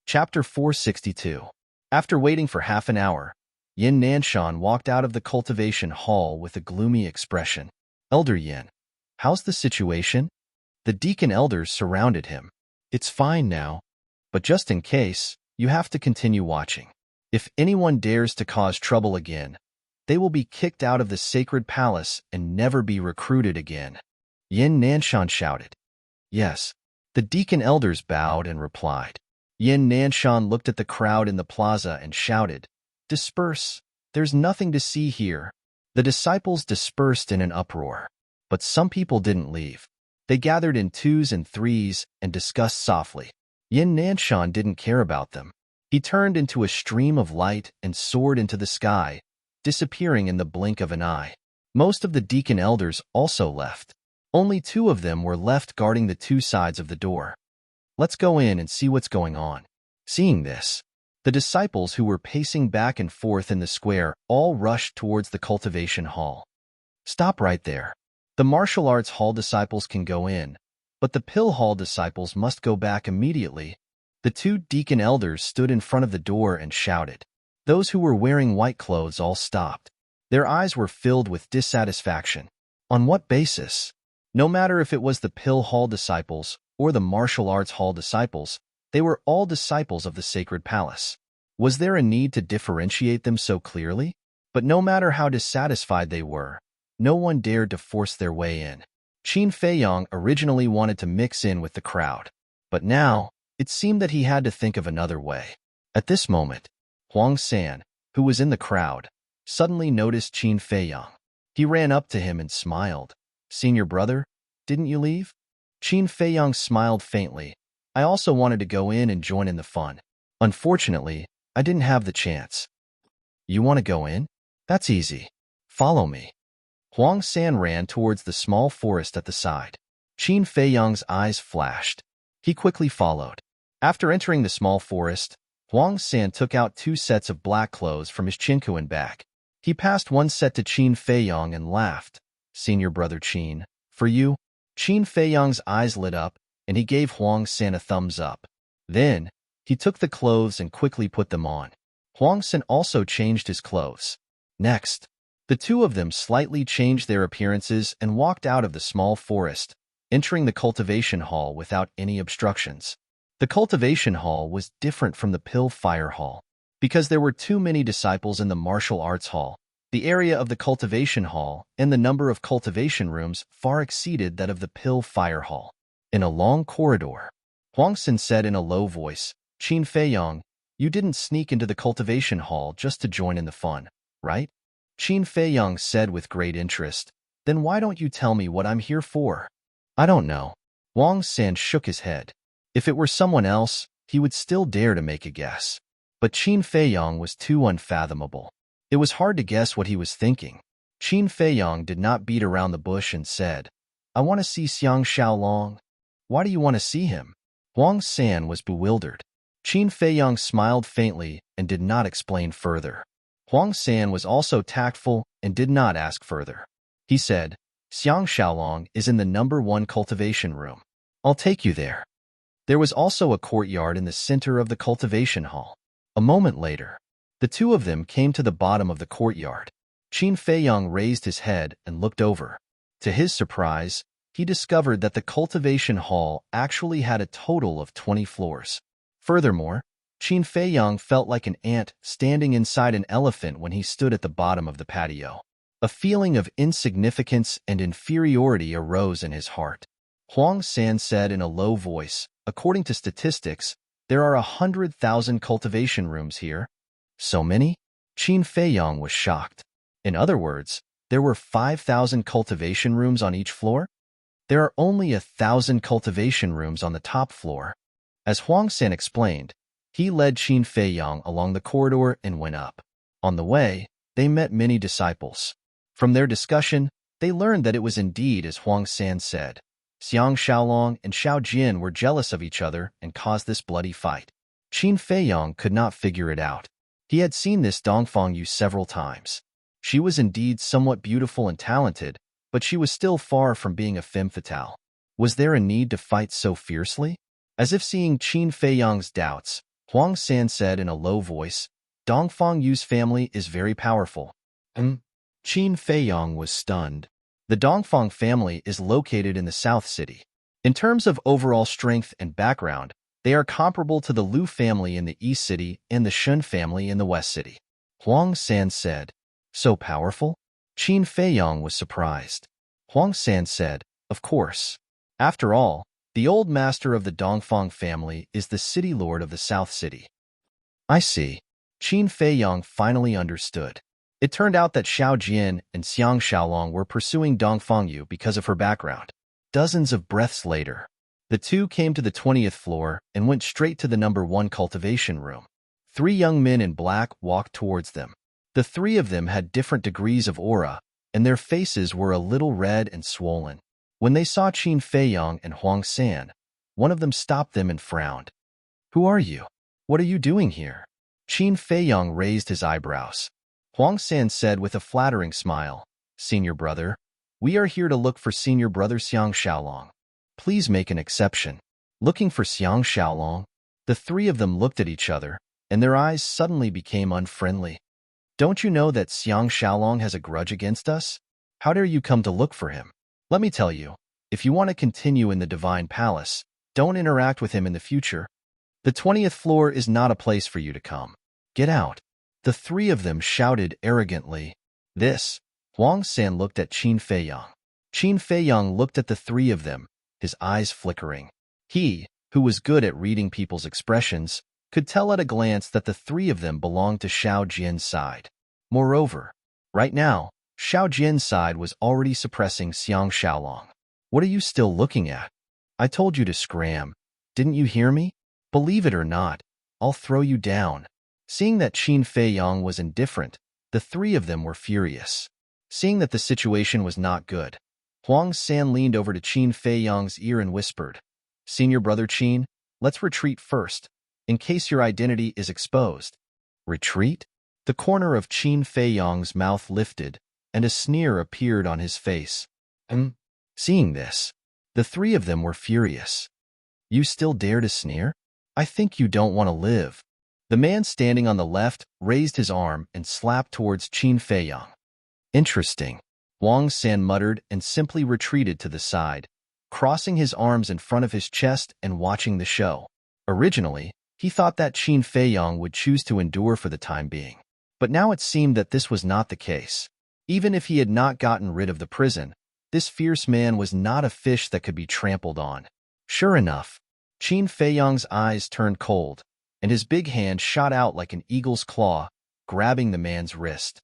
Chapter 462. After waiting for half an hour, Yin Nanshan walked out of the cultivation hall with a gloomy expression. "Elder Yin, how's the situation?" The deacon elders surrounded him. "It's fine now, but just in case, you have to continue watching. If anyone dares to cause trouble again, they will be kicked out of the sacred palace and never be recruited again." Yin Nanshan shouted. "Yes." The deacon elders bowed and replied. Yin Nanshan looked at the crowd in the plaza and shouted, "Disperse! There's nothing to see here." The disciples dispersed in an uproar. But some people didn't leave. They gathered in twos and threes and discussed softly. Yin Nanshan didn't care about them. He turned into a stream of light and soared into the sky, disappearing in the blink of an eye. Most of the deacon elders also left. Only 2 of them were left guarding the 2 sides of the door. "Let's go in and see what's going on." Seeing this, the disciples who were pacing back and forth in the square all rushed towards the cultivation hall. "Stop right there. The martial arts hall disciples can go in, but the pill hall disciples must go back immediately." The 2 deacon elders stood in front of the door and shouted. Those who were wearing white clothes all stopped. Their eyes were filled with dissatisfaction. On what basis? No matter if it was the pill hall disciples or the martial arts hall disciples, they were all disciples of the sacred palace. Was there a need to differentiate them so clearly? But no matter how dissatisfied they were, no one dared to force their way in. Qin Feiyong originally wanted to mix in with the crowd, but now it seemed that he had to think of another way. At this moment, Huang San, who was in the crowd, suddenly noticed Qin Feiyong. He ran up to him and smiled. "Senior brother, didn't you leave?" Qin Feiyong smiled faintly. "I also wanted to go in and join in the fun. Unfortunately, I didn't have the chance." "You want to go in? That's easy. Follow me." Huang San ran towards the small forest at the side. Qin Feiyong's eyes flashed. He quickly followed. After entering the small forest, Huang San took out 2 sets of black clothes from his chinkuan bag. He passed one set to Qin Feiyong and laughed. "Senior brother Qin, for you." Qin Feiyong's eyes lit up, and he gave Huang San a thumbs up. Then, he took the clothes and quickly put them on. Huang San also changed his clothes. Next, the two of them slightly changed their appearances and walked out of the small forest, entering the cultivation hall without any obstructions. The cultivation hall was different from the Pill Fire Hall. Because there were too many disciples in the martial arts hall, the area of the cultivation hall and the number of cultivation rooms far exceeded that of the Pill Fire Hall. In a long corridor, Huang San said in a low voice, "Qin Feiyong, you didn't sneak into the cultivation hall just to join in the fun, right?" Qin Feiyong said with great interest, "Then why don't you tell me what I'm here for?" "I don't know." Huang San shook his head. If it were someone else, he would still dare to make a guess. But Qin Feiyong was too unfathomable. It was hard to guess what he was thinking. Qin Feiyong did not beat around the bush and said, "I want to see Xiang Xiaolong." "Why do you want to see him?" Huang San was bewildered. Qin Feiyong smiled faintly and did not explain further. Huang San was also tactful and did not ask further. He said, "Xiang Xiaolong is in the number 1 cultivation room. I'll take you there." There was also a courtyard in the center of the cultivation hall. A moment later, the two of them came to the bottom of the courtyard. Qin Feiyong raised his head and looked over. To his surprise, he discovered that the cultivation hall actually had a total of 20 floors. Furthermore, Qin Feiyong felt like an ant standing inside an elephant when he stood at the bottom of the patio. A feeling of insignificance and inferiority arose in his heart. Huang San said in a low voice, "According to statistics, there are 100,000 cultivation rooms here." "So many?" Qin Feiyong was shocked. In other words, there were 5,000 cultivation rooms on each floor? There are only 1,000 cultivation rooms on the top floor. As Huang San explained, he led Qin Feiyong along the corridor and went up. On the way, they met many disciples. From their discussion, they learned that it was indeed as Huang San said. Xiang Xiaolong and Xiao Jin were jealous of each other and caused this bloody fight. Qin Feiyong could not figure it out. He had seen this Dongfang Yu several times. She was indeed somewhat beautiful and talented, but she was still far from being a femme fatale. Was there a need to fight so fiercely? As if seeing Qin Feiyong's doubts, Huang San said in a low voice, "Dongfang Yu's family is very powerful." Qin Feiyong was stunned. The Dongfang family is located in the South City. In terms of overall strength and background, they are comparable to the Liu family in the East City and the Shun family in the West City. Huang San said, "So powerful?" Qin Feiyong was surprised. Huang San said, "Of course. After all, the old master of the Dongfang family is the city lord of the South City." "I see." Qin Feiyong finally understood. It turned out that Xiao Jian and Xiang Xiaolong were pursuing Dongfang Yu because of her background. Dozens of breaths later, the two came to the 20th floor and went straight to the number 1 cultivation room. 3 young men in black walked towards them. The 3 of them had different degrees of aura, and their faces were a little red and swollen. When they saw Qin Feiyong and Huang San, one of them stopped them and frowned. "Who are you? What are you doing here?" Qin Feiyong raised his eyebrows. Huang San said with a flattering smile, "Senior brother, we are here to look for senior brother Xiang Xiaolong. Please make an exception." Looking for Xiang Xiaolong, the 3 of them looked at each other, and their eyes suddenly became unfriendly. "Don't you know that Xiang Xiaolong has a grudge against us? How dare you come to look for him? Let me tell you, if you want to continue in the Divine Palace, don't interact with him in the future. The 20th floor is not a place for you to come. Get out." The three of them shouted arrogantly. This. Huang San looked at Qin Feiyang. Qin Feiyang looked at the three of them, his eyes flickering. He, who was good at reading people's expressions, could tell at a glance that the three of them belonged to Xiao Jian's side. Moreover, right now, Xiao Jian's side was already suppressing Xiang Xiaolong. What are you still looking at? I told you to scram. Didn't you hear me? Believe it or not, I'll throw you down. Seeing that Qin Feiyang was indifferent, the three of them were furious. Seeing that the situation was not good, Huang San leaned over to Qin Feiyang's ear and whispered, Senior brother Qin, let's retreat first, in case your identity is exposed. Retreat? The corner of Qin Feiyang's mouth lifted, and a sneer appeared on his face. Seeing this, the three of them were furious. You still dare to sneer? I think you don't want to live. The man standing on the left raised his arm and slapped towards Qin Feiyang. Interesting. Huang San muttered and simply retreated to the side, crossing his arms in front of his chest and watching the show. Originally, he thought that Qin Feiyang would choose to endure for the time being. But now it seemed that this was not the case. Even if he had not gotten rid of the prison, this fierce man was not a fish that could be trampled on. Sure enough, Qin Feiyang's eyes turned cold, and his big hand shot out like an eagle's claw, grabbing the man's wrist.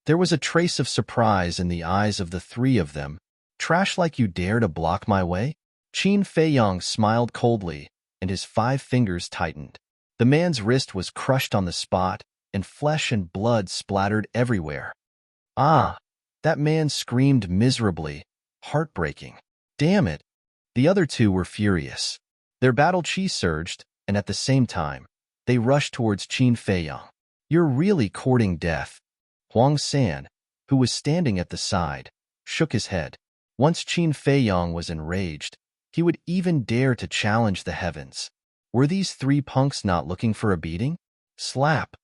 There was a trace of surprise in the eyes of the three of them. Trash like you dare to block my way? Qin Feiyang smiled coldly, and his 5 fingers tightened. The man's wrist was crushed on the spot, and flesh and blood splattered everywhere. Ah! That man screamed miserably, heartbreaking. Damn it! The other two were furious. Their battle chi surged, and at the same time, they rushed towards Qin Feiyang. You're really courting death. Huang San, who was standing at the side, shook his head. Once Qin Feiyang was enraged, he would even dare to challenge the heavens. Were these 3 punks not looking for a beating? Slap!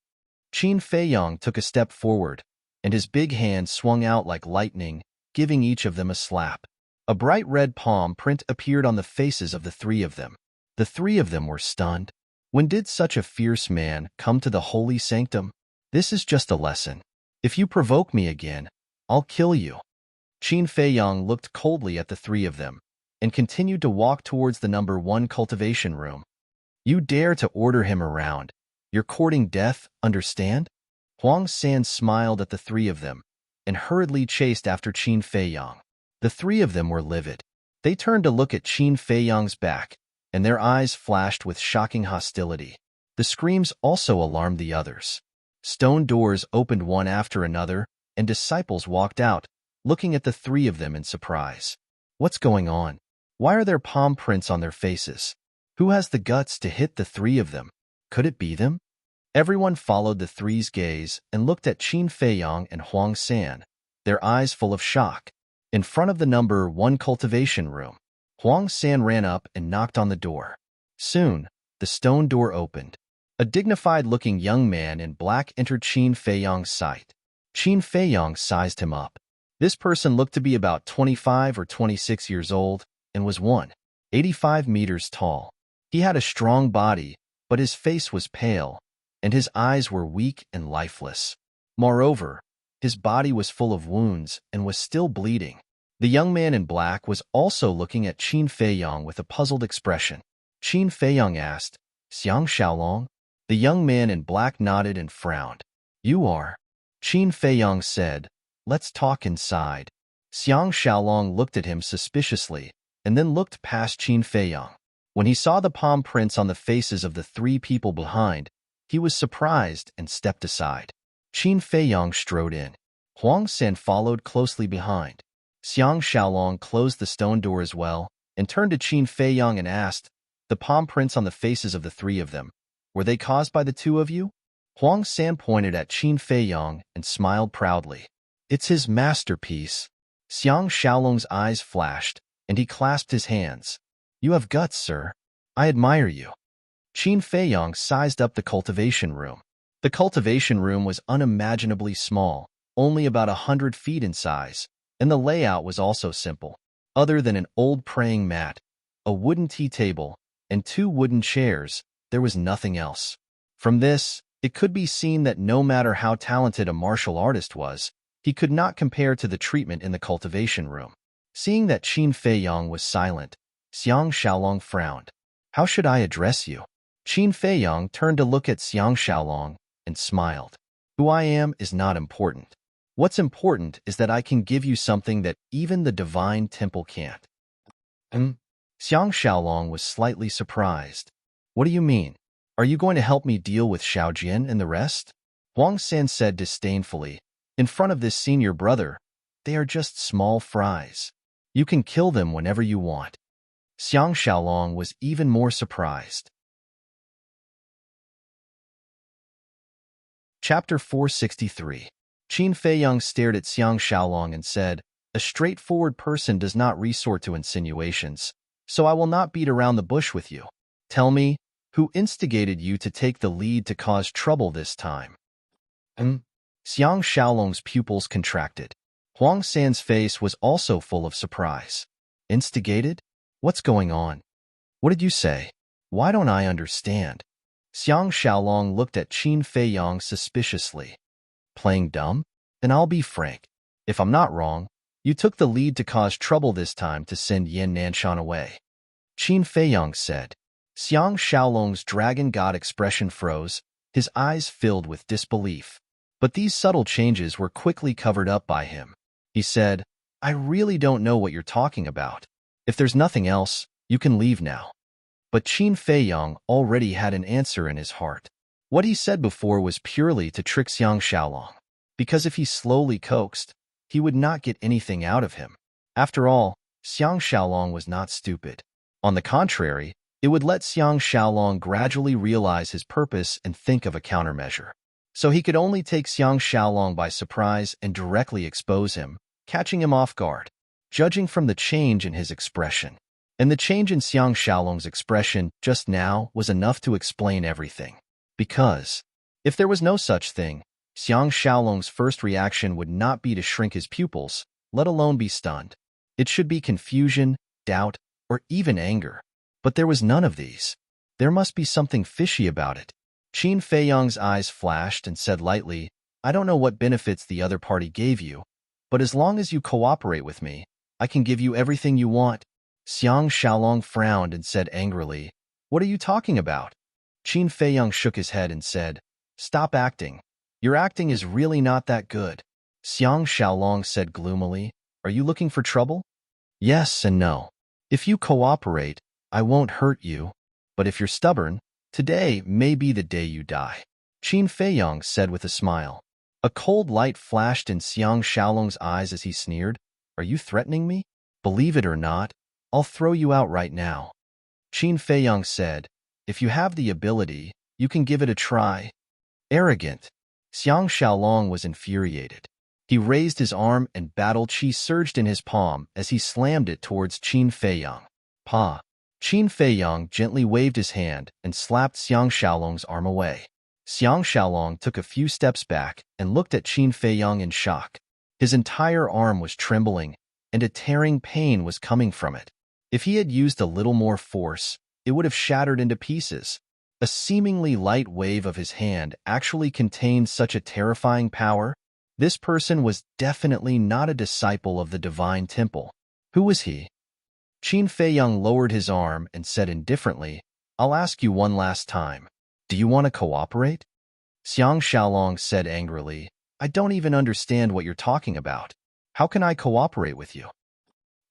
Qin Feiyang took a step forward, and his big hand swung out like lightning, giving each of them a slap. A bright red palm print appeared on the faces of the 3 of them. The 3 of them were stunned. When did such a fierce man come to the holy sanctum? This is just a lesson. If you provoke me again, I'll kill you. Qin Feiyang looked coldly at the 3 of them, and continued to walk towards the number 1 cultivation room. You dare to order him around. You're courting death, understand? Huang San smiled at the 3 of them, and hurriedly chased after Qin Feiyang. The 3 of them were livid. They turned to look at Qin Feiyang's back, and their eyes flashed with shocking hostility. The screams also alarmed the others. Stone doors opened one after another, and disciples walked out, looking at the 3 of them in surprise. What's going on? Why are there palm prints on their faces? Who has the guts to hit the 3 of them? Could it be them? Everyone followed the 3's gaze and looked at Qin Feiyang and Huang San, their eyes full of shock. In front of the number 1 cultivation room, Huang San ran up and knocked on the door. Soon, the stone door opened. A dignified-looking young man in black entered Qin Feiyang's sight. Qin Feiyang sized him up. This person looked to be about 25 or 26 years old and was 185 meters tall. He had a strong body, but his face was pale, and his eyes were weak and lifeless. Moreover, his body was full of wounds and was still bleeding. The young man in black was also looking at Qin Feiyang with a puzzled expression. Qin Feiyang asked, Xiang Xiaolong? The young man in black nodded and frowned. You are? Qin Feiyang said, Let's talk inside. Xiang Xiaolong looked at him suspiciously, and then looked past Qin Feiyang. When he saw the palm prints on the faces of the 3 people behind, he was surprised and stepped aside. Qin Feiyang strode in. Huang San followed closely behind. Xiang Xiaolong closed the stone door as well, and turned to Qin Feiyang and asked, The palm prints on the faces of the 3 of them, were they caused by the 2 of you? Huang San pointed at Qin Feiyang and smiled proudly. It's his masterpiece. Xiang Xiaolong's eyes flashed, and he clasped his hands. You have guts, sir. I admire you. Qin Feiyang sized up the cultivation room. The cultivation room was unimaginably small, only about 100 feet in size, and the layout was also simple. Other than an old praying mat, a wooden tea table, and 2 wooden chairs, there was nothing else. From this, It could be seen that no matter how talented a martial artist was, he could not compare to the treatment in the cultivation room. Seeing that Qin Feiyang was silent, Xiang Xiaolong frowned. How should I address you? Qin Feiyang turned to look at Xiang Xiaolong and smiled. Who I am is not important. What's important is that I can give you something that even the divine temple can't. Xiang Xiaolong was slightly surprised. What do you mean? Are you going to help me deal with Xiaojian and the rest? Huang San said disdainfully. In front of this senior brother, they are just small fries. You can kill them whenever you want. Xiang Xiaolong was even more surprised. Chapter 463. Qin Feiyang stared at Xiang Xiaolong and said, a straightforward person does not resort to insinuations, so I will not beat around the bush with you. Tell me, who instigated you to take the lead to cause trouble this time? Xiang Xiaolong's pupils contracted. Huang San's face was also full of surprise. Instigated? What's going on? What did you say? Why don't I understand? Xiang Xiaolong looked at Qin Feiyang suspiciously. Playing dumb? Then I'll be frank. If I'm not wrong, you took the lead to cause trouble this time to send Yin Nanshan away. Qin Feiyang said. Xiang Xiaolong's dragon god expression froze, his eyes filled with disbelief. But these subtle changes were quickly covered up by him. He said, I really don't know what you're talking about. If there's nothing else, you can leave now. But Qin Feiyang already had an answer in his heart. What he said before was purely to trick Xiang Xiaolong, because if he slowly coaxed, he would not get anything out of him. After all, Xiang Xiaolong was not stupid. On the contrary, it would let Xiang Xiaolong gradually realize his purpose and think of a countermeasure. So he could only take Xiang Xiaolong by surprise and directly expose him, catching him off guard. Judging from the change in his expression, and the change in Xiang Xiaolong's expression just now was enough to explain everything. Because, if there was no such thing, Xiang Xiaolong's first reaction would not be to shrink his pupils, let alone be stunned. It should be confusion, doubt, or even anger. But there was none of these. There must be something fishy about it. Qin Feiyang's eyes flashed and said lightly, I don't know what benefits the other party gave you, but as long as you cooperate with me, I can give you everything you want. Xiang Xiaolong frowned and said angrily, What are you talking about? Qin Feiyang shook his head and said, Stop acting. Your acting is really not that good. Xiang Xiaolong said gloomily, Are you looking for trouble? Yes and no. If you cooperate, I won't hurt you. But if you're stubborn, today may be the day you die. Qin Feiyang said with a smile. A cold light flashed in Xiang Xiaolong's eyes as he sneered, Are you threatening me? Believe it or not, I'll throw you out right now. Qin Feiyang said, If you have the ability, you can give it a try. Arrogant. Xiang Xiaolong was infuriated. He raised his arm and battle chi surged in his palm as he slammed it towards Qin Feiyang. Pa. Qin Feiyang gently waved his hand and slapped Xiang Xiaolong's arm away. Xiang Xiaolong took a few steps back and looked at Qin Feiyang in shock. His entire arm was trembling, and a tearing pain was coming from it. If he had used a little more force, it would have shattered into pieces. A seemingly light wave of his hand actually contained such a terrifying power. This person was definitely not a disciple of the divine temple. Who was he? Qin Feiyang lowered his arm and said indifferently, I'll ask you one last time. Do you want to cooperate? Xiang Xiaolong said angrily, I don't even understand what you're talking about. How can I cooperate with you?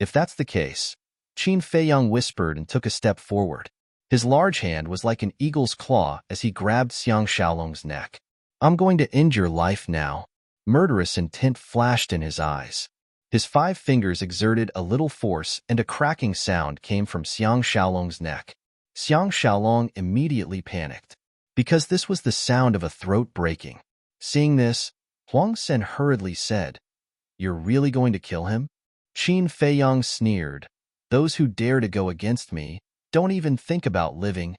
If that's the case, Qin Feiyang whispered and took a step forward. His large hand was like an eagle's claw as he grabbed Xiang Xiaolong's neck. I'm going to end your life now. Murderous intent flashed in his eyes. His 5 fingers exerted a little force and a cracking sound came from Xiang Xiaolong's neck. Xiang Xiaolong immediately panicked, because this was the sound of a throat breaking. Seeing this, Huang Sen hurriedly said, You're really going to kill him? Qin Feiyang sneered, Those who dare to go against me don't even think about living.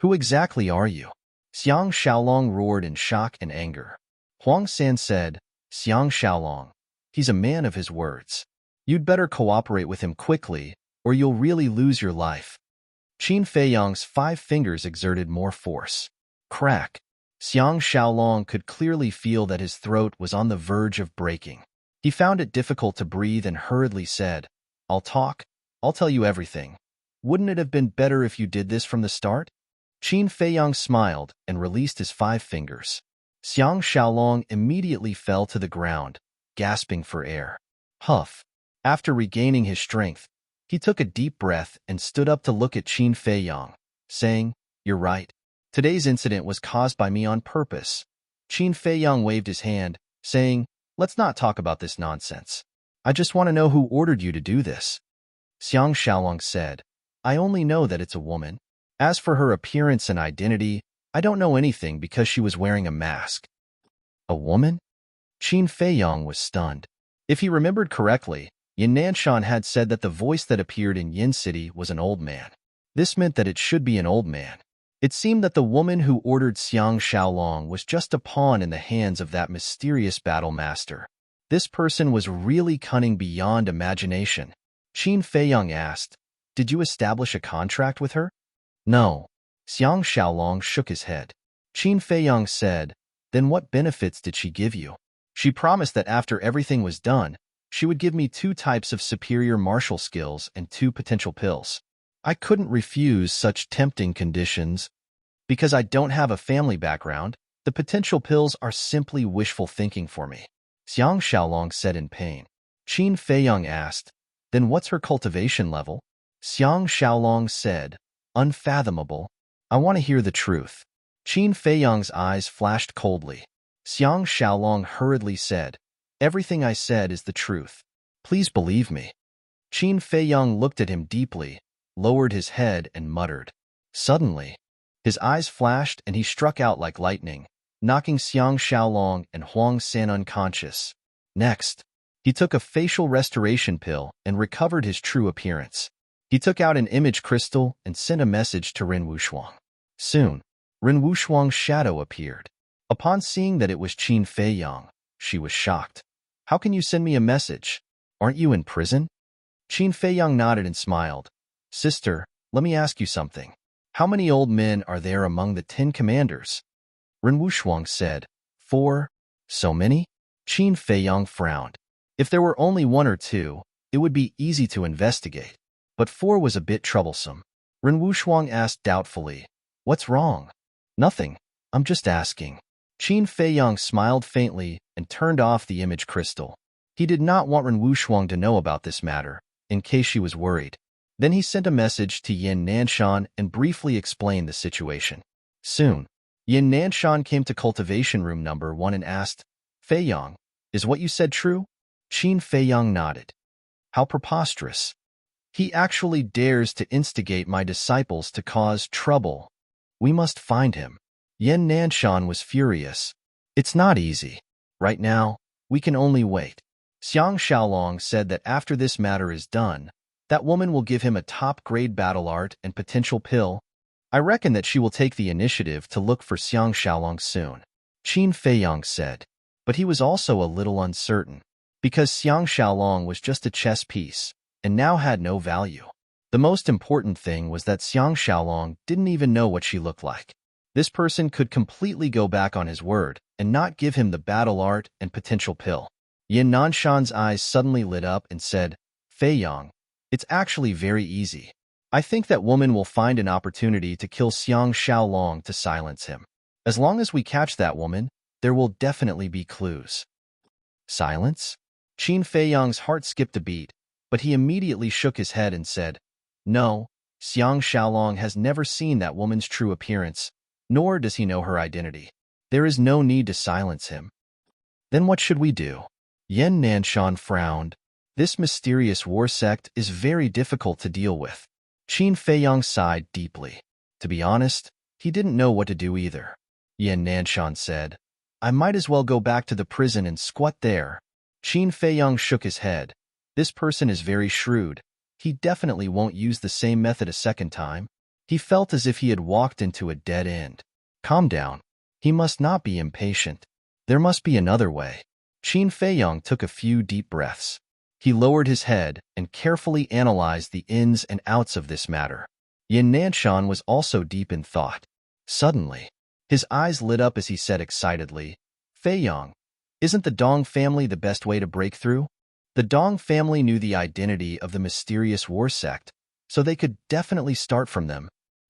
Who exactly are you? Xiang Xiaolong roared in shock and anger. Huang San said, Xiang Xiaolong, he's a man of his words. You'd better cooperate with him quickly, or you'll really lose your life. Qin Feiyang's 5 fingers exerted more force. Crack. Xiang Xiaolong could clearly feel that his throat was on the verge of breaking. He found it difficult to breathe and hurriedly said, I'll talk. I'll tell you everything. Wouldn't it have been better if you did this from the start? Qin Feiyang smiled and released his 5 fingers. Xiang Xiaolong immediately fell to the ground, gasping for air. Huff. After regaining his strength, he took a deep breath and stood up to look at Qin Feiyang, saying, You're right. Today's incident was caused by me on purpose. Qin Feiyang waved his hand, saying, Let's not talk about this nonsense. I just want to know who ordered you to do this. Xiang Xiaolong said, I only know that it's a woman. As for her appearance and identity, I don't know anything because she was wearing a mask. A woman? Qin Feiyang was stunned. If he remembered correctly, Yin Nanshan had said that the voice that appeared in Yin City was an old man. This meant that it should be an old man. It seemed that the woman who ordered Xiang Xiaolong was just a pawn in the hands of that mysterious battle master. This person was really cunning beyond imagination. Qin Feiyang asked, Did you establish a contract with her? No. Xiang Xiaolong shook his head. Qin Feiyang said, Then what benefits did she give you? She promised that after everything was done, she would give me 2 types of superior martial skills and 2 potential pills. I couldn't refuse such tempting conditions. Because I don't have a family background, the potential pills are simply wishful thinking for me. Xiang Xiaolong said in pain. Qin Feiyang asked, Then what's her cultivation level? Xiang Xiaolong said, Unfathomable. I want to hear the truth. Qin Feiyang's eyes flashed coldly. Xiang Xiaolong hurriedly said, Everything I said is the truth. Please believe me. Qin Feiyang looked at him deeply, lowered his head and muttered. Suddenly, his eyes flashed and he struck out like lightning, knocking Xiang Xiaolong and Huang San unconscious. Next, he took a facial restoration pill and recovered his true appearance. He took out an image crystal and sent a message to Ren Wushuang. Soon, Ren Wushuang's shadow appeared. Upon seeing that it was Qin Feiyang, she was shocked. How can you send me a message? Aren't you in prison? Qin Feiyang nodded and smiled. Sister, let me ask you something. How many old men are there among the 10 commanders? Ren Wushuang said, 4. So many? Qin Feiyang frowned. If there were only 1 or 2, it would be easy to investigate. But 4 was a bit troublesome. Ren Wushuang asked doubtfully, What's wrong? Nothing. I'm just asking. Qin Feiyang smiled faintly and turned off the image crystal. He did not want Ren Wushuang to know about this matter, in case she was worried. Then he sent a message to Yin Nanshan and briefly explained the situation. Soon, Yin Nanshan came to cultivation room number 1 and asked, Feiyang, is what you said true? Qin Feiyang nodded. How preposterous. He actually dares to instigate my disciples to cause trouble. We must find him. Yin Nanshan was furious. It's not easy. Right now, we can only wait. Xiang Xiaolong said that after this matter is done, that woman will give him a top-grade battle art and potential pill. I reckon that she will take the initiative to look for Xiang Xiaolong soon. Qin Feiyang said. But he was also a little uncertain, because Xiang Xiaolong was just a chess piece, and now had no value. The most important thing was that Xiang Xiaolong didn't even know what she looked like. This person could completely go back on his word and not give him the battle art and potential pill. Yin Nanshan's eyes suddenly lit up and said, Feiyang, it's actually very easy. I think that woman will find an opportunity to kill Xiang Xiaolong to silence him. As long as we catch that woman, there will definitely be clues. Silence? Qin Feiyang's heart skipped a beat, but he immediately shook his head and said, No, Xiang Xiaolong has never seen that woman's true appearance, nor does he know her identity. There is no need to silence him. Then what should we do? Yin Nanshan frowned. This mysterious war sect is very difficult to deal with. Qin Feiyang sighed deeply. To be honest, he didn't know what to do either. Yin Nanshan said, I might as well go back to the prison and squat there. Qin Feiyang shook his head. This person is very shrewd. He definitely won't use the same method a second time. He felt as if he had walked into a dead end. Calm down. He must not be impatient. There must be another way. Qin Feiyang took a few deep breaths. He lowered his head and carefully analyzed the ins and outs of this matter. Yin Nanshan was also deep in thought. Suddenly, His eyes lit up as he said excitedly, Fei Yong, isn't the Dong family the best way to break through? The Dong family knew the identity of the mysterious war sect, so they could definitely start from them.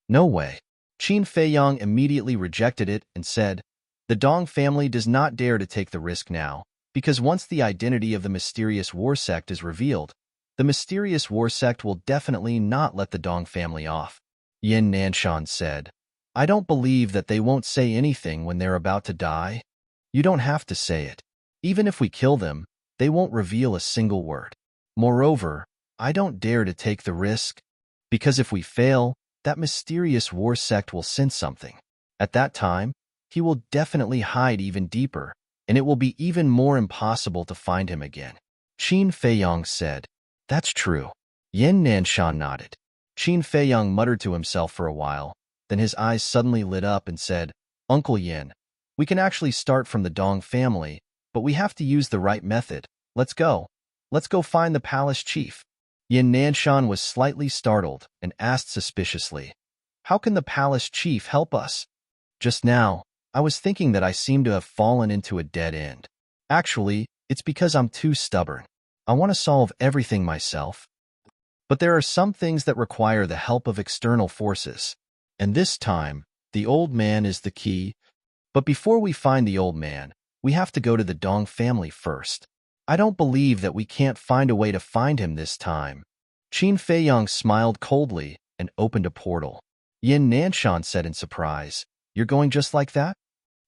No way. Qin Fei Yong immediately rejected it and said, the Dong family does not dare to take the risk now, because once the identity of the mysterious war sect is revealed, the mysterious war sect will definitely not let the Dong family off. Yin Nanshan said, I don't believe that they won't say anything when they're about to die. You don't have to say it. Even if we kill them, they won't reveal a single word. Moreover, I don't dare to take the risk, because if we fail, that mysterious war sect will sense something. At that time, he will definitely hide even deeper, and it will be even more impossible to find him again. Qin Feiyong said, That's true. Yin Nanshan nodded. Qin Feiyong muttered to himself for a while, then his eyes suddenly lit up and said, Uncle Yin, we can actually start from the Dong family, but we have to use the right method. Let's go. Let's go find the palace chief. Yin Nanshan was slightly startled and asked suspiciously, How can the palace chief help us? Just now, I was thinking that I seem to have fallen into a dead end. Actually, it's because I'm too stubborn. I want to solve everything myself. But there are some things that require the help of external forces. And this time, the old man is the key. But before we find the old man, we have to go to the Dong family first. I don't believe that we can't find a way to find him this time. Qin Feiyong smiled coldly and opened a portal. Yin Nanshan said in surprise, You're going just like that?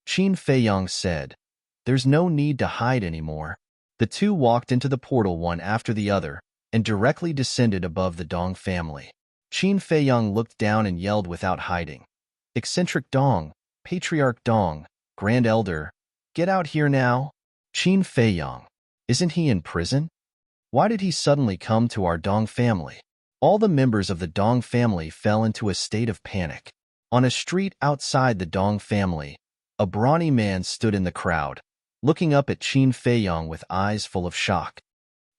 Qin Feiyong said, There's no need to hide anymore. The two walked into the portal one after the other and directly descended above the Dong family. Qin Feiyong looked down and yelled without hiding, Eccentric Dong, Patriarch Dong, Grand Elder, get out here now. Qin Feiyong, isn't he in prison? Why did he suddenly come to our Dong family? All the members of the Dong family fell into a state of panic. On a street outside the Dong family, a brawny man stood in the crowd, looking up at Qin Feiyong with eyes full of shock.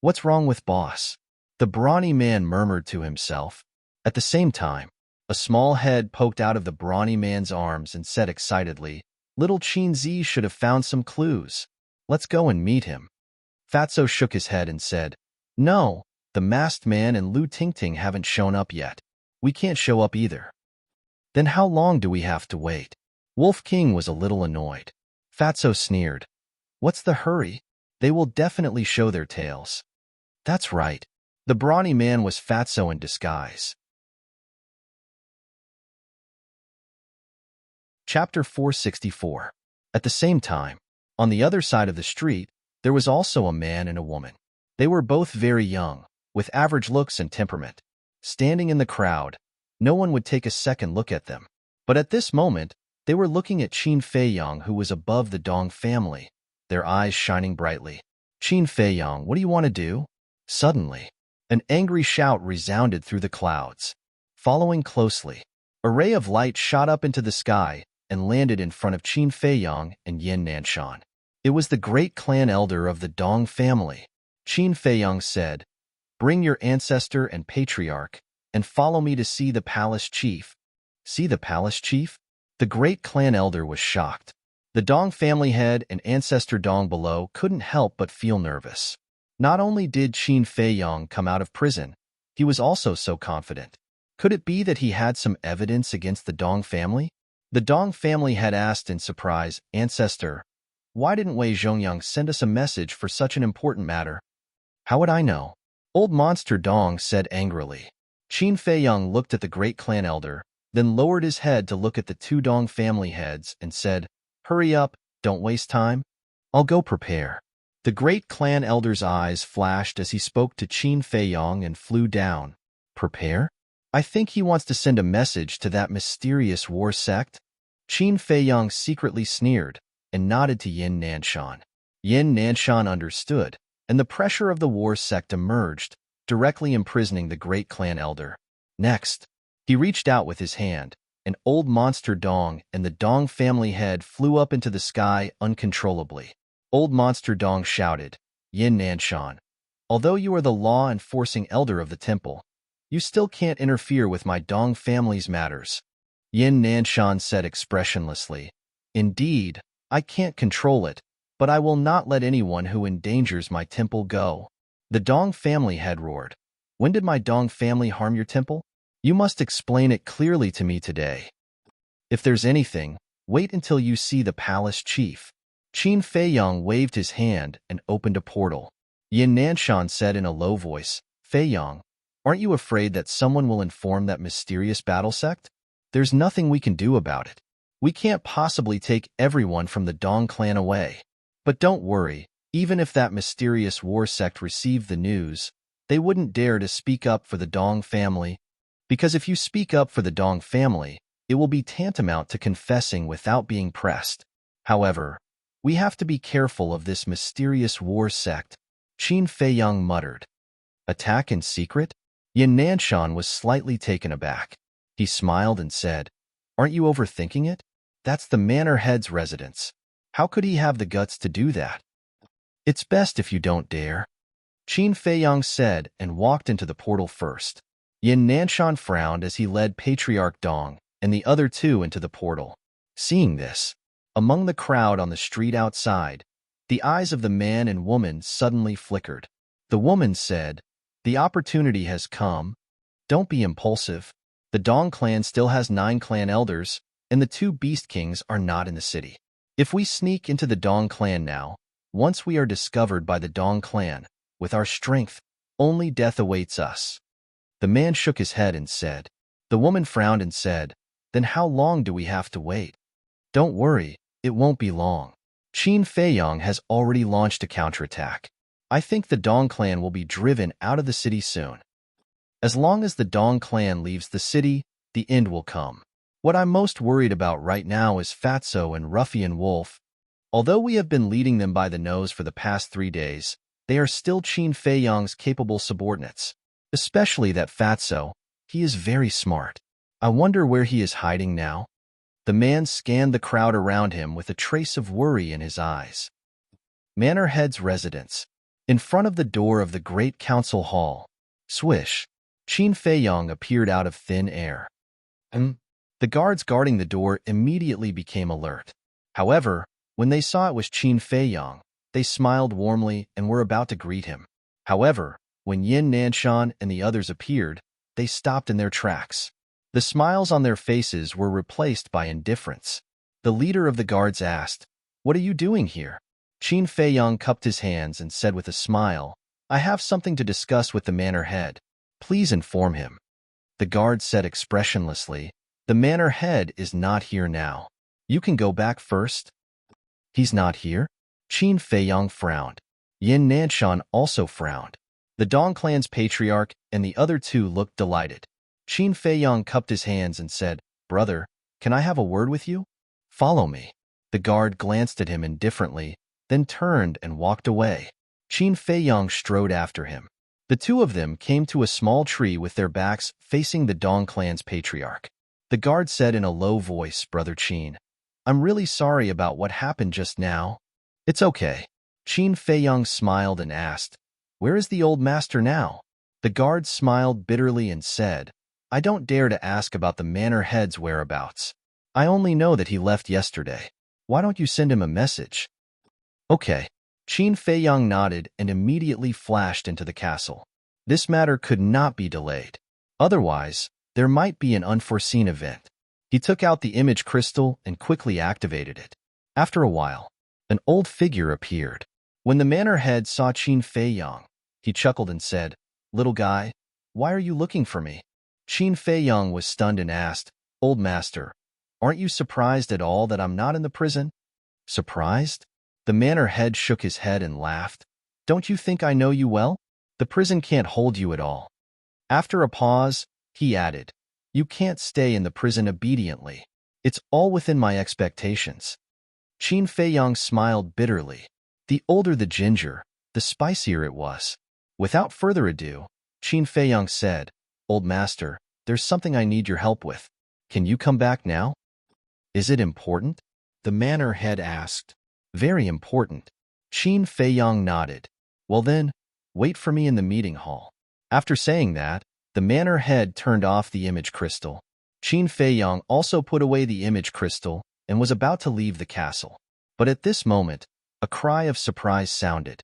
What's wrong with boss? The brawny man murmured to himself. At the same time, a small head poked out of the brawny man's arms and said excitedly, Little Qin Zi should have found some clues. Let's go and meet him. Fatso shook his head and said, No, the masked man and Lu Tingting haven't shown up yet. We can't show up either. Then how long do we have to wait? Wolf King was a little annoyed. Fatso sneered. What's the hurry? They will definitely show their tails. That's right. The brawny man was Fatso in disguise. Chapter 464. At the same time, on the other side of the street, there was also a man and a woman. They were both very young, with average looks and temperament. Standing in the crowd, no one would take a second look at them. But at this moment, they were looking at Qin Feiyong, who was above the Dong family, their eyes shining brightly. Qin Feiyong, what do you want to do? Suddenly, an angry shout resounded through the clouds. Following closely, a ray of light shot up into the sky and landed in front of Qin Feiyong and Yin Nanshan. It was the great clan elder of the Dong family. Qin Feiyong said, Bring your ancestor and patriarch, and follow me to see the palace chief. See the palace chief? The great clan elder was shocked. The Dong family head and ancestor Dong below couldn't help but feel nervous. Not only did Qin Feiyong come out of prison, he was also so confident. Could it be that he had some evidence against the Dong family? The Dong family had asked in surprise, Ancestor, why didn't Wei Zhongyang send us a message for such an important matter? How would I know? Old Monster Dong said angrily. Qin Feiyong looked at the great clan elder, then lowered his head to look at the two Dong family heads and said, Hurry up, don't waste time. I'll go prepare. The great clan elder's eyes flashed as he spoke to Qin Feiyong and flew down. Prepare? I think he wants to send a message to that mysterious war sect. Qin Feiyong secretly sneered and nodded to Yin Nanshan. Yin Nanshan understood, and the pressure of the war sect emerged, directly imprisoning the great clan elder. Next, he reached out with his hand, and Old Monster Dong and the Dong family head flew up into the sky uncontrollably. Old Monster Dong shouted, Yin Nanshan, although you are the law-enforcing elder of the temple, you still can't interfere with my Dong family's matters. Yin Nanshan said expressionlessly, Indeed, I can't control it, but I will not let anyone who endangers my temple go. The Dong family head roared. When did my Dong family harm your temple? You must explain it clearly to me today. If there's anything, wait until you see the palace chief. Qin Feiyong waved his hand and opened a portal. Yin Nanshan said in a low voice, Feiyong, aren't you afraid that someone will inform that mysterious battle sect? There's nothing we can do about it. We can't possibly take everyone from the Dong clan away. But don't worry, even if that mysterious war sect received the news, they wouldn't dare to speak up for the Dong family. Because if you speak up for the Dong family, it will be tantamount to confessing without being pressed. However, we have to be careful of this mysterious war sect, Qin Feiyong muttered. Attack in secret? Yin Nanshan was slightly taken aback. He smiled and said, Aren't you overthinking it? That's the manor head's residence. How could he have the guts to do that? It's best if you don't dare. Qin Feiyong said and walked into the portal first. Yin Nanshan frowned as he led Patriarch Dong and the other two into the portal. Seeing this, among the crowd on the street outside, the eyes of the man and woman suddenly flickered. The woman said, The opportunity has come. Don't be impulsive. The Dong clan still has 9 clan elders, and the 2 beast kings are not in the city. If we sneak into the Dong clan now, once we are discovered by the Dong clan, with our strength, only death awaits us. The man shook his head and said. The woman frowned and said, Then how long do we have to wait? Don't worry, it won't be long. Qin Feiyong has already launched a counterattack. I think the Dong clan will be driven out of the city soon. As long as the Dong clan leaves the city, the end will come. What I'm most worried about right now is Fatso and Ruffian Wolf. Although we have been leading them by the nose for the past 3 days, they are still Qin Feiyong's capable subordinates. Especially that Fatso, he is very smart. I wonder where he is hiding now. The man scanned the crowd around him with a trace of worry in his eyes. Manor Head's residence. In front of the door of the great council hall. Swish. Qin Feiyong appeared out of thin air. The guards guarding the door immediately became alert. However, when they saw it was Qin Feiyong, they smiled warmly and were about to greet him. However, when Yin Nanshan and the others appeared, they stopped in their tracks. The smiles on their faces were replaced by indifference. The leader of the guards asked, What are you doing here? Qin Feiyong cupped his hands and said with a smile, I have something to discuss with the manor head. Please inform him. The guard said expressionlessly, The manor head is not here now. You can go back first. He's not here? Qin Feiyong frowned. Yin Nanshan also frowned. The Dong clan's patriarch and the other 2 looked delighted. Qin Feiyong cupped his hands and said, Brother, can I have a word with you? Follow me. The guard glanced at him indifferently, then turned and walked away. Qin Feiyong strode after him. The 2 of them came to a small tree with their backs facing the Dong clan's patriarch. The guard said in a low voice, Brother Qin, I'm really sorry about what happened just now. It's okay. Qin Feiyong smiled and asked, Where is the old master now? The guard smiled bitterly and said, I don't dare to ask about the manor head's whereabouts. I only know that he left yesterday. Why don't you send him a message? Okay. Qin Feiyong nodded and immediately flashed into the castle. This matter could not be delayed. Otherwise, there might be an unforeseen event. He took out the image crystal and quickly activated it. After a while, an old figure appeared. When the manor head saw Qin Feiyong, he chuckled and said, Little guy, why are you looking for me? Qin Feiyong was stunned and asked, Old master, aren't you surprised at all that I'm not in the prison? Surprised? The manor head shook his head and laughed. Don't you think I know you well? The prison can't hold you at all. After a pause, he added, You can't stay in the prison obediently. It's all within my expectations. Qin Feiyong smiled bitterly. The older the ginger, the spicier it was. Without further ado, Qin Feiyong said, Old master, there's something I need your help with. Can you come back now? Is it important? The manor head asked. Very important. Qin Feiyong nodded. Well then, wait for me in the meeting hall. After saying that, the manor head turned off the image crystal. Qin Feiyong also put away the image crystal and was about to leave the castle. But at this moment, a cry of surprise sounded.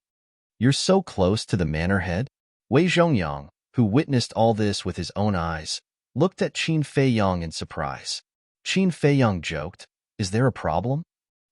"You're so close to the manor head?" Wei Zhongyang, who witnessed all this with his own eyes, looked at Qin Feiyang in surprise. Qin Feiyang joked, "Is there a problem?"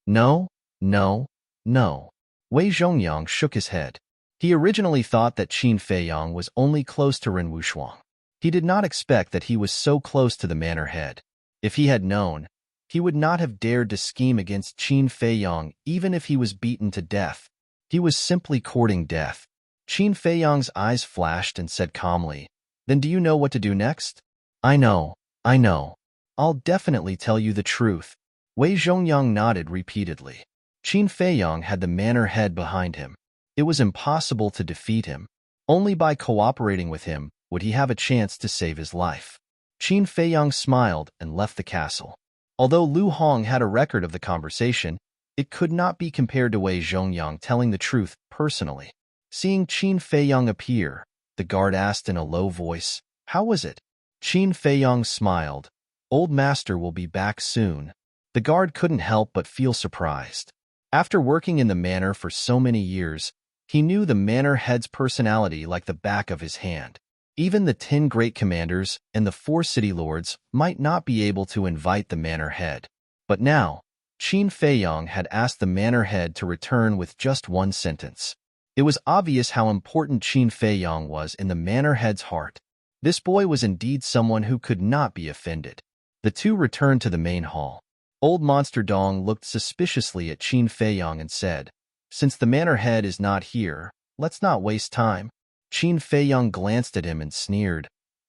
"No, no, no." Wei Zhongyang shook his head. He originally thought that Qin Feiyang was only close to Ren Wushuang. He did not expect that he was so close to the manor head. If he had known, he would not have dared to scheme against Qin Feiyang even if he was beaten to death. He was simply courting death. Qin Feiyang's eyes flashed and said calmly, "Then do you know what to do next?" I know. I'll definitely tell you the truth." Wei Zhongyang nodded repeatedly. Qin Feiyang had the manor head behind him. It was impossible to defeat him. Only by cooperating with him would he have a chance to save his life. Qin Feiyang smiled and left the castle. Although Lu Hong had a record of the conversation, it could not be compared to Wei Zhongyang telling the truth personally. Seeing Qin Feiyang appear, the guard asked in a low voice, "How was it?" Qin Feiyang smiled. "Old master will be back soon." The guard couldn't help but feel surprised. After working in the manor for so many years, he knew the manor head's personality like the back of his hand. Even the 10 great commanders and the 4 city lords might not be able to invite the manor head. But now, Qin Feiyang had asked the manor head to return with just one sentence. It was obvious how important Qin Feiyang was in the manor head's heart. This boy was indeed someone who could not be offended. The two returned to the main hall. Old Monster Dong looked suspiciously at Qin Feiyang and said, "Since the manor head is not here, let's not waste time." Qin Feiyang glanced at him and sneered,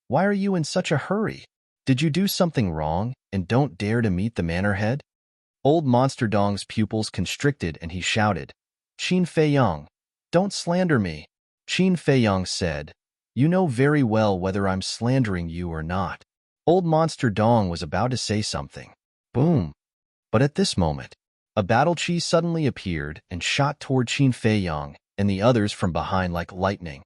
"Why are you in such a hurry? Did you do something wrong and don't dare to meet the manor head?" Old Monster Dong's pupils constricted and he shouted, "Qin Feiyang, don't slander me." Qin Feiyang said, "You know very well whether I'm slandering you or not." Old Monster Dong was about to say something. Boom! But at this moment, a battle chi suddenly appeared and shot toward Qin Feiyang and the others from behind like lightning.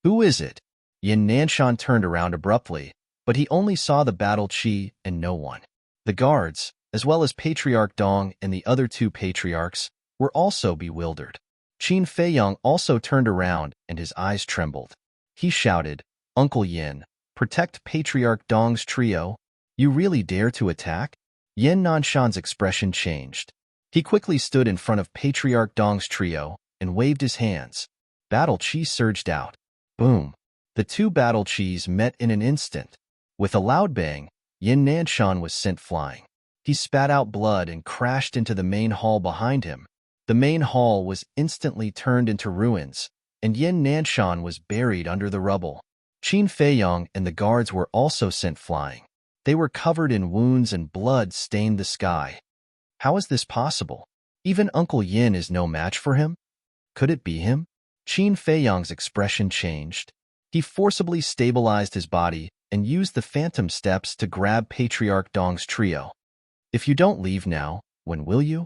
"Who is it?" Yin Nanshan turned around abruptly, but he only saw the battle chi and no one. The guards, as well as Patriarch Dong and the other 2 patriarchs, were also bewildered. Qin Feiyang also turned around and his eyes trembled. He shouted, "Uncle Yin, protect Patriarch Dong's trio. You really dare to attack?" Yin Nanshan's expression changed. He quickly stood in front of Patriarch Dong's trio and waved his hands. Battle chi surged out. Boom! The 2 battle chis met in an instant. With a loud bang, Yin Nanshan was sent flying. He spat out blood and crashed into the main hall behind him. The main hall was instantly turned into ruins, and Yin Nanshan was buried under the rubble. Qin Feiyang and the guards were also sent flying. They were covered in wounds and blood stained the sky. How is this possible? Even Uncle Yin is no match for him? Could it be him? Qin Feiyang's expression changed. He forcibly stabilized his body and used the phantom steps to grab Patriarch Dong's trio. "If you don't leave now, when will you?"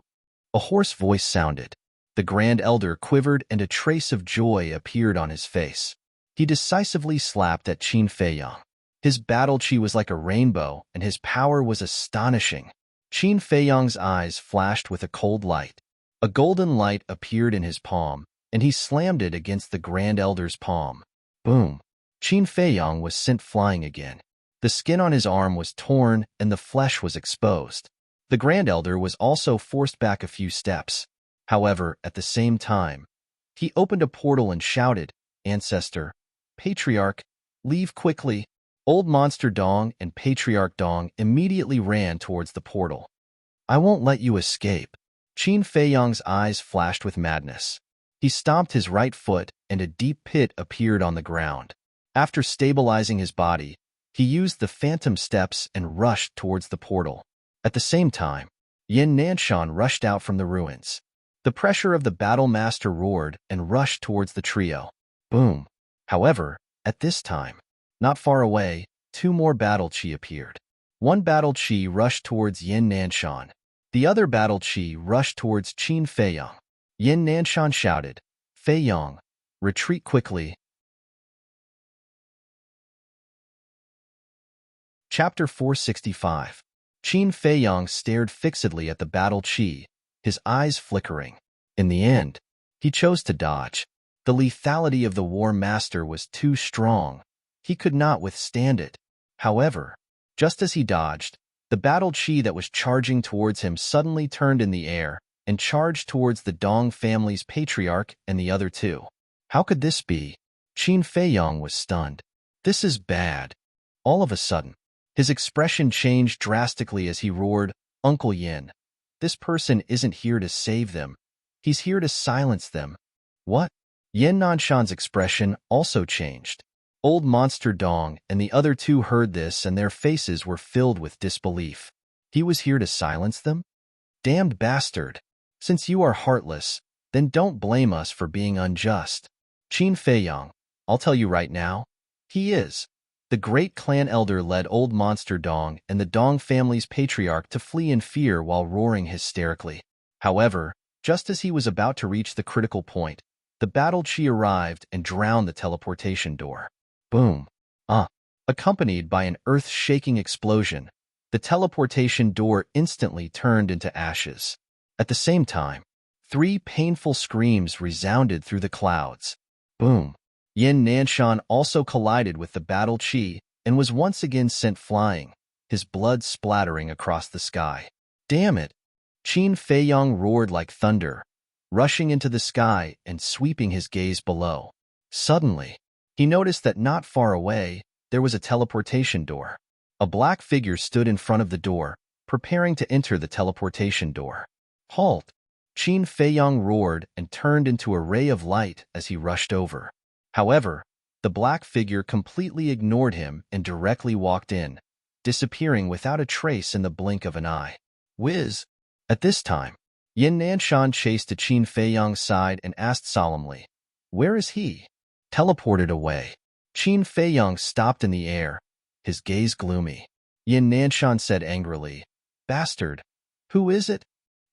A hoarse voice sounded. The Grand Elder quivered and a trace of joy appeared on his face. He decisively slapped at Qin Feiyang. His battle chi was like a rainbow, and his power was astonishing. Qin Feiyang's eyes flashed with a cold light. A golden light appeared in his palm, and he slammed it against the Grand Elder's palm. Boom! Qin Feiyang was sent flying again. The skin on his arm was torn, and the flesh was exposed. The Grand Elder was also forced back a few steps. However, at the same time, he opened a portal and shouted, "Ancestor, Patriarch, leave quickly." Old Monster Dong and Patriarch Dong immediately ran towards the portal. "I won't let you escape." Qin Feiyang's eyes flashed with madness. He stomped his right foot and a deep pit appeared on the ground. After stabilizing his body, he used the phantom steps and rushed towards the portal. At the same time, Yin Nanshan rushed out from the ruins. The pressure of the battle master roared and rushed towards the trio. Boom! However, at this time, not far away, 2 more battle chi appeared. One battle chi rushed towards Yin Nanshan. The other battle chi rushed towards Qin Feiyang. Yin Nanshan shouted, "Feiyang, retreat quickly." Chapter 465. Qin Feiyang stared fixedly at the battle chi, his eyes flickering. In the end, he chose to dodge. The lethality of the War Master was too strong. He could not withstand it. However, just as he dodged, the battle chi that was charging towards him suddenly turned in the air and charged towards the Dong family's patriarch and the other two. How could this be? Qin Feiyang was stunned. This is bad. All of a sudden, his expression changed drastically as he roared, "Uncle Yin, this person isn't here to save them. He's here to silence them." What? Yin Nanshan's expression also changed. Old Monster Dong and the other two heard this and their faces were filled with disbelief. He was here to silence them? Damned bastard! Since you are heartless, then don't blame us for being unjust. Qin Feiyang, I'll tell you right now, he is. The great clan elder led Old Monster Dong and the Dong family's patriarch to flee in fear while roaring hysterically. However, just as he was about to reach the critical point, the battle chi arrived and drowned the teleportation door. Boom. Accompanied by an earth-shaking explosion, the teleportation door instantly turned into ashes. At the same time, 3 painful screams resounded through the clouds. Boom. Yin Nanshan also collided with the battle chi and was once again sent flying, his blood splattering across the sky. Damn it! Qin Feiyang roared like thunder, rushing into the sky and sweeping his gaze below. Suddenly, he noticed that not far away, there was a teleportation door. A black figure stood in front of the door, preparing to enter the teleportation door. Halt! Qin Feiyang roared and turned into a ray of light as he rushed over. However, the black figure completely ignored him and directly walked in, disappearing without a trace in the blink of an eye. Whiz! At this time, Yin Nanshan chased to Qin Feiyang's side and asked solemnly, "Where is he?" Teleported away. Qin Feiyang stopped in the air, his gaze gloomy. Yin Nanshan said angrily, "Bastard! Who is it?"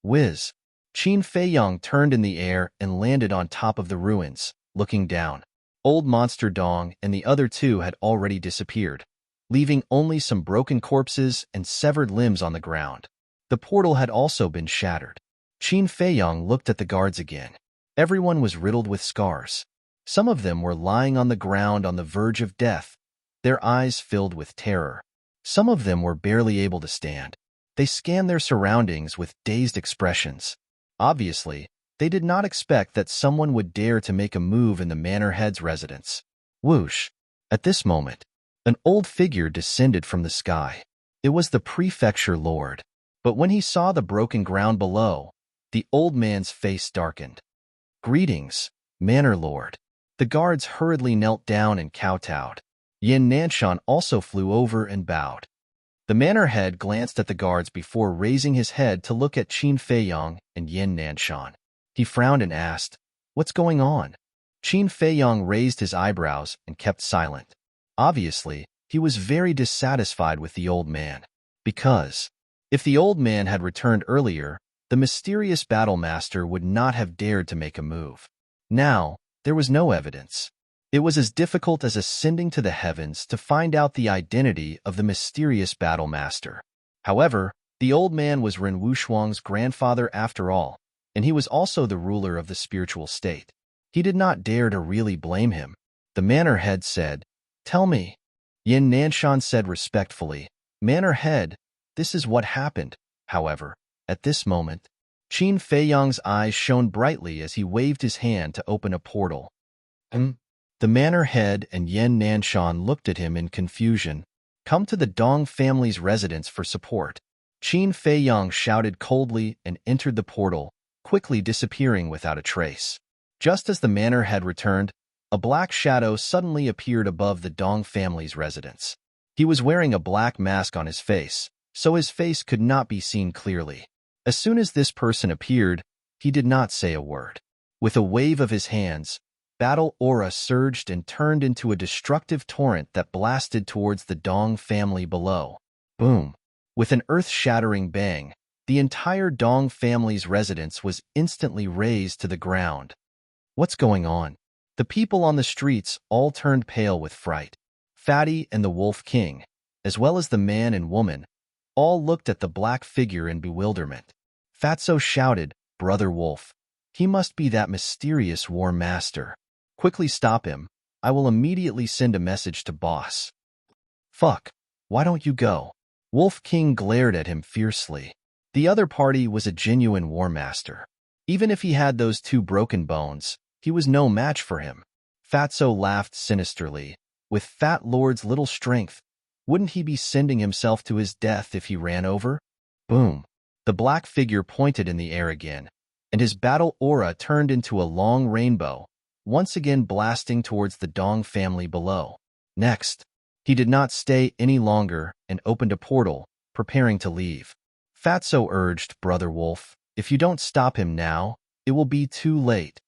Whiz! Qin Feiyang turned in the air and landed on top of the ruins, looking down. Old Monster Dong and the other two had already disappeared, leaving only some broken corpses and severed limbs on the ground. The portal had also been shattered. Qin Feiyang looked at the guards again. Everyone was riddled with scars. Some of them were lying on the ground on the verge of death, their eyes filled with terror. Some of them were barely able to stand. They scanned their surroundings with dazed expressions. Obviously, they did not expect that someone would dare to make a move in the manor head's residence. Whoosh! At this moment, an old figure descended from the sky. It was the prefecture lord. But when he saw the broken ground below, the old man's face darkened. "Greetings, manor lord." The guards hurriedly knelt down and kowtowed. Yin Nanshan also flew over and bowed. The manor head glanced at the guards before raising his head to look at Qin Feiyang and Yin Nanshan. He frowned and asked, "What's going on?" Qin Feiyang raised his eyebrows and kept silent. Obviously, he was very dissatisfied with the old man. Because, if the old man had returned earlier, the mysterious battle master would not have dared to make a move. Now, there was no evidence. It was as difficult as ascending to the heavens to find out the identity of the mysterious battle master. However, the old man was Ren Wushuang's grandfather after all, and he was also the ruler of the spiritual state. He did not dare to really blame him. The manor head said, "Tell me." Yin Nanshan said respectfully, "Manor head, this is what happened." However, at this moment, Qin Feiyang's eyes shone brightly as he waved his hand to open a portal. The manor head and Yin Nanshan looked at him in confusion. "Come to the Dong family's residence for support." Qin Feiyang shouted coldly and entered the portal, quickly disappearing without a trace. Just as the manor had returned, a black shadow suddenly appeared above the Dong family's residence. He was wearing a black mask on his face, so his face could not be seen clearly. As soon as this person appeared, he did not say a word. With a wave of his hands, battle aura surged and turned into a destructive torrent that blasted towards the Dong family below. Boom! With an earth-shattering bang, the entire Dong family's residence was instantly razed to the ground. What's going on? The people on the streets all turned pale with fright. Fatty and the Wolf King, as well as the man and woman, all looked at the black figure in bewilderment. Fatso shouted, "Brother Wolf, he must be that mysterious war master. Quickly stop him. I will immediately send a message to boss." "Fuck, why don't you go?" Wolf King glared at him fiercely. The other party was a genuine war master. Even if he had those 2 broken bones, he was no match for him. Fatso laughed sinisterly. With Fat Lord's little strength, wouldn't he be sending himself to his death if he ran over? Boom. The black figure pointed in the air again, and his battle aura turned into a long rainbow, once again blasting towards the Dong family below. Next, he did not stay any longer and opened a portal, preparing to leave. Fatso urged, "Brother Wolf, if you don't stop him now, it will be too late."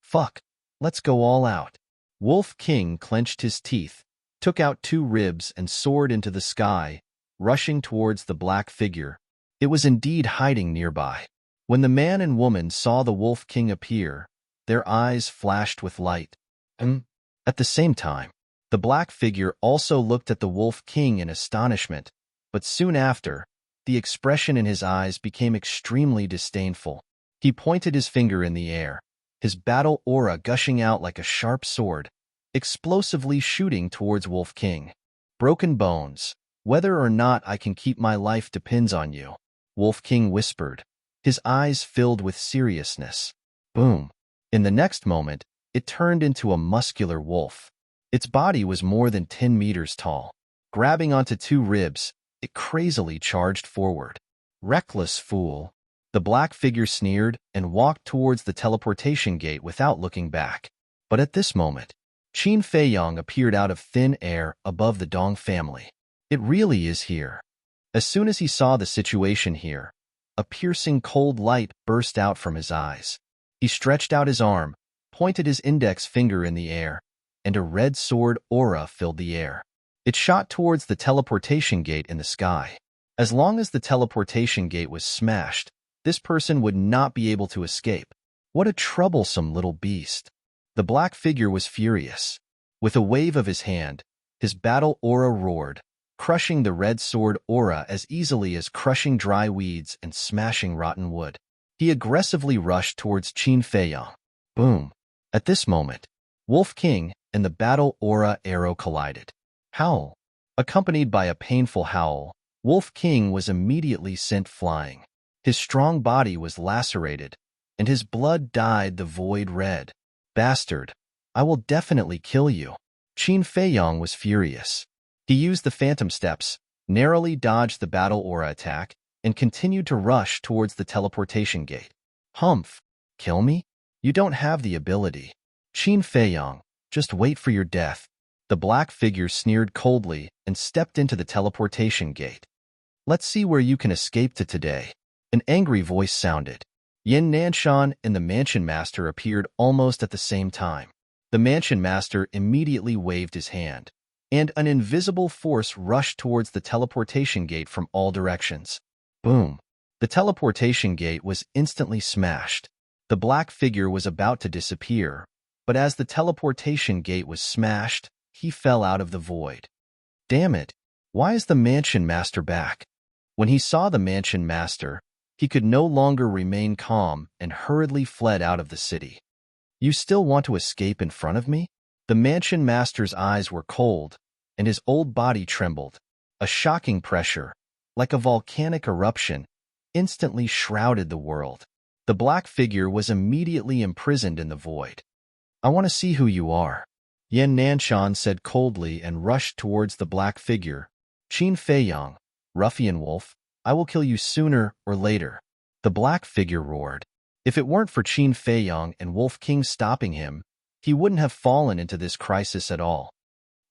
"Fuck, let's go all out." Wolf King clenched his teeth, took out 2 ribs and soared into the sky, rushing towards the black figure. It was indeed hiding nearby. When the man and woman saw the Wolf King appear, their eyes flashed with light. At the same time, the black figure also looked at the Wolf King in astonishment, but soon after, the expression in his eyes became extremely disdainful. He pointed his finger in the air, his battle aura gushing out like a sharp sword, explosively shooting towards Wolf King. "Broken bones, whether or not I can keep my life depends on you," Wolf King whispered, his eyes filled with seriousness. Boom. In the next moment, it turned into a muscular wolf. Its body was more than 10 meters tall. Grabbing onto 2 ribs, it crazily charged forward. "Reckless fool." The black figure sneered and walked towards the teleportation gate without looking back. But at this moment, Qin Feiyong appeared out of thin air above the Dong family. "It really is here." As soon as he saw the situation here, a piercing cold light burst out from his eyes. He stretched out his arm, pointed his index finger in the air, and a red sword aura filled the air. It shot towards the teleportation gate in the sky. As long as the teleportation gate was smashed, this person would not be able to escape. What a troublesome little beast. The black figure was furious. With a wave of his hand, his battle aura roared, crushing the red sword aura as easily as crushing dry weeds and smashing rotten wood. He aggressively rushed towards Qin Feiyong. Boom. At this moment, Wolf King and the battle aura arrow collided. Howl. Accompanied by a painful howl, Wolf King was immediately sent flying. His strong body was lacerated, and his blood dyed the void red. "Bastard, I will definitely kill you." Qin Feiyong was furious. He used the phantom steps, narrowly dodged the battle aura attack, and continued to rush towards the teleportation gate. "Humph, kill me? You don't have the ability." "Qin Feiyong, just wait for your death." The black figure sneered coldly and stepped into the teleportation gate. "Let's see where you can escape to today." An angry voice sounded. Yin Nanshan and the Mansion Master appeared almost at the same time. The Mansion Master immediately waved his hand, and an invisible force rushed towards the teleportation gate from all directions. Boom. The teleportation gate was instantly smashed. The black figure was about to disappear, but as the teleportation gate was smashed, he fell out of the void. Damn it, why is the Mansion Master back? When he saw the Mansion Master, he could no longer remain calm and hurriedly fled out of the city. "You still want to escape in front of me?" The Mansion Master's eyes were cold, and his old body trembled. A shocking pressure, like a volcanic eruption, instantly shrouded the world. The black figure was immediately imprisoned in the void. "I want to see who you are," Yin Nanshan said coldly and rushed towards the black figure. "Qin Feiyong, ruffian wolf, I will kill you sooner or later." The black figure roared. If it weren't for Qin Feiyong and Wolf King stopping him, he wouldn't have fallen into this crisis at all.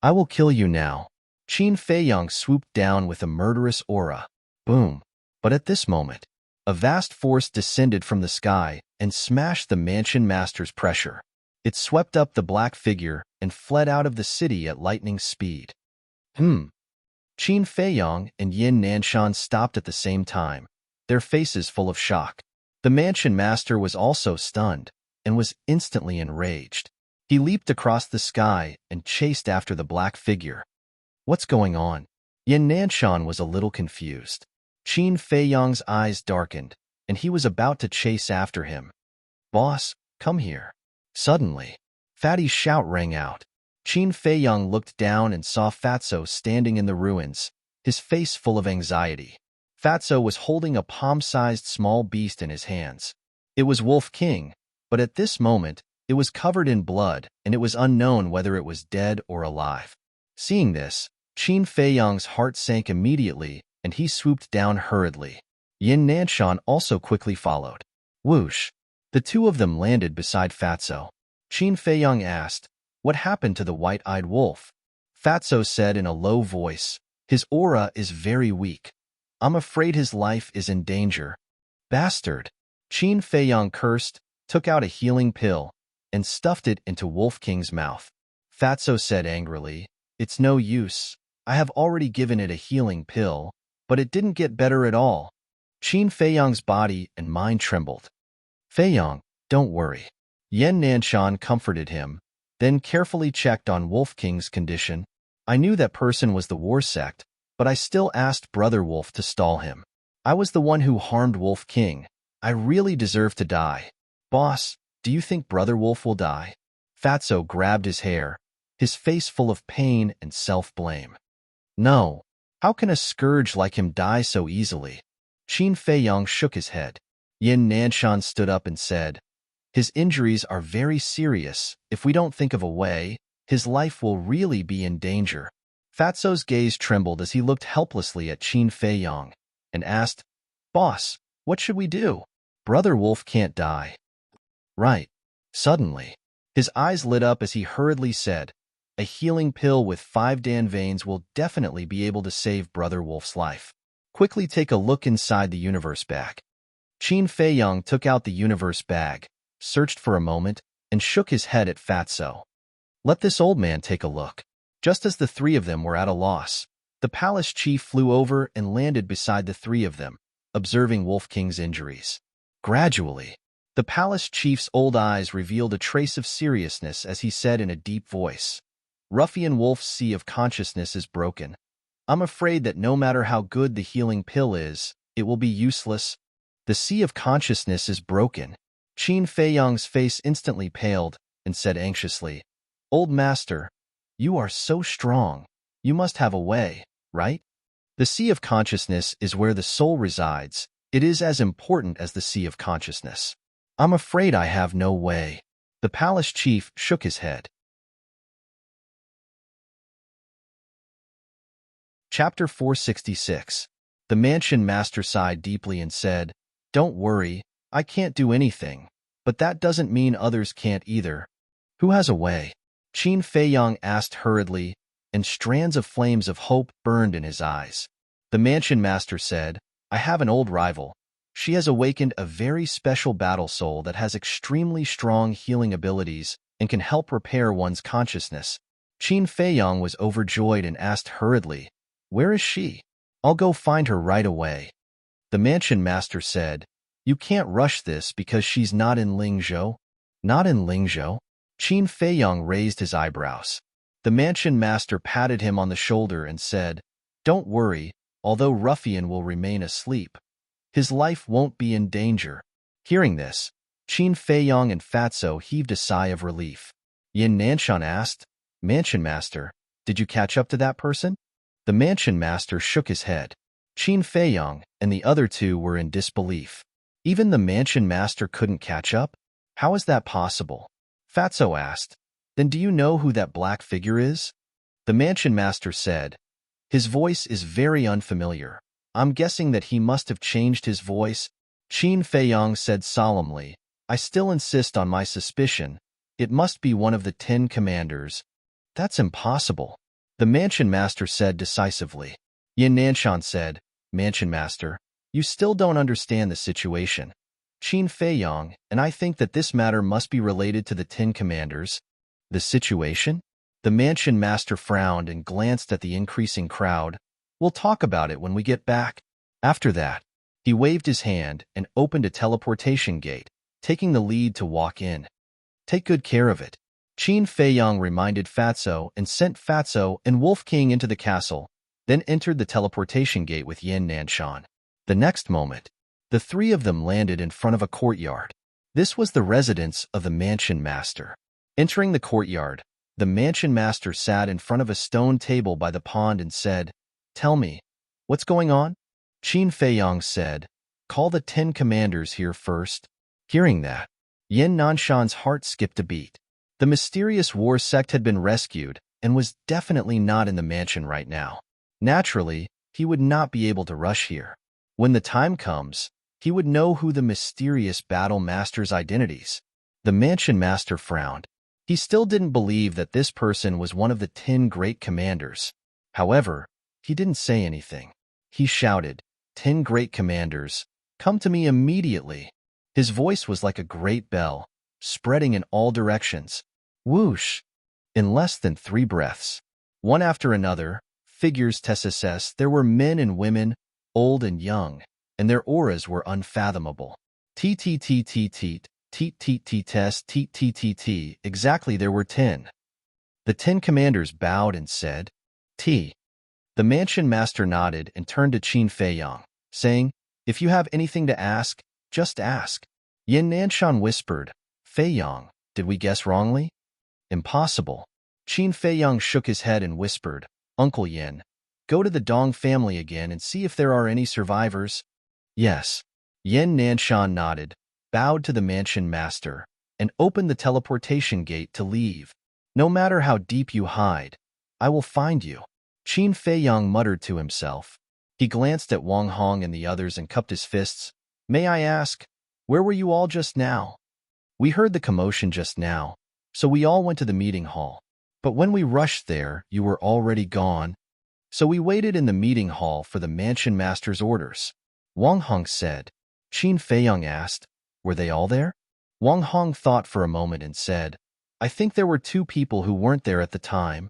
"I will kill you now." Qin Feiyong swooped down with a murderous aura. Boom. But at this moment, a vast force descended from the sky and smashed the Mansion Master's pressure. It swept up the black figure and fled out of the city at lightning speed. Qin Feiyong and Yin Nanshan stopped at the same time, their faces full of shock. The Mansion Master was also stunned and was instantly enraged. He leaped across the sky and chased after the black figure. "What's going on?" Yin Nanshan was a little confused. Qin Feiyang's eyes darkened, and he was about to chase after him. "Boss, come here." Suddenly, Fatty's shout rang out. Qin Feiyang looked down and saw Fatso standing in the ruins, his face full of anxiety. Fatso was holding a palm-sized small beast in his hands. It was Wolf King, but at this moment, it was covered in blood, and it was unknown whether it was dead or alive. Seeing this, Qin Feiyang's heart sank immediately, and he swooped down hurriedly. Yin Nanshan also quickly followed. Whoosh! The two of them landed beside Fatso. Qin Feiyang asked, "What happened to the white-eyed wolf?" Fatso said in a low voice, "His aura is very weak. I'm afraid his life is in danger." "Bastard!" Qin Feiyang cursed, took out a healing pill, and stuffed it into Wolf King's mouth. Fatso said angrily, "It's no use. I have already given it a healing pill, but it didn't get better at all." Qin Feiyang's body and mind trembled. "Feiyang, don't worry." Yen Nanshan comforted him, then carefully checked on Wolf King's condition. "I knew that person was the war sect, but I still asked Brother Wolf to stall him. I was the one who harmed Wolf King. I really deserve to die. Boss, do you think Brother Wolf will die?" Fatso grabbed his hair, his face full of pain and self-blame. "No. How can a scourge like him die so easily?" Qin Feiyang shook his head. Yin Nanshan stood up and said, "His injuries are very serious. If we don't think of a way, his life will really be in danger." Fatso's gaze trembled as he looked helplessly at Qin Feiyang and asked, "Boss, what should we do? Brother Wolf can't die." "Right." Suddenly, his eyes lit up as he hurriedly said, "A healing pill with 5 Dan veins will definitely be able to save Brother Wolf's life. Quickly take a look inside the universe bag." Qin Feiyang took out the universe bag, searched for a moment, and shook his head at Fatso. "Let this old man take a look." Just as the three of them were at a loss, the palace chief flew over and landed beside the three of them, observing Wolf King's injuries. Gradually, the palace chief's old eyes revealed a trace of seriousness as he said in a deep voice, "Ruffian Wolf's sea of consciousness is broken. I'm afraid that no matter how good the healing pill is, it will be useless." "The sea of consciousness is broken." Qin Feiyang's face instantly paled and said anxiously, "Old master, you are so strong. You must have a way, right?" "The sea of consciousness is where the soul resides. It is as important as the sea of consciousness. I'm afraid I have no way." The palace chief shook his head. Chapter 466. The mansion master sighed deeply and said, "Don't worry, I can't do anything, but that doesn't mean others can't either." "Who has a way?" Qin Feiyang asked hurriedly, and strands of flames of hope burned in his eyes. The mansion master said, "I have an old rival. She has awakened a very special battle soul that has extremely strong healing abilities and can help repair one's consciousness." Qin Feiyang was overjoyed and asked hurriedly, "Where is she? I'll go find her right away." The mansion master said, "You can't rush this because she's not in Lingzhou." "Not in Lingzhou?" Qin Feiyang raised his eyebrows. The mansion master patted him on the shoulder and said, "Don't worry, although Ruffian will remain asleep, his life won't be in danger." Hearing this, Qin Feiyang and Fatso heaved a sigh of relief. Yin Nanshan asked, "Mansion master, did you catch up to that person?" The mansion master shook his head. Qin Feiyang and the other two were in disbelief. Even the mansion master couldn't catch up? How is that possible? Fatso asked, "Then do you know who that black figure is?" The mansion master said, "His voice is very unfamiliar. I'm guessing that he must have changed his voice." Qin Feiyang said solemnly, "I still insist on my suspicion. It must be one of the 10 commanders." "That's impossible," the mansion master said decisively. Yin Nanshan said, "Mansion master, you still don't understand the situation. Qin Feiyang and I think that this matter must be related to the 10 commanders." "The situation?" The mansion master frowned and glanced at the increasing crowd. "We'll talk about it when we get back." After that, he waved his hand and opened a teleportation gate, taking the lead to walk in. "Take good care of it." Qin Feiyang reminded Fatso and sent Fatso and Wolf King into the castle, then entered the teleportation gate with Yin Nanshan. The next moment, the three of them landed in front of a courtyard. This was the residence of the mansion master. Entering the courtyard, the mansion master sat in front of a stone table by the pond and said, "Tell me, what's going on?" Qin Feiyang said, "Call the 10 commanders here first." Hearing that, Yin Nanshan's heart skipped a beat. The mysterious war sect had been rescued and was definitely not in the mansion right now. Naturally, he would not be able to rush here. When the time comes, he would know who the mysterious battle master's identities. The mansion master frowned. He still didn't believe that this person was one of the 10 great commanders. However, he didn't say anything. He shouted, "10 great commanders, come to me immediately." His voice was like a great bell, spreading in all directions. Whoosh! In less than 3 breaths, one after another, figures TSS, there were men and women, old and young, and their auras were unfathomable. T. Exactly, there were 10. The 10 commanders bowed and said, T. The mansion master nodded and turned to Qin Feiyang, saying, "If you have anything to ask, just ask." Yin Nanshan whispered, "Feiyang, did we guess wrongly?" "Impossible." Qin Feiyang shook his head and whispered, "Uncle Yin, go to the Dong family again and see if there are any survivors." "Yes." Yin Nanshan nodded, bowed to the mansion master, and opened the teleportation gate to leave. "No matter how deep you hide, I will find you." Qin Feiyang muttered to himself. He glanced at Wang Hong and the others and cupped his fists. "May I ask, where were you all just now?" "We heard the commotion just now, so we all went to the meeting hall. But when we rushed there, you were already gone. So we waited in the meeting hall for the mansion master's orders." Wang Hong said. Qin Feiyang asked, "Were they all there?" Wang Hong thought for a moment and said, "I think there were 2 people who weren't there at the time."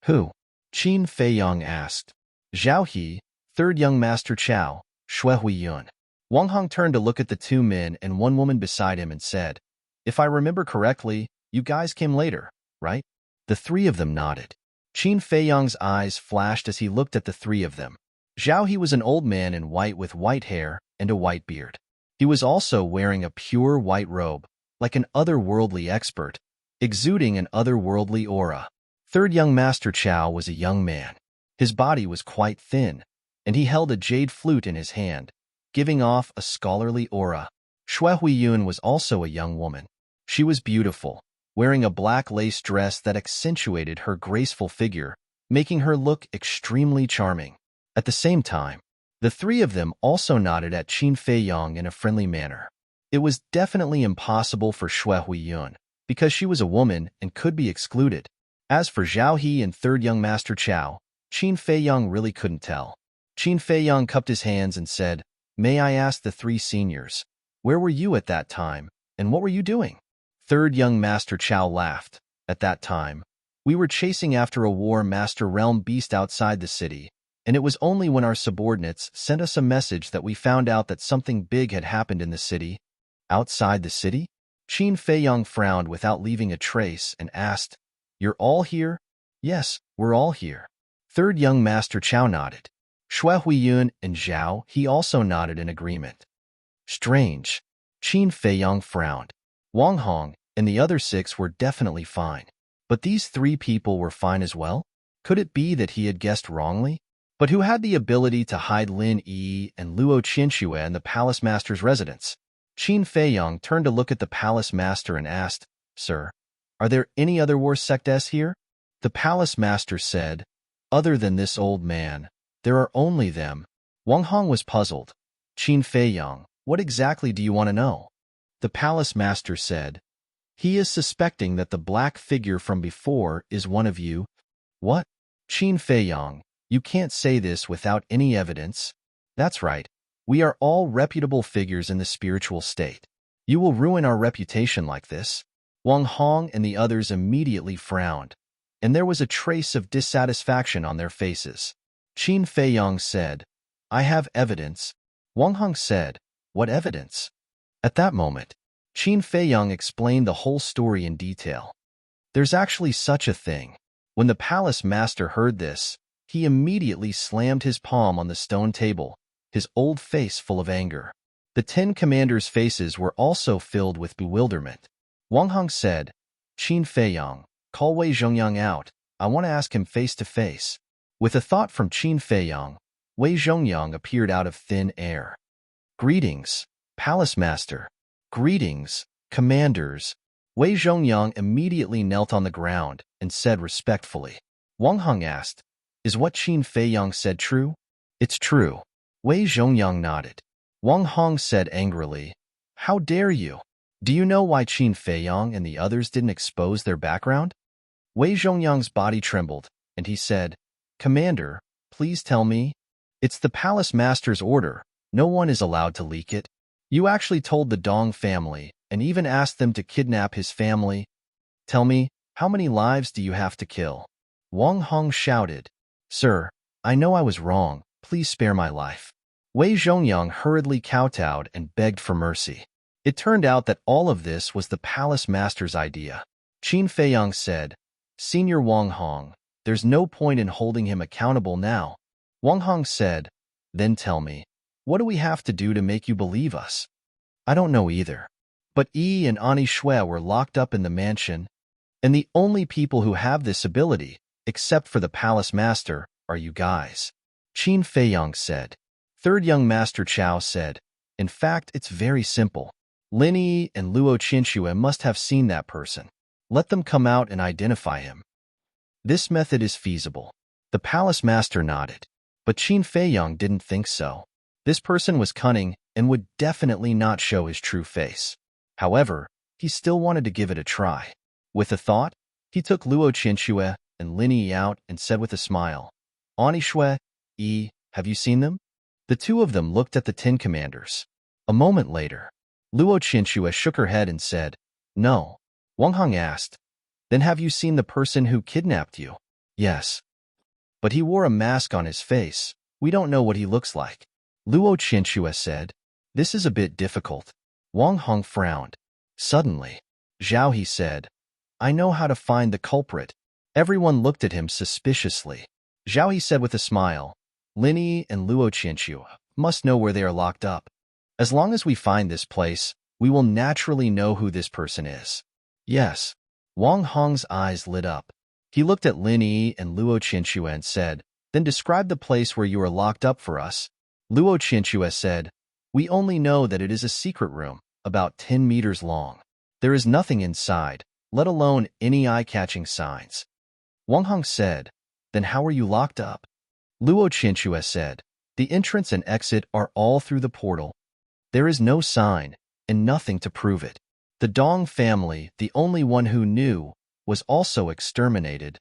"Who?" Qin Feiyang asked. "Zhao He, 3rd young master Chao, Shui Huiyun." Wang Hong turned to look at the 2 men and 1 woman beside him and said, "If I remember correctly, you guys came later, right?" The 3 of them nodded. Qin Feiyang's eyes flashed as he looked at the 3 of them. Zhao He was an old man in white with white hair and a white beard. He was also wearing a pure white robe, like an otherworldly expert, exuding an otherworldly aura. 3rd young master Chao was a young man. His body was quite thin, and he held a jade flute in his hand, giving off a scholarly aura. Shui Huiyun was also a young woman. She was beautiful, wearing a black lace dress that accentuated her graceful figure, making her look extremely charming. At the same time, the 3 of them also nodded at Qin Feiyang in a friendly manner. It was definitely impossible for Shui Huiyun, because she was a woman and could be excluded. As for Zhao He and 3rd young master Chao, Qin Feiyang really couldn't tell. Qin Feiyang cupped his hands and said, "May I ask the 3 seniors, where were you at that time, and what were you doing?" 3rd young master Chao laughed. "At that time, we were chasing after a war master realm beast outside the city, and it was only when our subordinates sent us a message that we found out that something big had happened in the city." "Outside the city?" Qin Feiyang frowned without leaving a trace and asked, "You're all here?" "Yes, we're all here." 3rd young master Chao nodded. Shui Huiyun and Zhao He also nodded in agreement. "Strange." Qin Feiyang frowned. Wang Hong and the other 6 were definitely fine. But these 3 people were fine as well? Could it be that he had guessed wrongly? But who had the ability to hide Lin Yi and Luo Qianxue in the palace master's residence? Qin Feiyang turned to look at the palace master and asked, "Sir, are there any other war sects here?" The palace master said, "Other than this old man, there are only them." Wang Hong was puzzled. "Qin Feiyang, what exactly do you want to know?" The palace master said, "He is suspecting that the black figure from before is one of you." "What?" "Qin Feiyang, you can't say this without any evidence." "That's right. We are all reputable figures in the spiritual state. You will ruin our reputation like this." Wang Hong and the others immediately frowned, and there was a trace of dissatisfaction on their faces. Qin Feiyang said, "I have evidence." Wang Hong said, "What evidence?" At that moment, Qin Feiyang explained the whole story in detail. "There's actually such a thing." When the palace master heard this, he immediately slammed his palm on the stone table, his old face full of anger. The 10 commanders' faces were also filled with bewilderment. Wang Hong said, Qin Feiyang, call Wei Zhongyang out. I want to ask him face to face. With a thought from Qin Feiyang, Wei Zhongyang appeared out of thin air. Greetings, Palace Master. Greetings, commanders. Wei Zhongyang immediately knelt on the ground and said respectfully. Wang Hong asked, Is what Qin Feiyang said true? It's true. Wei Zhongyang nodded. Wang Hong said angrily, How dare you? Do you know why Qin Feiyang and the others didn't expose their background? Wei Zhongyang's body trembled, and he said, Commander, please tell me. It's the Palace Master's order. No one is allowed to leak it. You actually told the Dong family and even asked them to kidnap his family. Tell me, how many lives do you have to kill? Wang Hong shouted, Sir, I know I was wrong. Please spare my life. Wei Zhongyang hurriedly kowtowed and begged for mercy. It turned out that all of this was the Palace Master's idea. Qin Feiyang said, Senior Wang Hong, there's no point in holding him accountable now. Wang Hong said, Then tell me, what do we have to do to make you believe us? I don't know either. But Yi and Ani Shui were locked up in the mansion, and the only people who have this ability, except for the Palace Master, are you guys. Qin Feiyang said. Third young Master Chao said, In fact, it's very simple. Lin Yi and Luo Qinxue must have seen that person. Let them come out and identify him. This method is feasible. The Palace Master nodded. But Qin Feiyang didn't think so. This person was cunning and would definitely not show his true face. However, he still wanted to give it a try. With a thought, he took Luo Qinxue and Lin Yi out and said with a smile, Ani Shui, Yi, have you seen them? The two of them looked at the 10 commanders. A moment later, Luo Qinxue shook her head and said, No. Wang Hong asked, Then have you seen the person who kidnapped you? Yes. But he wore a mask on his face. We don't know what he looks like. Luo Qinxue said, This is a bit difficult. Wang Hong frowned. Suddenly, Zhao He said, I know how to find the culprit. Everyone looked at him suspiciously. Zhao He said with a smile, Lin Yi and Luo Qinxue must know where they are locked up. As long as we find this place, we will naturally know who this person is. Yes. Wang Hong's eyes lit up. He looked at Lin Yi and Luo Qinxue and said, Then describe the place where you are locked up for us. Luo Qinxue said, We only know that it is a secret room, about 10 meters long. There is nothing inside, let alone any eye-catching signs. Wang Hong said, Then how are you locked up? Luo Qinxue said, The entrance and exit are all through the portal. There is no sign, and nothing to prove it. The Dong family, the only one who knew, was also exterminated.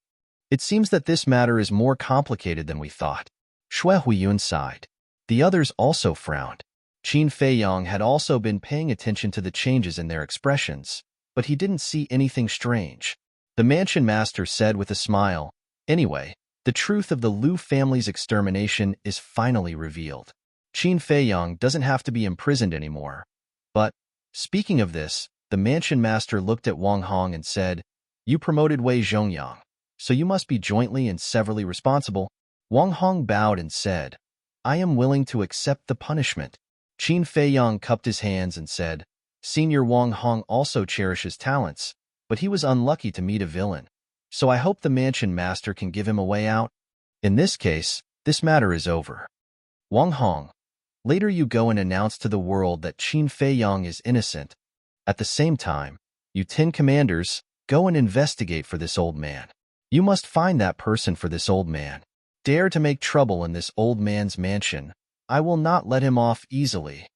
It seems that this matter is more complicated than we thought. Shui Huiyun sighed. The others also frowned. Qin Feiyang had also been paying attention to the changes in their expressions, but he didn't see anything strange. The mansion master said with a smile, Anyway, the truth of the Lu family's extermination is finally revealed. Qin Feiyang doesn't have to be imprisoned anymore. But, speaking of this, the mansion master looked at Wang Hong and said, You promoted Wei Zhongyang, so you must be jointly and severally responsible. Wang Hong bowed and said, I am willing to accept the punishment. Qin Feiyang cupped his hands and said, Senior Wang Hong also cherishes talents, but he was unlucky to meet a villain. So I hope the mansion master can give him a way out. In this case, this matter is over. Wang Hong, later you go and announce to the world that Qin Feiyang is innocent. At the same time, you 10 commanders, go and investigate for this old man. You must find that person for this old man. Dare to make trouble in this old man's mansion. I will not let him off easily.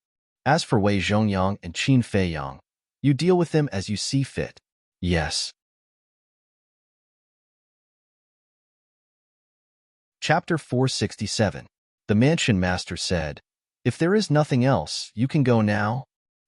As for Wei Zhongyang and Qin Feiyang, you deal with them as you see fit. Yes. Chapter 467. The mansion master said, If there is nothing else, you can go now.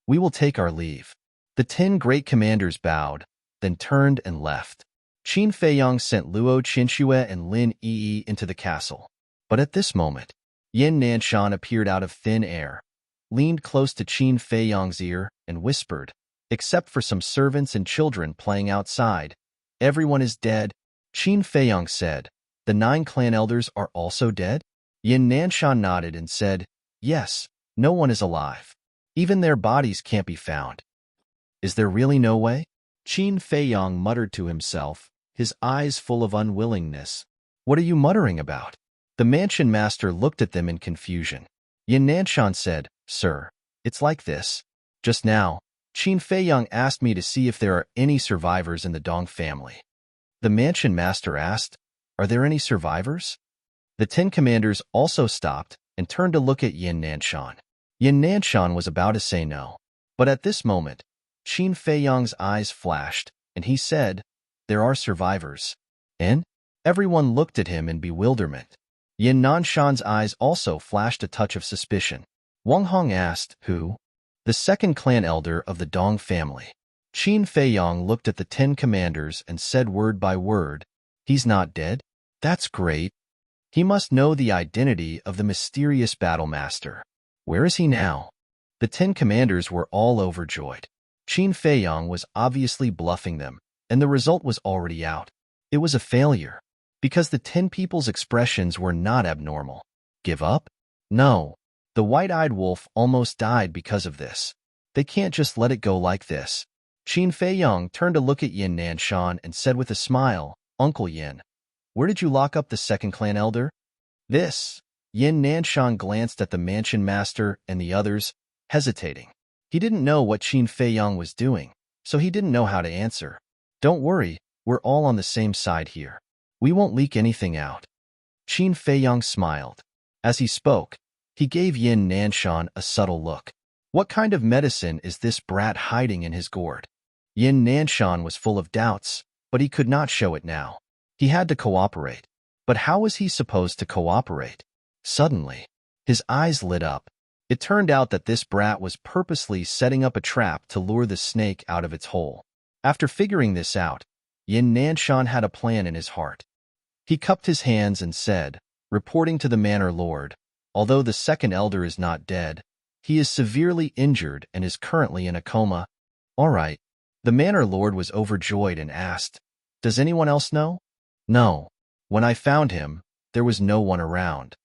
We will take our leave. The 10 great commanders bowed, then turned and left. Qin Feiyang sent Luo Qinxue and Lin Yi into the castle. But at this moment, Yin Nanshan appeared out of thin air, leaned close to Qin Feiyang's ear, and whispered, Except for some servants and children playing outside, everyone is dead. Qin Feiyang said, The 9 clan elders are also dead? Yin Nanshan nodded and said, Yes, no one is alive. Even their bodies can't be found. Is there really no way? Qin Feiyang muttered to himself, his eyes full of unwillingness. What are you muttering about? The mansion master looked at them in confusion. Yin Nanshan said, Sir, it's like this. Just now, Qin Feiyang asked me to see if there are any survivors in the Dong family. The mansion master asked, Are there any survivors? The 10 commanders also stopped and turned to look at Yin Nanshan. Yin Nanshan was about to say no, but at this moment, Qin Feiyang's eyes flashed, and he said, There are survivors. And? Everyone looked at him in bewilderment. Yin Nanshan's eyes also flashed a touch of suspicion. Wang Hong asked, Who? The second clan elder of the Dong family. Qin Feiyang looked at the 10 commanders and said word by word, He's not dead? That's great. He must know the identity of the mysterious battle master. Where is he now? The 10 commanders were all overjoyed. Qin Feiyang was obviously bluffing them, and the result was already out. It was a failure, because the 10 people's expressions were not abnormal. Give up? No. The white-eyed wolf almost died because of this. They can't just let it go like this. Qin Feiyang turned to look at Yin Nanshan and said with a smile, Uncle Yin, where did you lock up the second clan elder? This. Yin Nanshan glanced at the mansion master and the others, hesitating. He didn't know what Qin Feiyang was doing, so he didn't know how to answer. Don't worry, we're all on the same side here. We won't leak anything out. Qin Feiyang smiled. As he spoke, he gave Yin Nanshan a subtle look. What kind of medicine is this brat hiding in his gourd? Yin Nanshan was full of doubts, but he could not show it now. He had to cooperate. But how was he supposed to cooperate? Suddenly, his eyes lit up. It turned out that this brat was purposely setting up a trap to lure the snake out of its hole. After figuring this out, Yin Nanshan had a plan in his heart. He cupped his hands and said, reporting to the manor lord, although the second elder is not dead, he is severely injured and is currently in a coma. All right. The manor lord was overjoyed and asked, Does anyone else know? No. When I found him, there was no one around.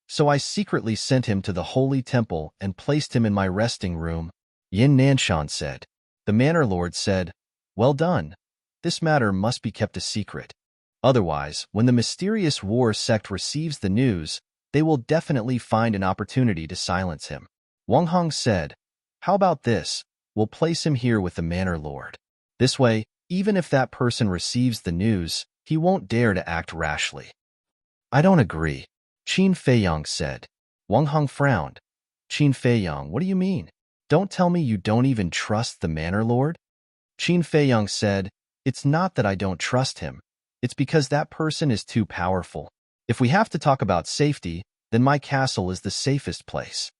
So I secretly sent him to the holy temple and placed him in my resting room, Yin Nanshan said. The manor lord said, Well done. This matter must be kept a secret. Otherwise, when the mysterious war sect receives the news, they will definitely find an opportunity to silence him. Wang Hong said, How about this? We'll place him here with the manor lord. This way, even if that person receives the news, he won't dare to act rashly. I don't agree, Qin Feiyang said. Wang Hong frowned. Qin Feiyang, what do you mean? Don't tell me you don't even trust the manor lord? Qin Feiyang said, It's not that I don't trust him. It's because that person is too powerful. If we have to talk about safety, then my castle is the safest place.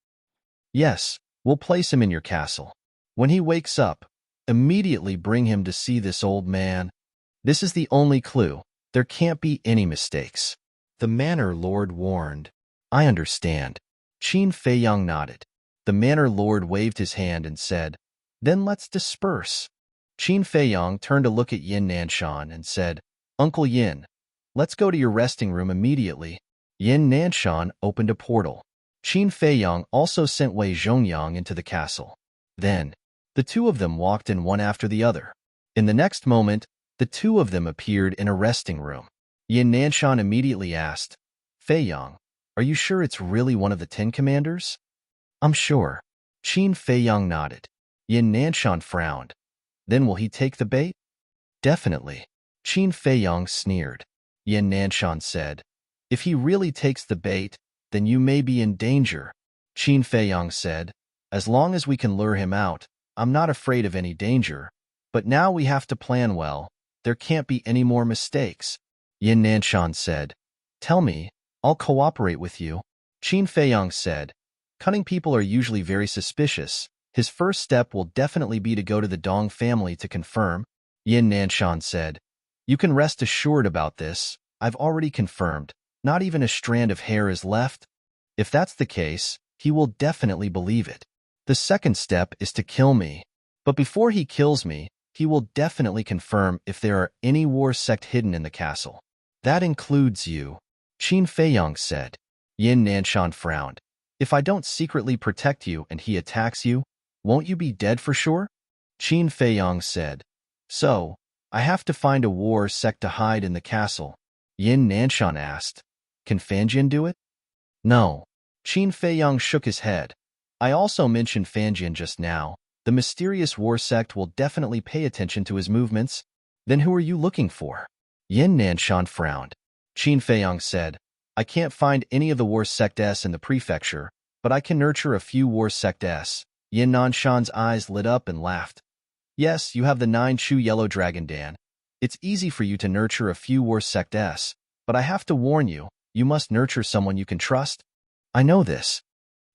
Yes, we'll place him in your castle. When he wakes up, immediately bring him to see this old man. This is the only clue. There can't be any mistakes. The manor lord warned. I understand. Qin Feiyang nodded. The manor lord waved his hand and said, Then let's disperse. Qin Feiyang turned to look at Yin Nanshan and said, Uncle Yin, let's go to your resting room immediately. Yin Nanshan opened a portal. Qin Feiyang also sent Wei Zhongyang into the castle. Then, the two of them walked in one after the other. In the next moment, the two of them appeared in a resting room. Yin Nanshan immediately asked, Feiyang, are you sure it's really one of the 10 commanders? I'm sure. Qin Feiyang nodded. Yin Nanshan frowned. Then will he take the bait? Definitely. Qin Feiyang sneered. Yin Nanshan said, If he really takes the bait, then you may be in danger. Qin Feiyang said, As long as we can lure him out, I'm not afraid of any danger. But now we have to plan well. There can't be any more mistakes. Yin Nanshan said, Tell me, I'll cooperate with you. Qin Feiyang said, Cunning people are usually very suspicious. His first step will definitely be to go to the Dong family to confirm. Yin Nanshan said, You can rest assured about this. I've already confirmed. Not even a strand of hair is left. If that's the case, he will definitely believe it. The second step is to kill me. But before he kills me, he will definitely confirm if there are any war sect hidden in the castle. That includes you, Qin Feiyang said. Yin Nanshan frowned. If I don't secretly protect you and he attacks you, won't you be dead for sure? Qin Feiyong said. So, I have to find a war sect to hide in the castle. Yin Nanshan asked. Can Fanjian do it? No. Qin Feiyong shook his head. I also mentioned Fanjian just now. The mysterious war sect will definitely pay attention to his movements. Then who are you looking for? Yin Nanshan frowned. Qin Feiyong said, I can't find any of the war sects in the prefecture, but I can nurture a few war sects. Yin Nanshan's eyes lit up and laughed. Yes, you have the 9-Chu Yellow Dragon Dan. It's easy for you to nurture a few war sects, but I have to warn you, you must nurture someone you can trust. I know this.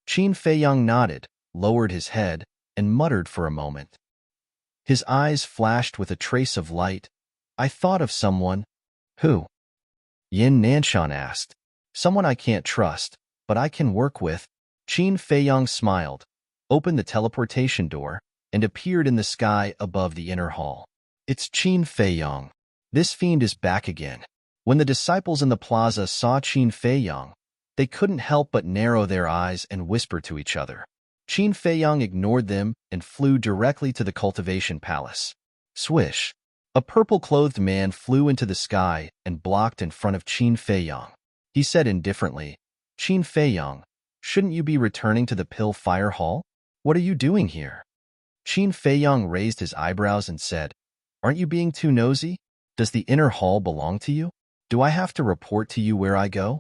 Qin Feiyong nodded, lowered his head, and muttered for a moment. His eyes flashed with a trace of light. I thought of someone. Who? Yin Nanshan asked. Someone I can't trust, but I can work with. Qin Feiyong smiled, opened the teleportation door, and appeared in the sky above the inner hall. It's Qin Feiyong. This fiend is back again. When the disciples in the plaza saw Qin Feiyong, they couldn't help but narrow their eyes and whisper to each other. Qin Feiyong ignored them and flew directly to the cultivation palace. Swish! A purple-clothed man flew into the sky and blocked in front of Qin Feiyong. He said indifferently, Qin Feiyong, shouldn't you be returning to the Pill Fire Hall? What are you doing here? Qin Feiyong raised his eyebrows and said, Aren't you being too nosy? Does the inner hall belong to you? Do I have to report to you where I go?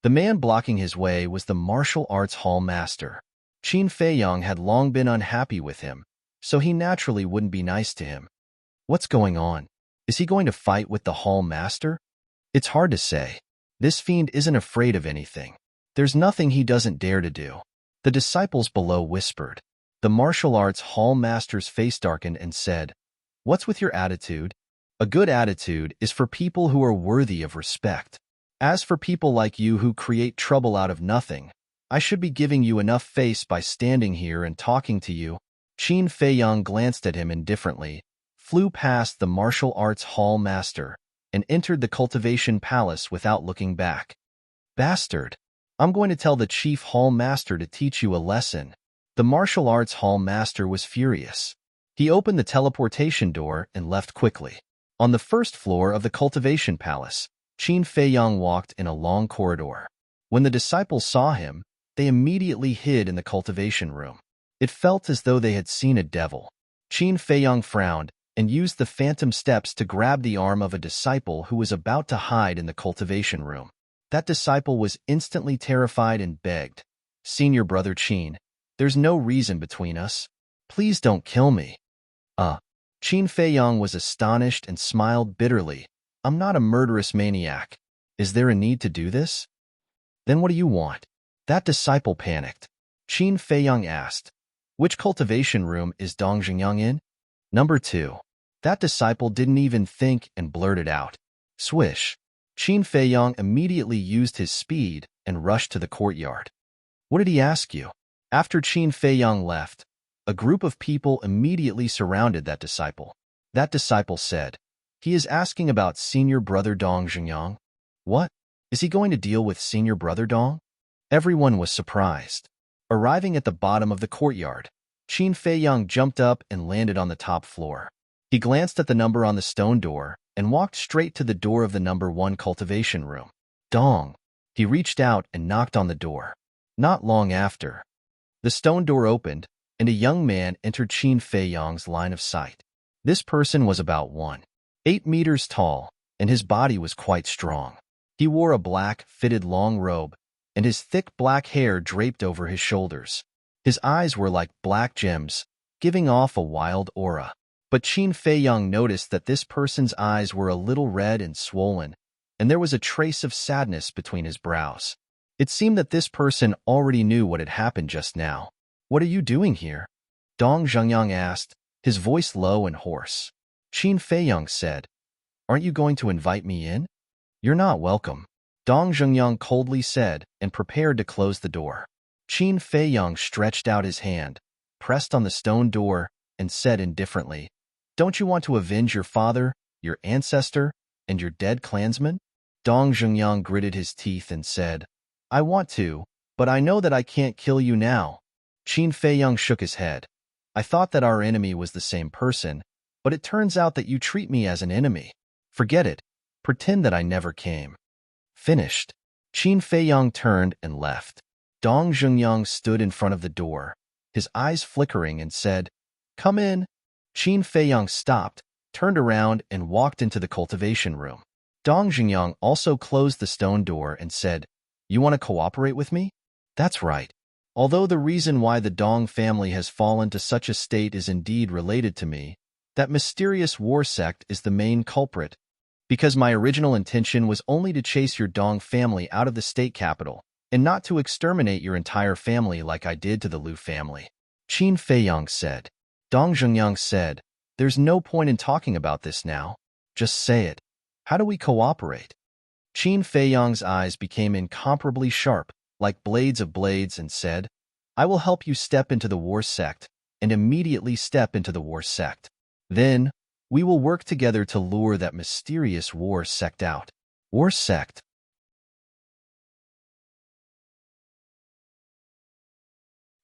The man blocking his way was the martial arts hall master. Qin Feiyong had long been unhappy with him, so he naturally wouldn't be nice to him. What's going on? Is he going to fight with the hall master? It's hard to say. This fiend isn't afraid of anything. There's nothing he doesn't dare to do. The disciples below whispered. The martial arts hall master's face darkened and said, What's with your attitude? A good attitude is for people who are worthy of respect. As for people like you who create trouble out of nothing, I should be giving you enough face by standing here and talking to you. Qin Feiyong glanced at him indifferently, flew past the martial arts hall master, and entered the cultivation palace without looking back. Bastard! I'm going to tell the chief hall master to teach you a lesson. The martial arts hall master was furious. He opened the teleportation door and left quickly. On the first floor of the cultivation palace, Qin Feiyong walked in a long corridor. When the disciples saw him, they immediately hid in the cultivation room. It felt as though they had seen a devil. Qin Feiyong frowned and used the phantom steps to grab the arm of a disciple who was about to hide in the cultivation room. That disciple was instantly terrified and begged, Senior Brother Qin, there's no reason between us. Please don't kill me. Qin Feiyong was astonished and smiled bitterly. I'm not a murderous maniac. Is there a need to do this? Then what do you want? That disciple panicked. Qin Feiyong asked, Which cultivation room is Dong Xingyang in? Number 2. That disciple didn't even think and blurted out. Swish. Qin Feiyong immediately used his speed and rushed to the courtyard. What did he ask you? After Qin Feiyong left, a group of people immediately surrounded that disciple. That disciple said, He is asking about Senior Brother Dong Xingyang. What? Is he going to deal with Senior Brother Dong? Everyone was surprised. Arriving at the bottom of the courtyard, Qin Feiyong jumped up and landed on the top floor. He glanced at the number on the stone door and walked straight to the door of the number 1 cultivation room. Dong. He reached out and knocked on the door. Not long after, the stone door opened, and a young man entered Qin Feiyong's line of sight. This person was about 1.8 meters tall, and his body was quite strong. He wore a black, fitted long robe, and his thick black hair draped over his shoulders. His eyes were like black gems, giving off a wild aura. But Qin Feiyong noticed that this person's eyes were a little red and swollen, and there was a trace of sadness between his brows. It seemed that this person already knew what had happened just now. What are you doing here? Dong Xingyang asked, his voice low and hoarse. Qin Feiyong said, Aren't you going to invite me in? You're not welcome. Dong Xingyang coldly said and prepared to close the door. Qin Feiyong stretched out his hand, pressed on the stone door, and said indifferently, Don't you want to avenge your father, your ancestor, and your dead clansmen? Dong Xingyang gritted his teeth and said, I want to, But I know that I can't kill you now. Qin Feiyang shook his head. I thought that our enemy was the same person, but it turns out that you treat me as an enemy. Forget it. Pretend that I never came. Finished. Qin Feiyang turned and left. Dong Zhengyang stood in front of the door, his eyes flickering, and said, "Come in." Qin Feiyang stopped, turned around, and walked into the cultivation room. Dong Zhengyang also closed the stone door and said, "You want to cooperate with me?" "That's right. Although the reason why the Dong family has fallen to such a state is indeed related to me, that mysterious war sect is the main culprit, because my original intention was only to chase your Dong family out of the state capital, and not to exterminate your entire family like I did to the Liu family," Qin Feiyang said. Dong Zhengyang said, "There's no point in talking about this now. Just say it. How do we cooperate?" Qin Feiyang's eyes became incomparably sharp, like blades of blades, and said, "I will help you step into the war sect, and immediately step into the war sect. Then, we will work together to lure that mysterious war sect out." War sect.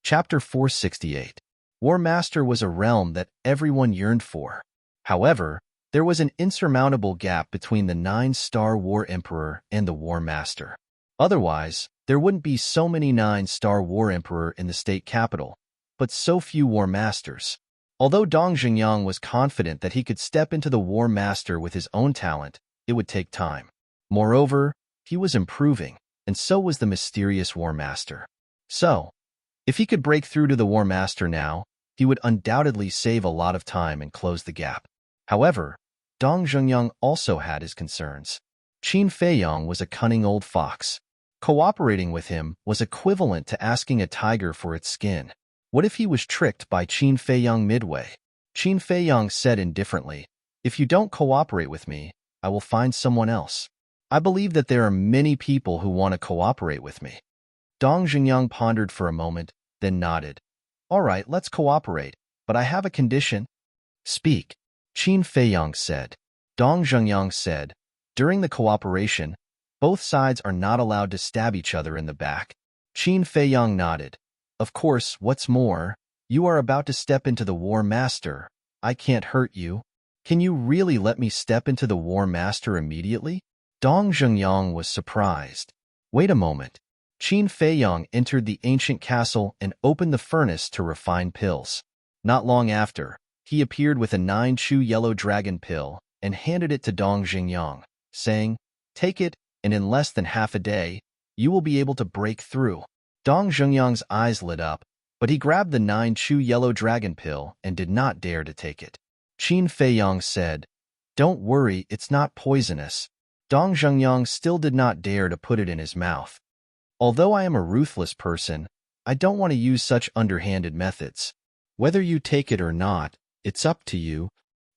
Chapter 468. War Master was a realm that everyone yearned for. However, there was an insurmountable gap between the 9-star War Emperor and the War Master. Otherwise, there wouldn't be so many 9-star War Emperor in the state capital, but so few War Masters. Although Dong Zhengyang was confident that he could step into the War Master with his own talent, it would take time. Moreover, he was improving, and so was the mysterious War Master. So, if he could break through to the War Master now, he would undoubtedly save a lot of time and close the gap. However, Dong Zhengyang also had his concerns. Qin Feiyang was a cunning old fox. Cooperating with him was equivalent to asking a tiger for its skin. What if he was tricked by Qin Feiyang midway? Qin Feiyang said indifferently, "If you don't cooperate with me, I will find someone else. I believe that there are many people who want to cooperate with me." Dong Zhengyang pondered for a moment, then nodded. "All right, let's cooperate, but I have a condition." "Speak," Qin Feiyang said. Dong Zhengyang said, "During the cooperation, both sides are not allowed to stab each other in the back." Qin Feiyang nodded. "Of course, what's more, you are about to step into the War Master. I can't hurt you. Can you really let me step into the War Master immediately?" Dong Zhengyang was surprised. "Wait a moment." Qin Feiyang entered the ancient castle and opened the furnace to refine pills. Not long after, he appeared with a 9-chew yellow dragon pill and handed it to Dong Zhengyang, saying, "Take it, and in less than half a day, you will be able to break through." Dong Zhengyang's eyes lit up, but he grabbed the 9-chew yellow dragon pill and did not dare to take it. Qin Feiyang said, "Don't worry, it's not poisonous." Dong Zhengyang still did not dare to put it in his mouth. "Although I am a ruthless person, I don't want to use such underhanded methods. Whether you take it or not, it's up to you.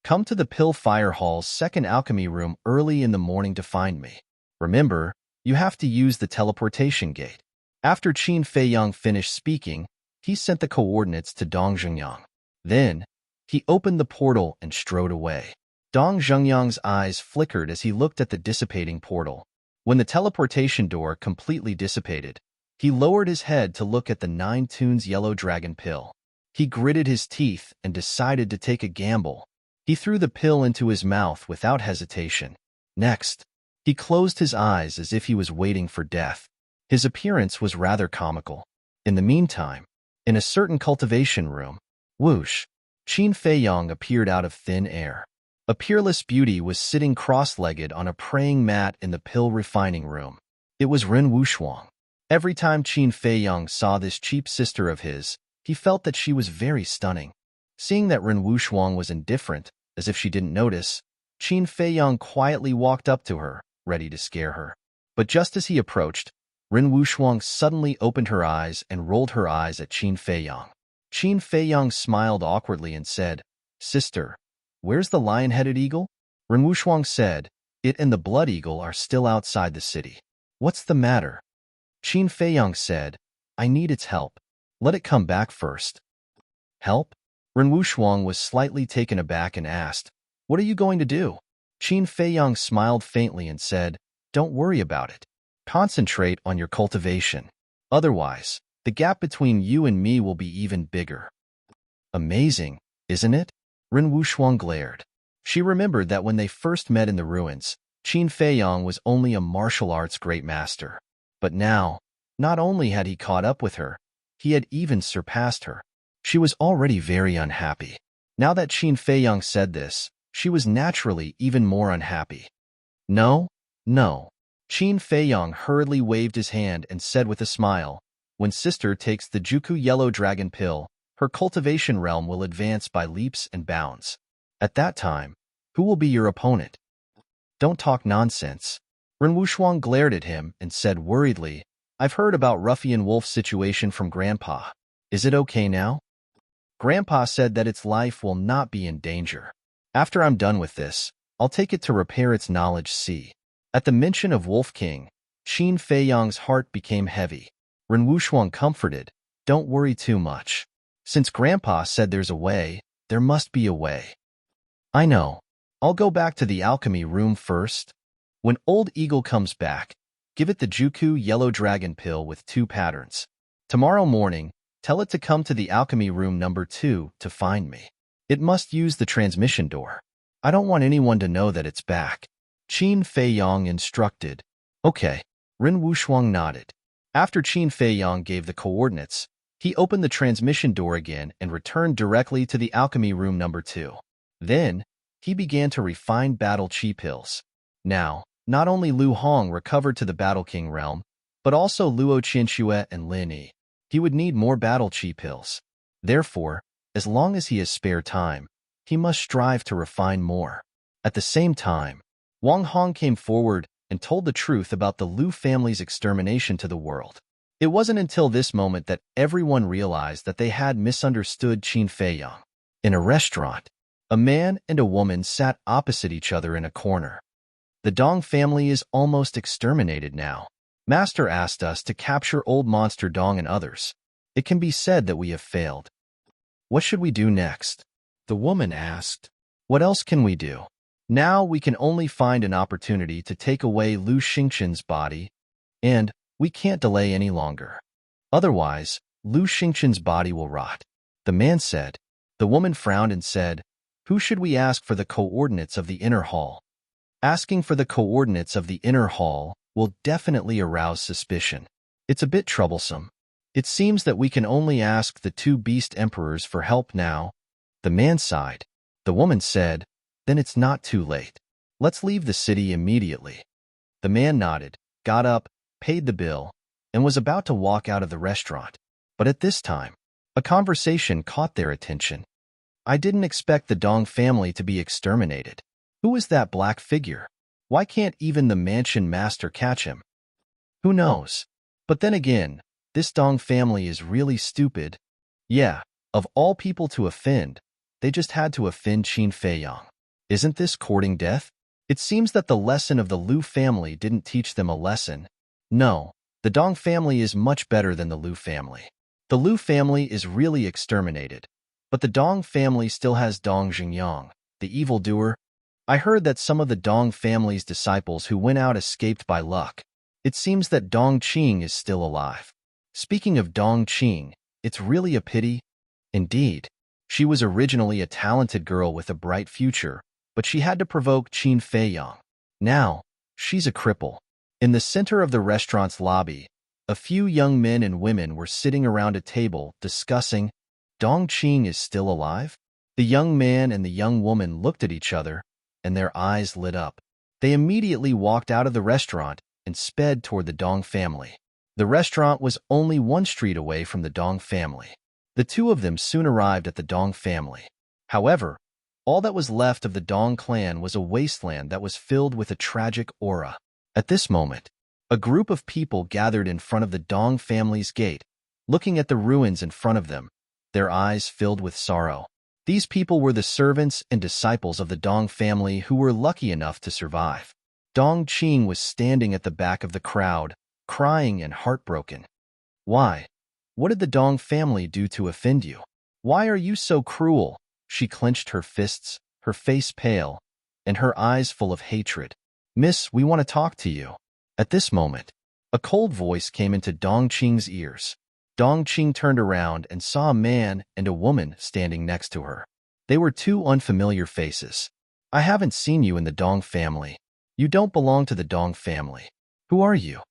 Come to the Pill Fire Hall's second alchemy room early in the morning to find me. Remember, you have to use the teleportation gate." After Qin Feiyang finished speaking, he sent the coordinates to Dong Zhengyang. Then, he opened the portal and strode away. Dong Zhengyang's eyes flickered as he looked at the dissipating portal. When the teleportation door completely dissipated, he lowered his head to look at the 9 tunes yellow dragon pill. He gritted his teeth and decided to take a gamble. He threw the pill into his mouth without hesitation. Next, he closed his eyes as if he was waiting for death. His appearance was rather comical. In the meantime, in a certain cultivation room, whoosh, Qin Feiyang appeared out of thin air. A peerless beauty was sitting cross-legged on a praying mat in the pill refining room. It was Ren Wushuang. Every time Qin Feiyang saw this cheap sister of his, he felt that she was very stunning. Seeing that Ren Wushuang was indifferent, as if she didn't notice, Qin Feiyang quietly walked up to her, ready to scare her. But just as he approached, Ren Wushuang suddenly opened her eyes and rolled her eyes at Qin Feiyang. Qin Feiyang smiled awkwardly and said, "Sister, where's the lion-headed eagle?" Ren Wushuang said, "It and the blood eagle are still outside the city." "What's the matter?" Qin Feiyang said, "I need its help. Let it come back first." "Help?" Ren Wushuang was slightly taken aback and asked, "What are you going to do?" Qin Feiyang smiled faintly and said, "Don't worry about it. Concentrate on your cultivation." Otherwise, the gap between you and me will be even bigger. Amazing, isn't it? Ren Wuxiang glared. She remembered that when they first met in the ruins, Qin Feiyang was only a martial arts great master. But now, not only had he caught up with her, he had even surpassed her. She was already very unhappy. Now that Qin Feiyang said this, she was naturally even more unhappy. No, no. Qin Feiyang hurriedly waved his hand and said with a smile, when sister takes the Juku Yellow Dragon Pill, her cultivation realm will advance by leaps and bounds. At that time, who will be your opponent? Don't talk nonsense. Ren Wuxiang glared at him and said worriedly, I've heard about Ruffian Wolf's situation from Grandpa. Is it okay now? Grandpa said that its life will not be in danger. After I'm done with this, I'll take it to repair its knowledge. See. At the mention of Wolf King, Qin Feiyang's heart became heavy. Ren Wuxiang comforted, don't worry too much. Since Grandpa said there's a way, there must be a way. I know. I'll go back to the alchemy room first. When Old Eagle comes back, give it the Juku Yellow Dragon Pill with 2 patterns. Tomorrow morning, tell it to come to the alchemy room number 2 to find me. It must use the transmission door. I don't want anyone to know that it's back. Qin Feiyang instructed. Okay. Ren Wuxiang nodded. After Qin Feiyang gave the coordinates, he opened the transmission door again and returned directly to the alchemy room number 2. Then, he began to refine battle chi pills. Now, not only Lu Hong recovered to the Battle King realm, but also Luo Qianxue and Lin Yi. He would need more battle chi pills. Therefore, as long as he has spare time, he must strive to refine more. At the same time, Wang Hong came forward and told the truth about the Lu family's extermination to the world. It wasn't until this moment that everyone realized that they had misunderstood Qin Feiyang. In a restaurant, a man and a woman sat opposite each other in a corner. The Dong family is almost exterminated now. Master asked us to capture old monster Dong and others. It can be said that we have failed. What should we do next? The woman asked. What else can we do? Now we can only find an opportunity to take away Lu Xingqian's body, and we can't delay any longer. Otherwise, Lu Xingqian's body will rot. The man said. The woman frowned and said, who should we ask for the coordinates of the inner hall? Asking for the coordinates of the inner hall will definitely arouse suspicion. It's a bit troublesome. It seems that we can only ask the 2 beast emperors for help now. The man sighed. The woman said, then it's not too late. Let's leave the city immediately. The man nodded, got up, paid the bill, and was about to walk out of the restaurant. But at this time, a conversation caught their attention. I didn't expect the Dong family to be exterminated. Who is that black figure? Why can't even the mansion master catch him? Who knows? But then again, this Dong family is really stupid. Yeah, of all people to offend, they just had to offend Qin Feiyang. Isn't this courting death? It seems that the lesson of the Lu family didn't teach them a lesson. No, the Dong family is much better than the Lu family. The Lu family is really exterminated. But the Dong family still has Dong Xingyang, the evildoer. I heard that some of the Dong family's disciples who went out escaped by luck. It seems that Dong Qing is still alive. Speaking of Dong Qing, it's really a pity. Indeed, she was originally a talented girl with a bright future, but she had to provoke Qin Feiyang. Now, she's a cripple. In the center of the restaurant's lobby, a few young men and women were sitting around a table discussing, Dong Qing is still alive? The young man and the young woman looked at each other, and their eyes lit up. They immediately walked out of the restaurant and sped toward the Dong family. The restaurant was only 1 street away from the Dong family. The 2 of them soon arrived at the Dong family. However, all that was left of the Dong clan was a wasteland that was filled with a tragic aura. At this moment, a group of people gathered in front of the Dong family's gate, looking at the ruins in front of them, their eyes filled with sorrow. These people were the servants and disciples of the Dong family who were lucky enough to survive. Dong Qing was standing at the back of the crowd, crying and heartbroken. Why? What did the Dong family do to offend you? Why are you so cruel? She clenched her fists, her face pale, and her eyes full of hatred. Miss, we want to talk to you. At this moment, A cold voice came into Dong Qing's ears. Dong Qing turned around and saw a man and a woman standing next to her. They were two unfamiliar faces. I haven't seen you in the Dong family. You don't belong to the Dong family. Who are you?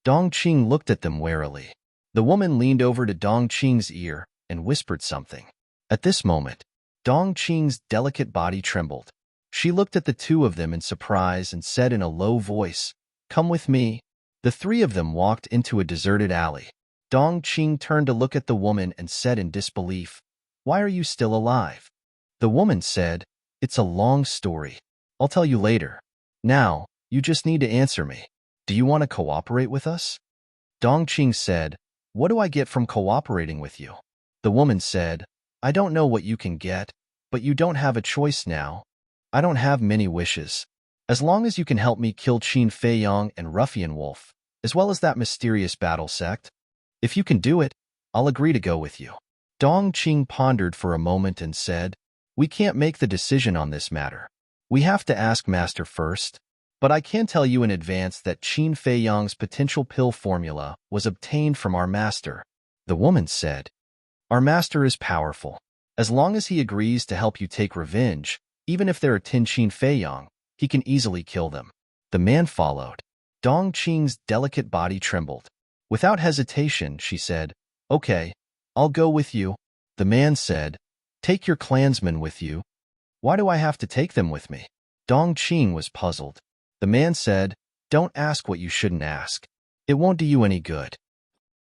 Dong Qing looked at them warily. The woman leaned over to Dong Qing's ear and whispered something. At this moment, Dong Qing's delicate body trembled. She looked at the two of them in surprise and said in a low voice, "Come with me." The three of them walked into a deserted alley. Dong Qing turned to look at the woman and said in disbelief, "Why are you still alive?" The woman said, "It's a long story. I'll tell you later. Now, you just need to answer me. Do you want to cooperate with us?" Dong Qing said, "What do I get from cooperating with you?" The woman said, "I don't know what you can get, but you don't have a choice now. I don't have many wishes. As long as you can help me kill Qin Feiyang and Ruffian Wolf, as well as that mysterious battle sect, if you can do it, I'll agree to go with you." Dong Qing pondered for a moment and said, "We can't make the decision on this matter. We have to ask Master first. But I can tell you in advance that Qin Feiyang's potential pill formula was obtained from our master." The woman said, "Our master is powerful. As long as he agrees to help you take revenge, even if there are 10 Qin Feiyang, he can easily kill them." The man followed. Dong Qing's delicate body trembled. Without hesitation, she said, "Okay, I'll go with you." The man said, "Take your clansmen with you." "Why do I have to take them with me?" Dong Qing was puzzled. The man said, "Don't ask what you shouldn't ask. It won't do you any good."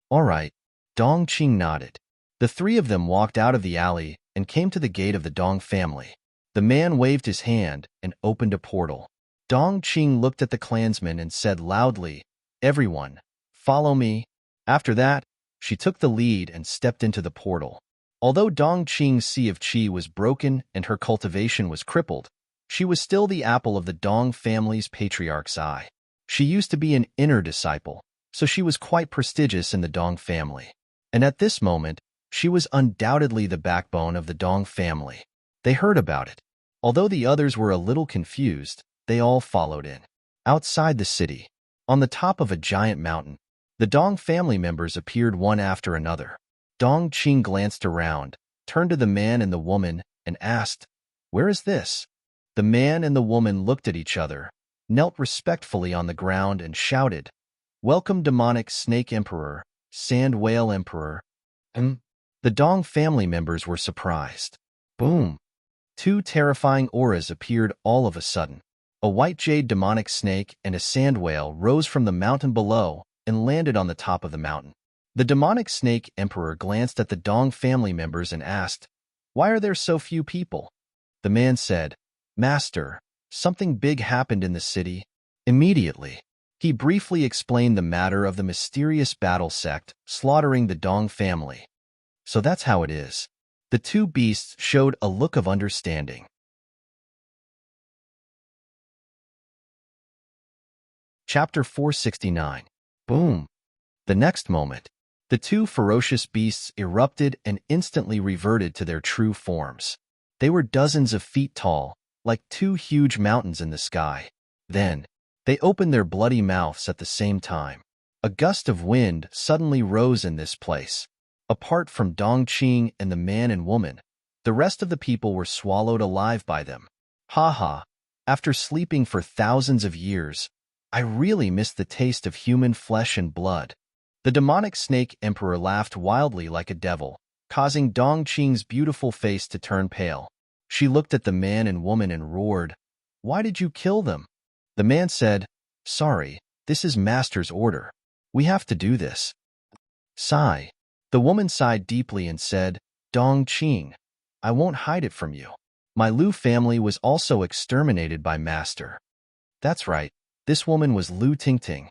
"All right." Dong Qing nodded. The three of them walked out of the alley and came to the gate of the Dong family. The man waved his hand and opened a portal. Dong Qing looked at the clansmen and said loudly, "Everyone, follow me." After that, she took the lead and stepped into the portal. Although Dong Qing's Sea of Qi was broken and her cultivation was crippled, she was still the apple of the Dong family's patriarch's eye. She used to be an inner disciple, so she was quite prestigious in the Dong family. And at this moment, she was undoubtedly the backbone of the Dong family. They heard about it. Although the others were a little confused, they all followed in. Outside the city, on the top of a giant mountain, the Dong family members appeared one after another. Dong Qing glanced around, turned to the man and the woman, and asked, "Where is this?" The man and the woman looked at each other, knelt respectfully on the ground, and shouted, "Welcome, demonic snake emperor, sand whale emperor." The Dong family members were surprised. Boom! Two terrifying auras appeared all of a sudden. A white jade demonic snake and a sand whale rose from the mountain below and landed on the top of the mountain. The demonic snake emperor glanced at the Dong family members and asked, "Why are there so few people?" The man said, "Master, something big happened in the city." Immediately, he briefly explained the matter of the mysterious battle sect slaughtering the Dong family. "So that's how it is." The two beasts showed a look of understanding. Chapter 469. Boom! The next moment, the two ferocious beasts erupted and instantly reverted to their true forms. They were dozens of feet tall, like two huge mountains in the sky. Then, they opened their bloody mouths at the same time. A gust of wind suddenly rose in this place. Apart from Dong Qing and the man and woman, the rest of the people were swallowed alive by them. Ha ha! After sleeping for thousands of years, I really miss the taste of human flesh and blood. The demonic snake emperor laughed wildly like a devil, causing Dong Qing's beautiful face to turn pale. She looked at the man and woman and roared, "Why did you kill them?" The man said, "Sorry, this is Master's order. We have to do this." Sigh. The woman sighed deeply and said, "Dong Qing, I won't hide it from you. My Lu family was also exterminated by Master." "That's right. This woman was Lu Tingting."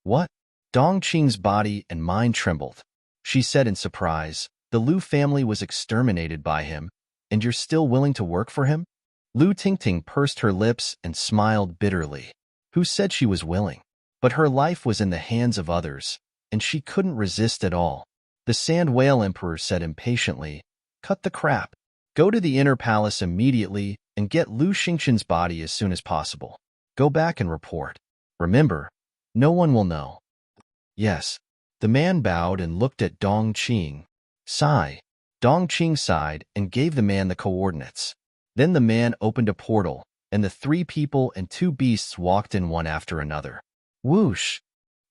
"What?" Dong Qing's body and mind trembled. She said in surprise, "The Lu family was exterminated by him, and you're still willing to work for him?" Lu Tingting pursed her lips and smiled bitterly. Who said she was willing? But her life was in the hands of others, and she couldn't resist at all. The Sand Whale Emperor said impatiently, "Cut the crap. Go to the inner palace immediately and get Lu Xingqian's body as soon as possible. Go back and report. Remember, no one will know." Yes. The man bowed and looked at Dong Qing. Sigh. Dong Qing sighed and gave the man the coordinates. Then the man opened a portal, and the 3 people and 2 beasts walked in one after another. Whoosh!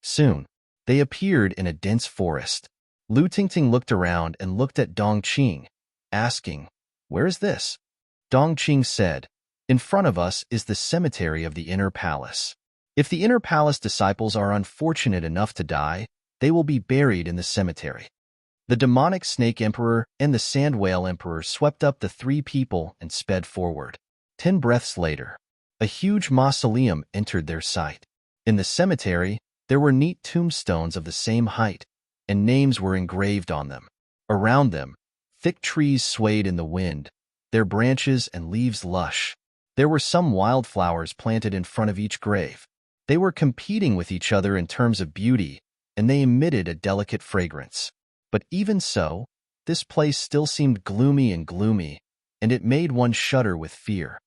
Soon, they appeared in a dense forest. Lu Tingting looked around and looked at Dong Qing, asking, "Where is this?" Dong Qing said, "In front of us is the cemetery of the inner palace. If the inner palace disciples are unfortunate enough to die, they will be buried in the cemetery." The demonic snake emperor and the sand whale emperor swept up the 3 people and sped forward. 10 breaths later, a huge mausoleum entered their sight. In the cemetery, there were neat tombstones of the same height, and names were engraved on them. Around them, thick trees swayed in the wind, their branches and leaves lush. There were some wildflowers planted in front of each grave. They were competing with each other in terms of beauty, and they emitted a delicate fragrance. But even so, this place still seemed gloomy, and it made one shudder with fear.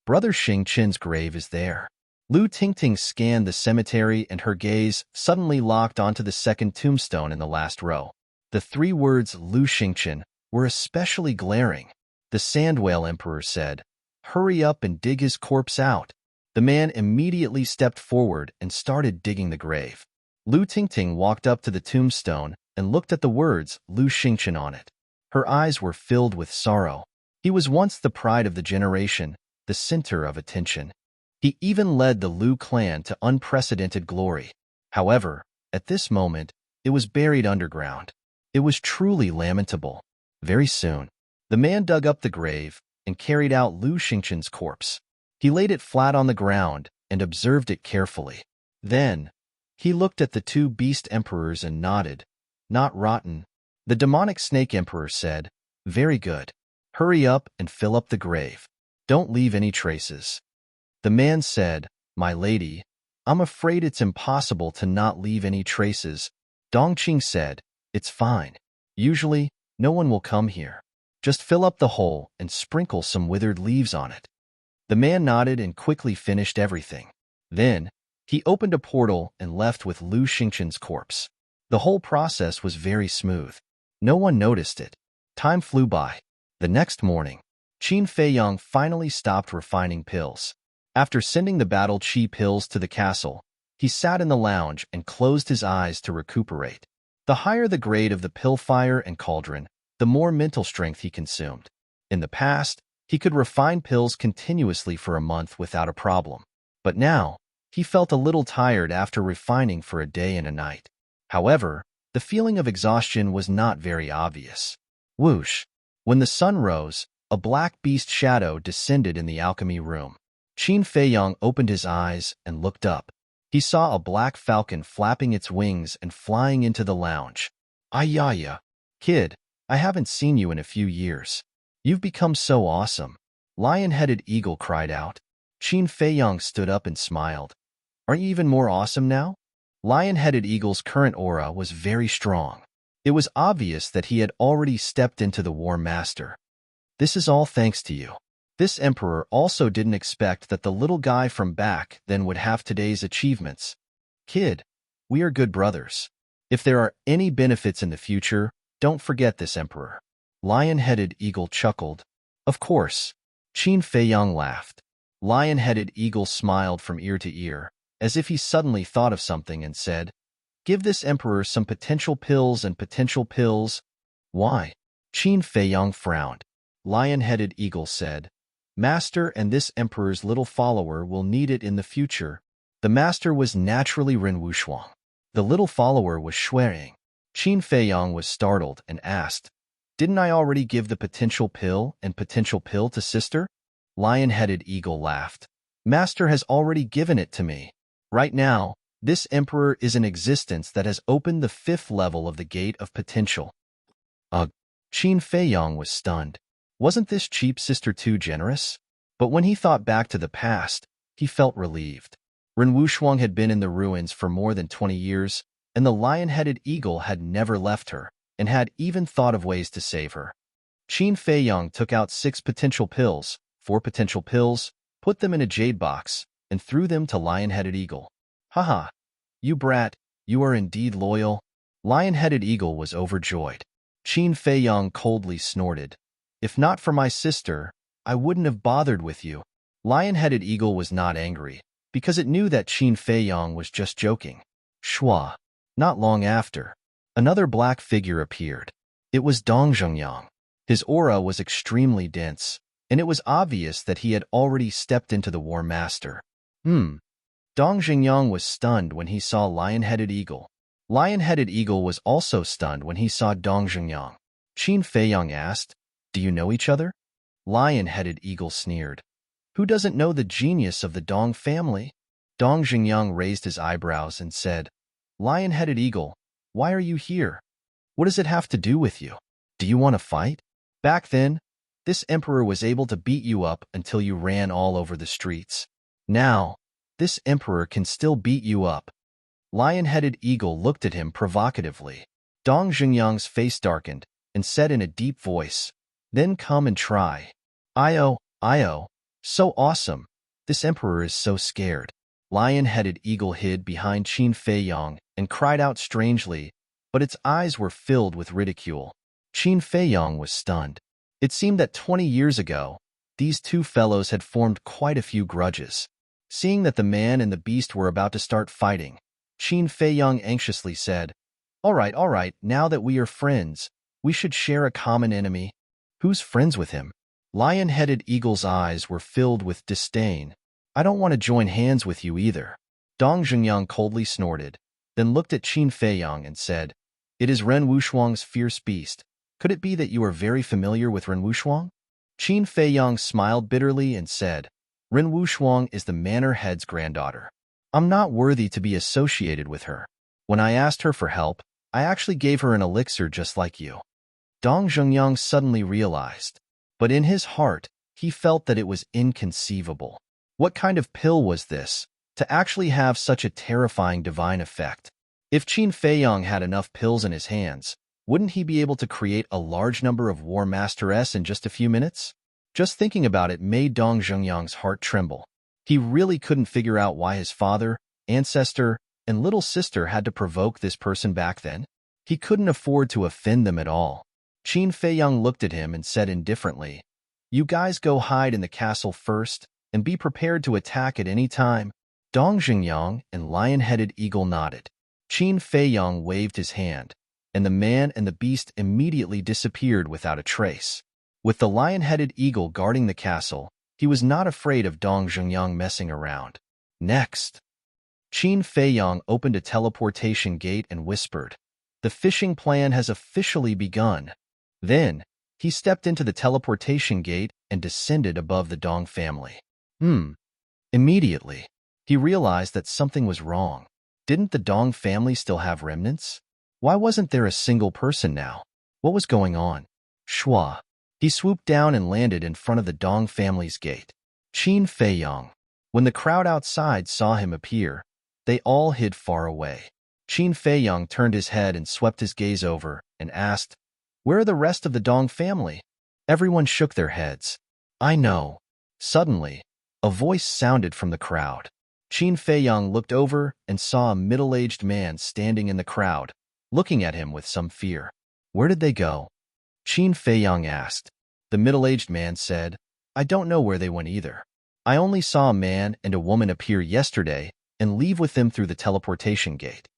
Brother Xing Qin's grave is there. Lu Tingting scanned the cemetery, and her gaze suddenly locked onto the second tombstone in the last row. The 3 words Lu Xingqin were especially glaring. The sand whale emperor said, "Hurry up and dig his corpse out." The man immediately stepped forward and started digging the grave. Lu Tingting walked up to the tombstone and looked at the words Lu Xingqin on it. Her eyes were filled with sorrow. He was once the pride of the generation, the center of attention. He even led the Lu clan to unprecedented glory. However, at this moment, it was buried underground. It was truly lamentable. Very soon, the man dug up the grave and carried out Lu Xingqin's corpse. He laid it flat on the ground and observed it carefully. Then, he looked at the 2 beast emperors and nodded. "Not rotten." The demonic snake emperor said, "Very good. Hurry up and fill up the grave. Don't leave any traces." The man said, "My lady, I'm afraid it's impossible to not leave any traces." Dong Qing said, "It's fine. Usually, no one will come here. Just fill up the hole and sprinkle some withered leaves on it." The man nodded and quickly finished everything. Then, he opened a portal and left with Lu Xingqin's corpse. The whole process was very smooth. No one noticed it. Time flew by. The next morning, Qin Feiyang finally stopped refining pills. After sending the battle chi pills to the castle, he sat in the lounge and closed his eyes to recuperate. The higher the grade of the pill fire and cauldron, the more mental strength he consumed. In the past, he could refine pills continuously for a month without a problem. But now, he felt a little tired after refining for a day and a night. However, the feeling of exhaustion was not very obvious. Whoosh! When the sun rose, a black beast shadow descended in the alchemy room. Qin Feiyang opened his eyes and looked up. He saw a black falcon flapping its wings and flying into the lounge. "Ayaya! Kid, I haven't seen you in a few years. You've become so awesome." Lion-headed eagle cried out. Qin Feiyang stood up and smiled. "Aren't you even more awesome now?" Lion-headed eagle's current aura was very strong. It was obvious that he had already stepped into the War Master. "This is all thanks to you." This emperor also didn't expect that the little guy from back then would have today's achievements. "Kid, we are good brothers. If there are any benefits in the future, don't forget this emperor." Lion-headed eagle chuckled. "Of course." Qin Feiyang laughed. Lion-headed eagle smiled from ear to ear, as if he suddenly thought of something and said, "Give this emperor some potential pills and potential pills." "Why?" Qin Feiyang frowned. Lion-headed eagle said, "Master and this emperor's little follower will need it in the future." The master was naturally Ren Wushuang. The little follower was Shuang. Qin Feiyang was startled and asked, "Didn't I already give the potential pill and potential pill to sister?" Lion-headed eagle laughed. "Master has already given it to me. Right now, this emperor is in existence that has opened the 5th level of the gate of potential." Ugh! Qin Feiyang was stunned. Wasn't this cheap sister too generous? But when he thought back to the past, he felt relieved. Ren Wushuang had been in the ruins for more than 20 years, and the lion-headed eagle had never left her, and had even thought of ways to save her. Qin Feiyang took out 6 potential pills, 4 potential pills, put them in a jade box, and threw them to lion-headed eagle. "Haha! You brat, You are indeed loyal. Lion-headed eagle was overjoyed. Qin Feiyang coldly snorted. If not for my sister, I wouldn't have bothered with you. Lion-headed eagle was not angry, because it knew that Qin Feiyang was just joking. Shua. Not long after, another black figure appeared. It was Dong Zhengyang. His aura was extremely dense, and it was obvious that he had already stepped into the War Master. Dong Zhengyang was stunned when he saw Lion-headed eagle. Lion-headed eagle was also stunned when he saw Dong Zhengyang. Qin Feiyang asked, "Do you know each other?" Lion-headed eagle sneered. "Who doesn't know the genius of the Dong family?" Dong Zhengyang raised his eyebrows and said, "Lion-headed eagle, why are you here? What does it have to do with you? Do you want to fight? Back then, this emperor was able to beat you up until you ran all over the streets. Now, this emperor can still beat you up." Lion-headed eagle looked at him provocatively. Dong Zhengyang's face darkened and said in a deep voice, "Then come and try." "Io, so awesome. This emperor is so scared." Lion-headed eagle hid behind Qin Feiyang and cried out strangely, but its eyes were filled with ridicule. Qin Feiyang was stunned. It seemed that 20 years ago, these two fellows had formed quite a few grudges. Seeing that the man and the beast were about to start fighting, Qin Feiyang anxiously said, all right, now that we are friends, we should share a common enemy." "Who's friends with him?" Lion-headed eagle's eyes were filled with disdain. "I don't want to join hands with you either." Dong Zhengyang coldly snorted, then looked at Qin Feiyang and said, "It is Ren Wushuang's fierce beast. Could it be that you are very familiar with Ren Wushuang?" Qin Feiyang smiled bitterly and said, "Ren Wushuang is the manor head's granddaughter. I'm not worthy to be associated with her. When I asked her for help, I actually gave her an elixir just like you." Dong Zhengyang suddenly realized, but in his heart, he felt that it was inconceivable. What kind of pill was this, to actually have such a terrifying divine effect? If Qin Feiyang had enough pills in his hands, wouldn't he be able to create a large number of War Master-s in just a few minutes? Just thinking about it made Dong Zhengyang's heart tremble. He really couldn't figure out why his father, ancestor, and little sister had to provoke this person back then. He couldn't afford to offend them at all. Qin Feiyang looked at him and said indifferently, "You guys go hide in the castle first, and be prepared to attack at any time." Dong Zhengyang and Lion-headed eagle nodded. Qin Feiyang waved his hand, and the man and the beast immediately disappeared without a trace. With the Lion-headed eagle guarding the castle, he was not afraid of Dong Zhengyang messing around. Next, Qin Feiyang opened a teleportation gate and whispered, "The fishing plan has officially begun." Then, he stepped into the teleportation gate and descended above the Dong family. Immediately, he realized that something was wrong. Didn't the Dong family still have remnants? Why wasn't there a single person now? What was going on? Shua. He swooped down and landed in front of the Dong family's gate. Qin Feiyang. When the crowd outside saw him appear, they all hid far away. Qin Feiyang turned his head and swept his gaze over and asked, "Where are the rest of the Dong family?" Everyone shook their heads. "I know." Suddenly, a voice sounded from the crowd. Qin Feiyang looked over and saw a middle-aged man standing in the crowd, looking at him with some fear. "Where did they go?" Qin Feiyang asked. The middle-aged man said, "I don't know where they went either. I only saw a man and a woman appear yesterday and leave with them through the teleportation gate."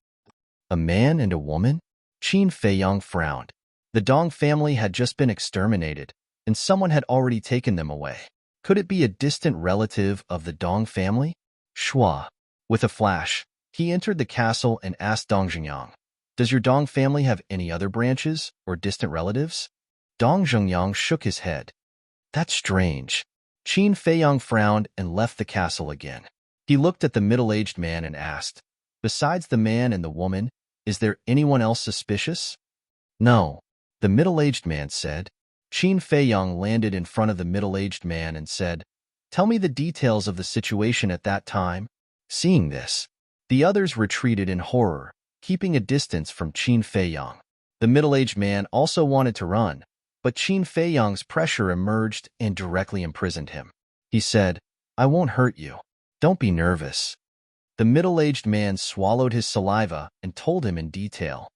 A man and a woman? Qin Feiyang frowned. The Dong family had just been exterminated, and someone had already taken them away. Could it be a distant relative of the Dong family? Shua. With a flash, he entered the castle and asked Dong Zhengyang, "Does your Dong family have any other branches or distant relatives?" Dong Zhengyang shook his head. "That's strange." Qin Feiyang frowned and left the castle again. He looked at the middle-aged man and asked, "Besides the man and the woman, is there anyone else suspicious?" "No," the middle-aged man said. Qin Feiyang landed in front of the middle-aged man and said, "Tell me the details of the situation at that time." Seeing this, the others retreated in horror, keeping a distance from Qin Feiyang. The middle-aged man also wanted to run, but Qin Feiyang's pressure emerged and directly imprisoned him. He said, "I won't hurt you. Don't be nervous." The middle-aged man swallowed his saliva and told him in detail.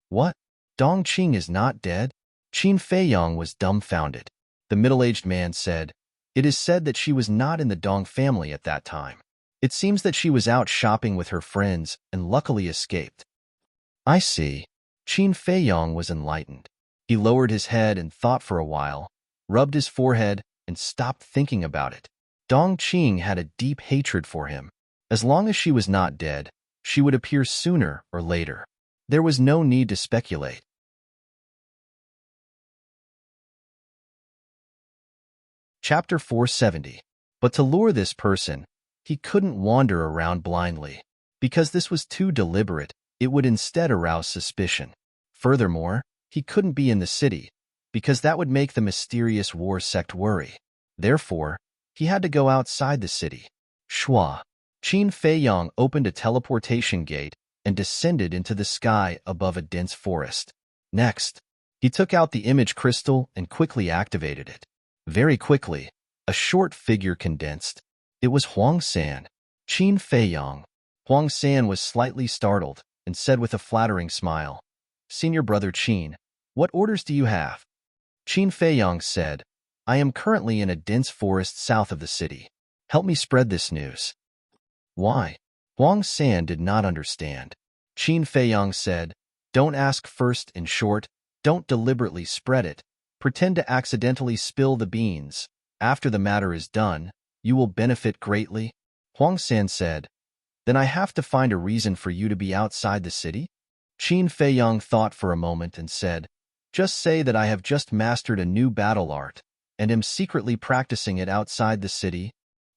What? Dongqing is not dead? Qin Feiyong was dumbfounded. The middle-aged man said, it is said that she was not in the Dong family at that time. It seems that she was out shopping with her friends and luckily escaped. I see. Qin Feiyong was enlightened. He lowered his head and thought for a while, rubbed his forehead, and stopped thinking about it. Dongqing had a deep hatred for him. As long as she was not dead, she would appear sooner or later. There was no need to speculate. Chapter 470. But to lure this person, he couldn't wander around blindly. Because this was too deliberate, it would instead arouse suspicion. Furthermore, he couldn't be in the city, because that would make the mysterious war sect worry. Therefore, he had to go outside the city. Shua. Qin Feiyong opened a teleportation gate and descended into the sky above a dense forest. Next, he took out the image crystal and quickly activated it. Very quickly, a short figure condensed. It was Huang San. Qin Feiyong. Huang San was slightly startled and said with a flattering smile, Senior Brother Qin, what orders do you have? Qin Feiyong said, I am currently in a dense forest south of the city. Help me spread this news. Why? Huang San did not understand. Qin Feiyong said, don't ask first. In short, don't deliberately spread it. Pretend to accidentally spill the beans. After the matter is done, you will benefit greatly. Huang San said, then I have to find a reason for you to be outside the city? Qin Feiyong thought for a moment and said, just say that I have just mastered a new battle art and am secretly practicing it outside the city.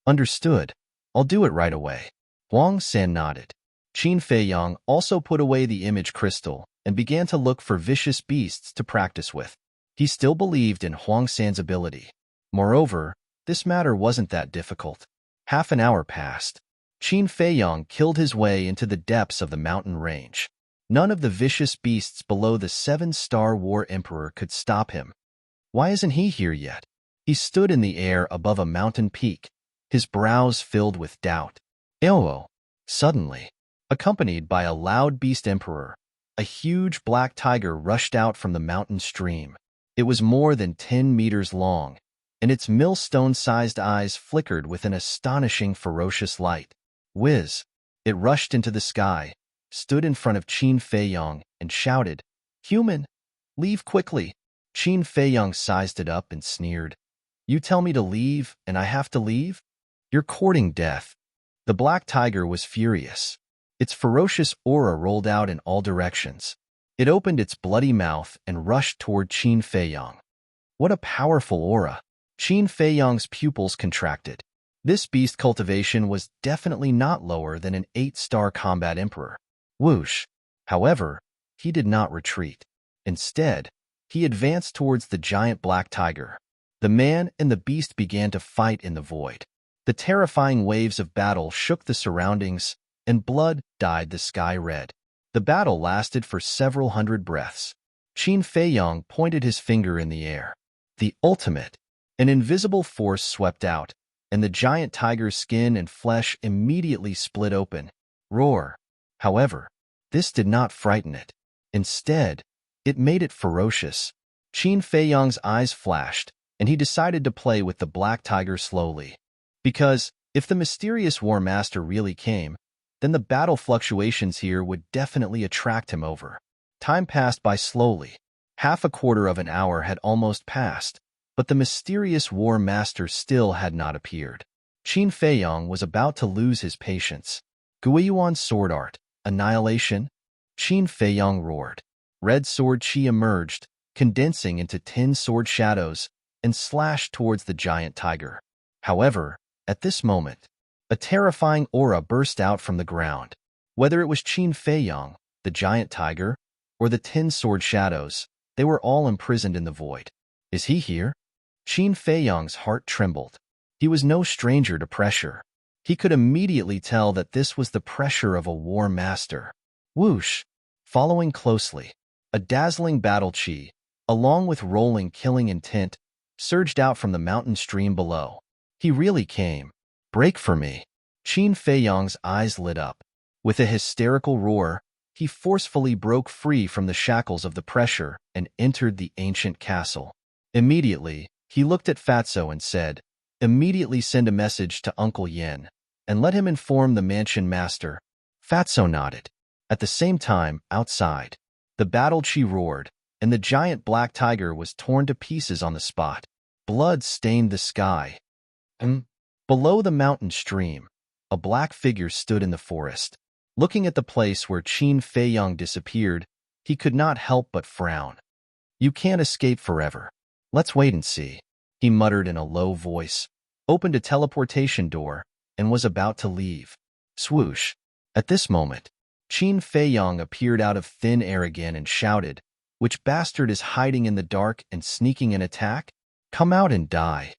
Understood. I'll do it right away. Huang San nodded. Qin Feiyong also put away the image crystal and began to look for vicious beasts to practice with. He still believed in Huang San's ability. Moreover, this matter wasn't that difficult. Half an hour passed. Qin Feiyong killed his way into the depths of the mountain range. None of the vicious beasts below the 7-star War Emperor could stop him. Why isn't he here yet? He stood in the air above a mountain peak, his brows filled with doubt. Suddenly, accompanied by a loud beast emperor, a huge black tiger rushed out from the mountain stream. It was more than 10 meters long, and its millstone-sized eyes flickered with an astonishing ferocious light. Whiz! It rushed into the sky, stood in front of Qin Feiyong, and shouted, Human! Leave quickly! Qin Feiyong sized it up and sneered. You tell me to leave, and I have to leave? You're courting death. The black tiger was furious. Its ferocious aura rolled out in all directions. It opened its bloody mouth and rushed toward Qin Feiyong. What a powerful aura! Qin Feiyong's pupils contracted. This beast cultivation was definitely not lower than an 8-star combat emperor. Whoosh! However, he did not retreat. Instead, he advanced towards the giant black tiger. The man and the beast began to fight in the void. The terrifying waves of battle shook the surroundings, and blood dyed the sky red. The battle lasted for several hundred breaths. Qin Feiyong pointed his finger in the air. The ultimate! An invisible force swept out, and the giant tiger's skin and flesh immediately split open. Roar! However, this did not frighten it. Instead, it made it ferocious. Qin Feiyong's eyes flashed, and he decided to play with the black tiger slowly. Because, if the mysterious War Master really came, then the battle fluctuations here would definitely attract him over. Time passed by slowly. Half a quarter of an hour had almost passed, but the mysterious War Master still had not appeared. Qin Feiyong was about to lose his patience. Guiyuan sword art, annihilation? Qin Feiyong roared. Red sword chi emerged, condensing into 10 sword shadows, and slashed towards the giant tiger. However, at this moment, a terrifying aura burst out from the ground. Whether it was Qin Feiyong, the giant tiger, or the 10 sword shadows, they were all imprisoned in the void. Is he here? Qin Feiyong's heart trembled. He was no stranger to pressure. He could immediately tell that this was the pressure of a war master. Whoosh! Following closely, a dazzling battle chi, along with rolling killing intent, surged out from the mountain stream below. He really came. Break for me. Qin Feiyang's eyes lit up. With a hysterical roar, he forcefully broke free from the shackles of the pressure and entered the ancient castle. Immediately, he looked at Fatso and said, "Immediately send a message to Uncle Yin, and let him inform the mansion master." Fatso nodded. At the same time, outside, the battle chi roared, and the giant black tiger was torn to pieces on the spot. Blood stained the sky. Below the mountain stream, a black figure stood in the forest. Looking at the place where Qin Feiyang disappeared, he could not help but frown. "You can't escape forever. Let's wait and see," he muttered in a low voice, opened a teleportation door, and was about to leave. Swoosh! At this moment, Qin Feiyang appeared out of thin air again and shouted, "Which bastard is hiding in the dark and sneaking an attack? Come out and die."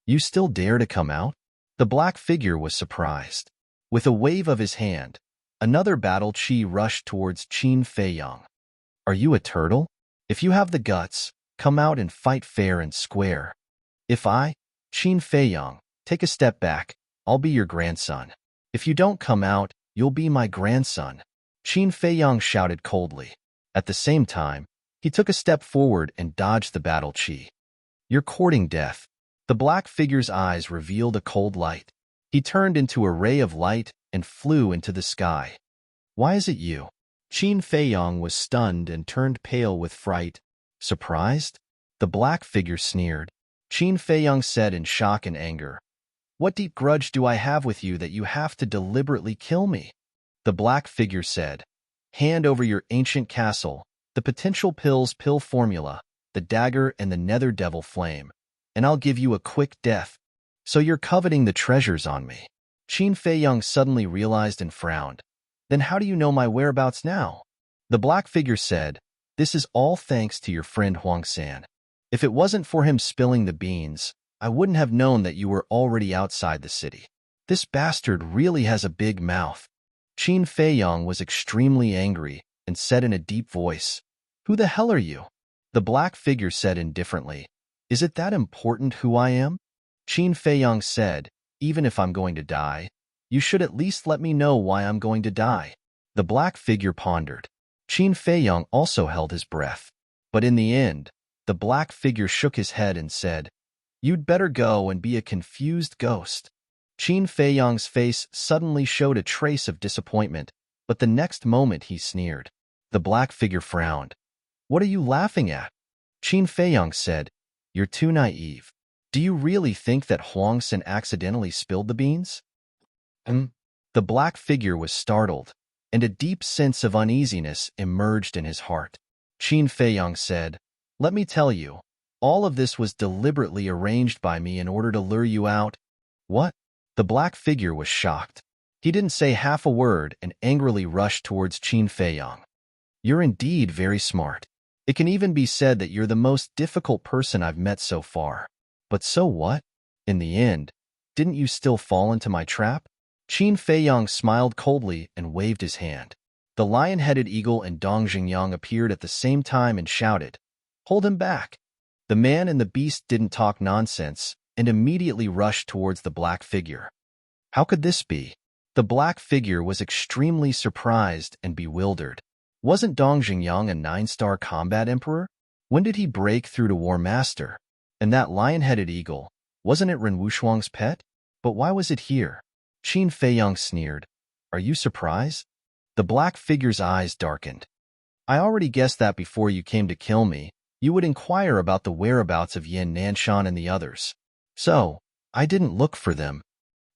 "You still dare to come out?" The black figure was surprised. With a wave of his hand, another battle chi rushed towards Qin Feiyang. "Are you a turtle? If you have the guts, come out and fight fair and square. If I, Qin Feiyang, take a step back, I'll be your grandson. If you don't come out, you'll be my grandson." Qin Feiyang shouted coldly. At the same time, he took a step forward and dodged the battle chi. "You're courting death." The black figure's eyes revealed a cold light. He turned into a ray of light and flew into the sky. "Why is it you?" Qin Feiyang was stunned and turned pale with fright. "Surprised?" The black figure sneered. Qin Feiyang said in shock and anger, "What deep grudge do I have with you that you have to deliberately kill me?" The black figure said, "Hand over your ancient castle, the potential pill formula, the dagger and the nether devil flame, and I'll give you a quick death. So you're coveting the treasures on me." Qin Feiyang suddenly realized and frowned. "Then how do you know my whereabouts now?" The black figure said, "This is all thanks to your friend Huang San. If it wasn't for him spilling the beans, I wouldn't have known that you were already outside the city. This bastard really has a big mouth." Qin Feiyang was extremely angry and said in a deep voice, "Who the hell are you?" The black figure said indifferently, "Is it that important who I am?" Qin Feiyang said, "Even if I'm going to die, you should at least let me know why I'm going to die." The black figure pondered. Qin Feiyang also held his breath. But in the end, the black figure shook his head and said, "You'd better go and be a confused ghost." Qin Feiyang's face suddenly showed a trace of disappointment, but the next moment he sneered. The black figure frowned. "What are you laughing at?" Qin Feiyang said, "You're too naive. Do you really think that Huang San accidentally spilled the beans?" The black figure was startled, and a deep sense of uneasiness emerged in his heart. Qin Feiyang said, "Let me tell you, all of this was deliberately arranged by me in order to lure you out." "What?" The black figure was shocked. He didn't say half a word and angrily rushed towards Qin Feiyang. "You're indeed very smart. It can even be said that you're the most difficult person I've met so far. But so what? In the end, didn't you still fall into my trap?" Qin Feiyang smiled coldly and waved his hand. The lion-headed eagle and Dong Xingyang appeared at the same time and shouted, "Hold him back!" The man and the beast didn't talk nonsense and immediately rushed towards the black figure. How could this be? The black figure was extremely surprised and bewildered. Wasn't Dong Xingyang a 9-star combat emperor? When did he break through to War Master? And that lion-headed eagle, wasn't it Ren Wushuang's pet? But why was it here? Qin Feiyang sneered. "Are you surprised?" The black figure's eyes darkened. "I already guessed that before you came to kill me, you would inquire about the whereabouts of Yin Nanshan and the others. So, I didn't look for them.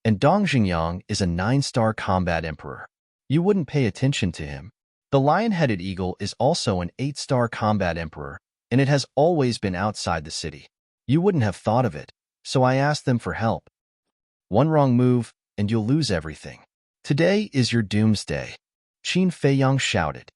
And Dong Xingyang is a 9-star combat emperor. You wouldn't pay attention to him. The lion-headed eagle is also an 8-star combat emperor, and it has always been outside the city. You wouldn't have thought of it, so I asked them for help. One wrong move, and you'll lose everything. Today is your doomsday." Qin Feiyang shouted.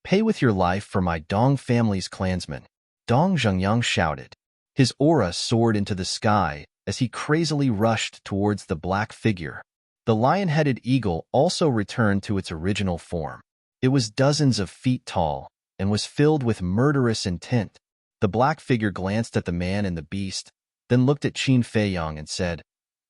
"Pay with your life for my Dong family's clansmen." Dong Zhengyang shouted. His aura soared into the sky as he crazily rushed towards the black figure. The lion-headed eagle also returned to its original form. It was dozens of feet tall and was filled with murderous intent. The black figure glanced at the man and the beast, then looked at Qin Feiyang and said,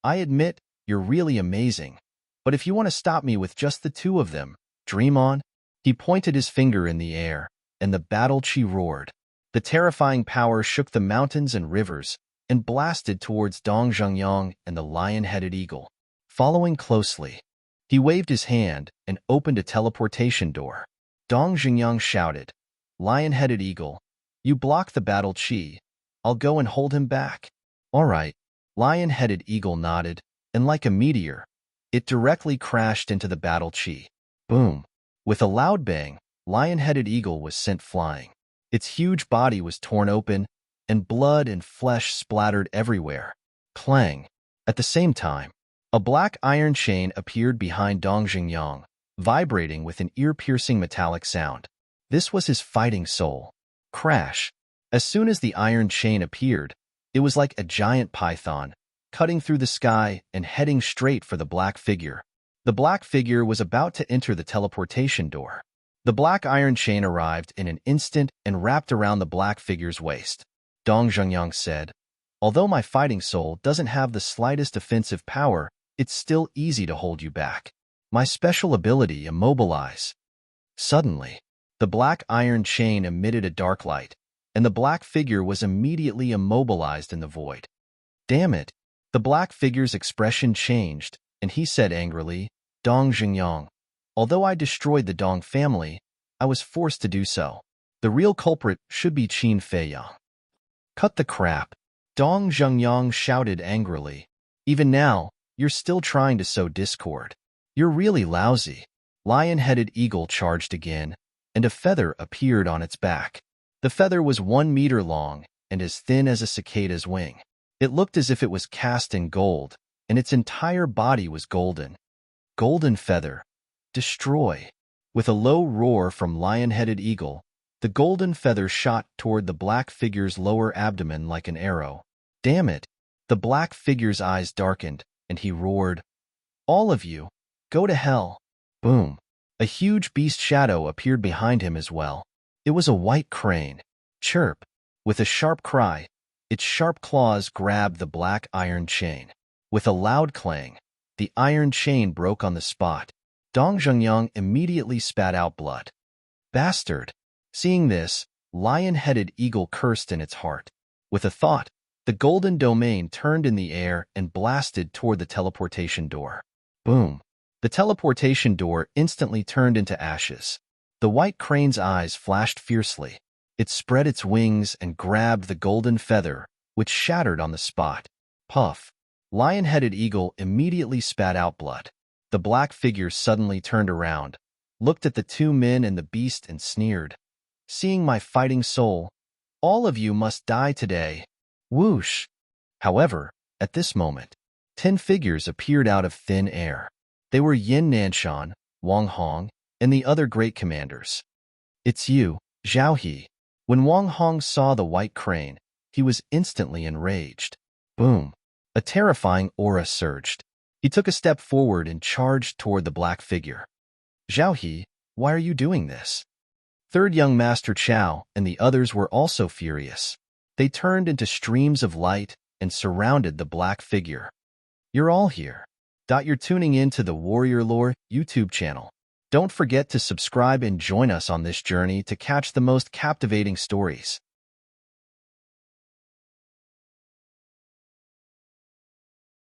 "I admit, you're really amazing, But if you want to stop me with just the two of them, dream on." He pointed his finger in the air, and the battle chi roared. The terrifying power shook the mountains and rivers and blasted towards Dong Zhengyang and the lion-headed eagle. Following closely, he waved his hand and opened a teleportation door. Dong Zhengyang shouted, "Lion-headed eagle, you block the battle chi. I'll go and hold him back." "All right." Lion-headed eagle nodded, and like a meteor, it directly crashed into the battle chi. Boom! With a loud bang, lion-headed eagle was sent flying. Its huge body was torn open, and blood and flesh splattered everywhere. Clang! At the same time, a black iron chain appeared behind Dong Zhengyang, vibrating with an ear-piercing metallic sound. This was his fighting soul. Crash! As soon as the iron chain appeared, it was like a giant python, cutting through the sky and heading straight for the black figure. The black figure was about to enter the teleportation door. The black iron chain arrived in an instant and wrapped around the black figure's waist. Dong Zhengyang said, "Although my fighting soul doesn't have the slightest offensive power, it's still easy to hold you back. My special ability, immobilize." Suddenly, the black iron chain emitted a dark light, and the black figure was immediately immobilized in the void. "Damn it!" The black figure's expression changed, and he said angrily, "Dong Zhengyang, although I destroyed the Dong family, I was forced to do so. The real culprit should be Qin Feiyang." "Cut the crap!" Dong Zhengyang shouted angrily. "Even now, you're still trying to sow discord. You're really lousy." Lion-headed eagle charged again, and a feather appeared on its back. The feather was 1 meter long and as thin as a cicada's wing. It looked as if it was cast in gold, and its entire body was golden. Golden feather. Destroy. With a low roar from lion-headed eagle, the golden feather shot toward the black figure's lower abdomen like an arrow. "Damn it!" The black figure's eyes darkened, and he roared, "All of you, go to hell." Boom! A huge beast shadow appeared behind him as well. It was a white crane. Chirp! With a sharp cry, its sharp claws grabbed the black iron chain. With a loud clang, the iron chain broke on the spot. Dong Zhengyang immediately spat out blood. "Bastard!" Seeing this, lion-headed eagle cursed in its heart. With a thought, the golden domain turned in the air and blasted toward the teleportation door. Boom! The teleportation door instantly turned into ashes. The white crane's eyes flashed fiercely. It spread its wings and grabbed the golden feather, which shattered on the spot. Puff! Lion-headed eagle immediately spat out blood. The black figure suddenly turned around, looked at the two men and the beast and sneered, "Seeing my fighting soul, all of you must die today." Whoosh! However, at this moment, 10 figures appeared out of thin air. They were Yin Nanshan, Wang Hong, and the other great commanders. "It's you, Zhao He." When Wang Hong saw the white crane, he was instantly enraged. Boom! A terrifying aura surged. He took a step forward and charged toward the black figure. "Zhao He, why are you doing this?" Third young Master Chao and the others were also furious. They turned into streams of light and surrounded the black figure. "You're all here." You're tuning in to the Warrior Lore YouTube channel. Don't forget to subscribe and join us on this journey to catch the most captivating stories.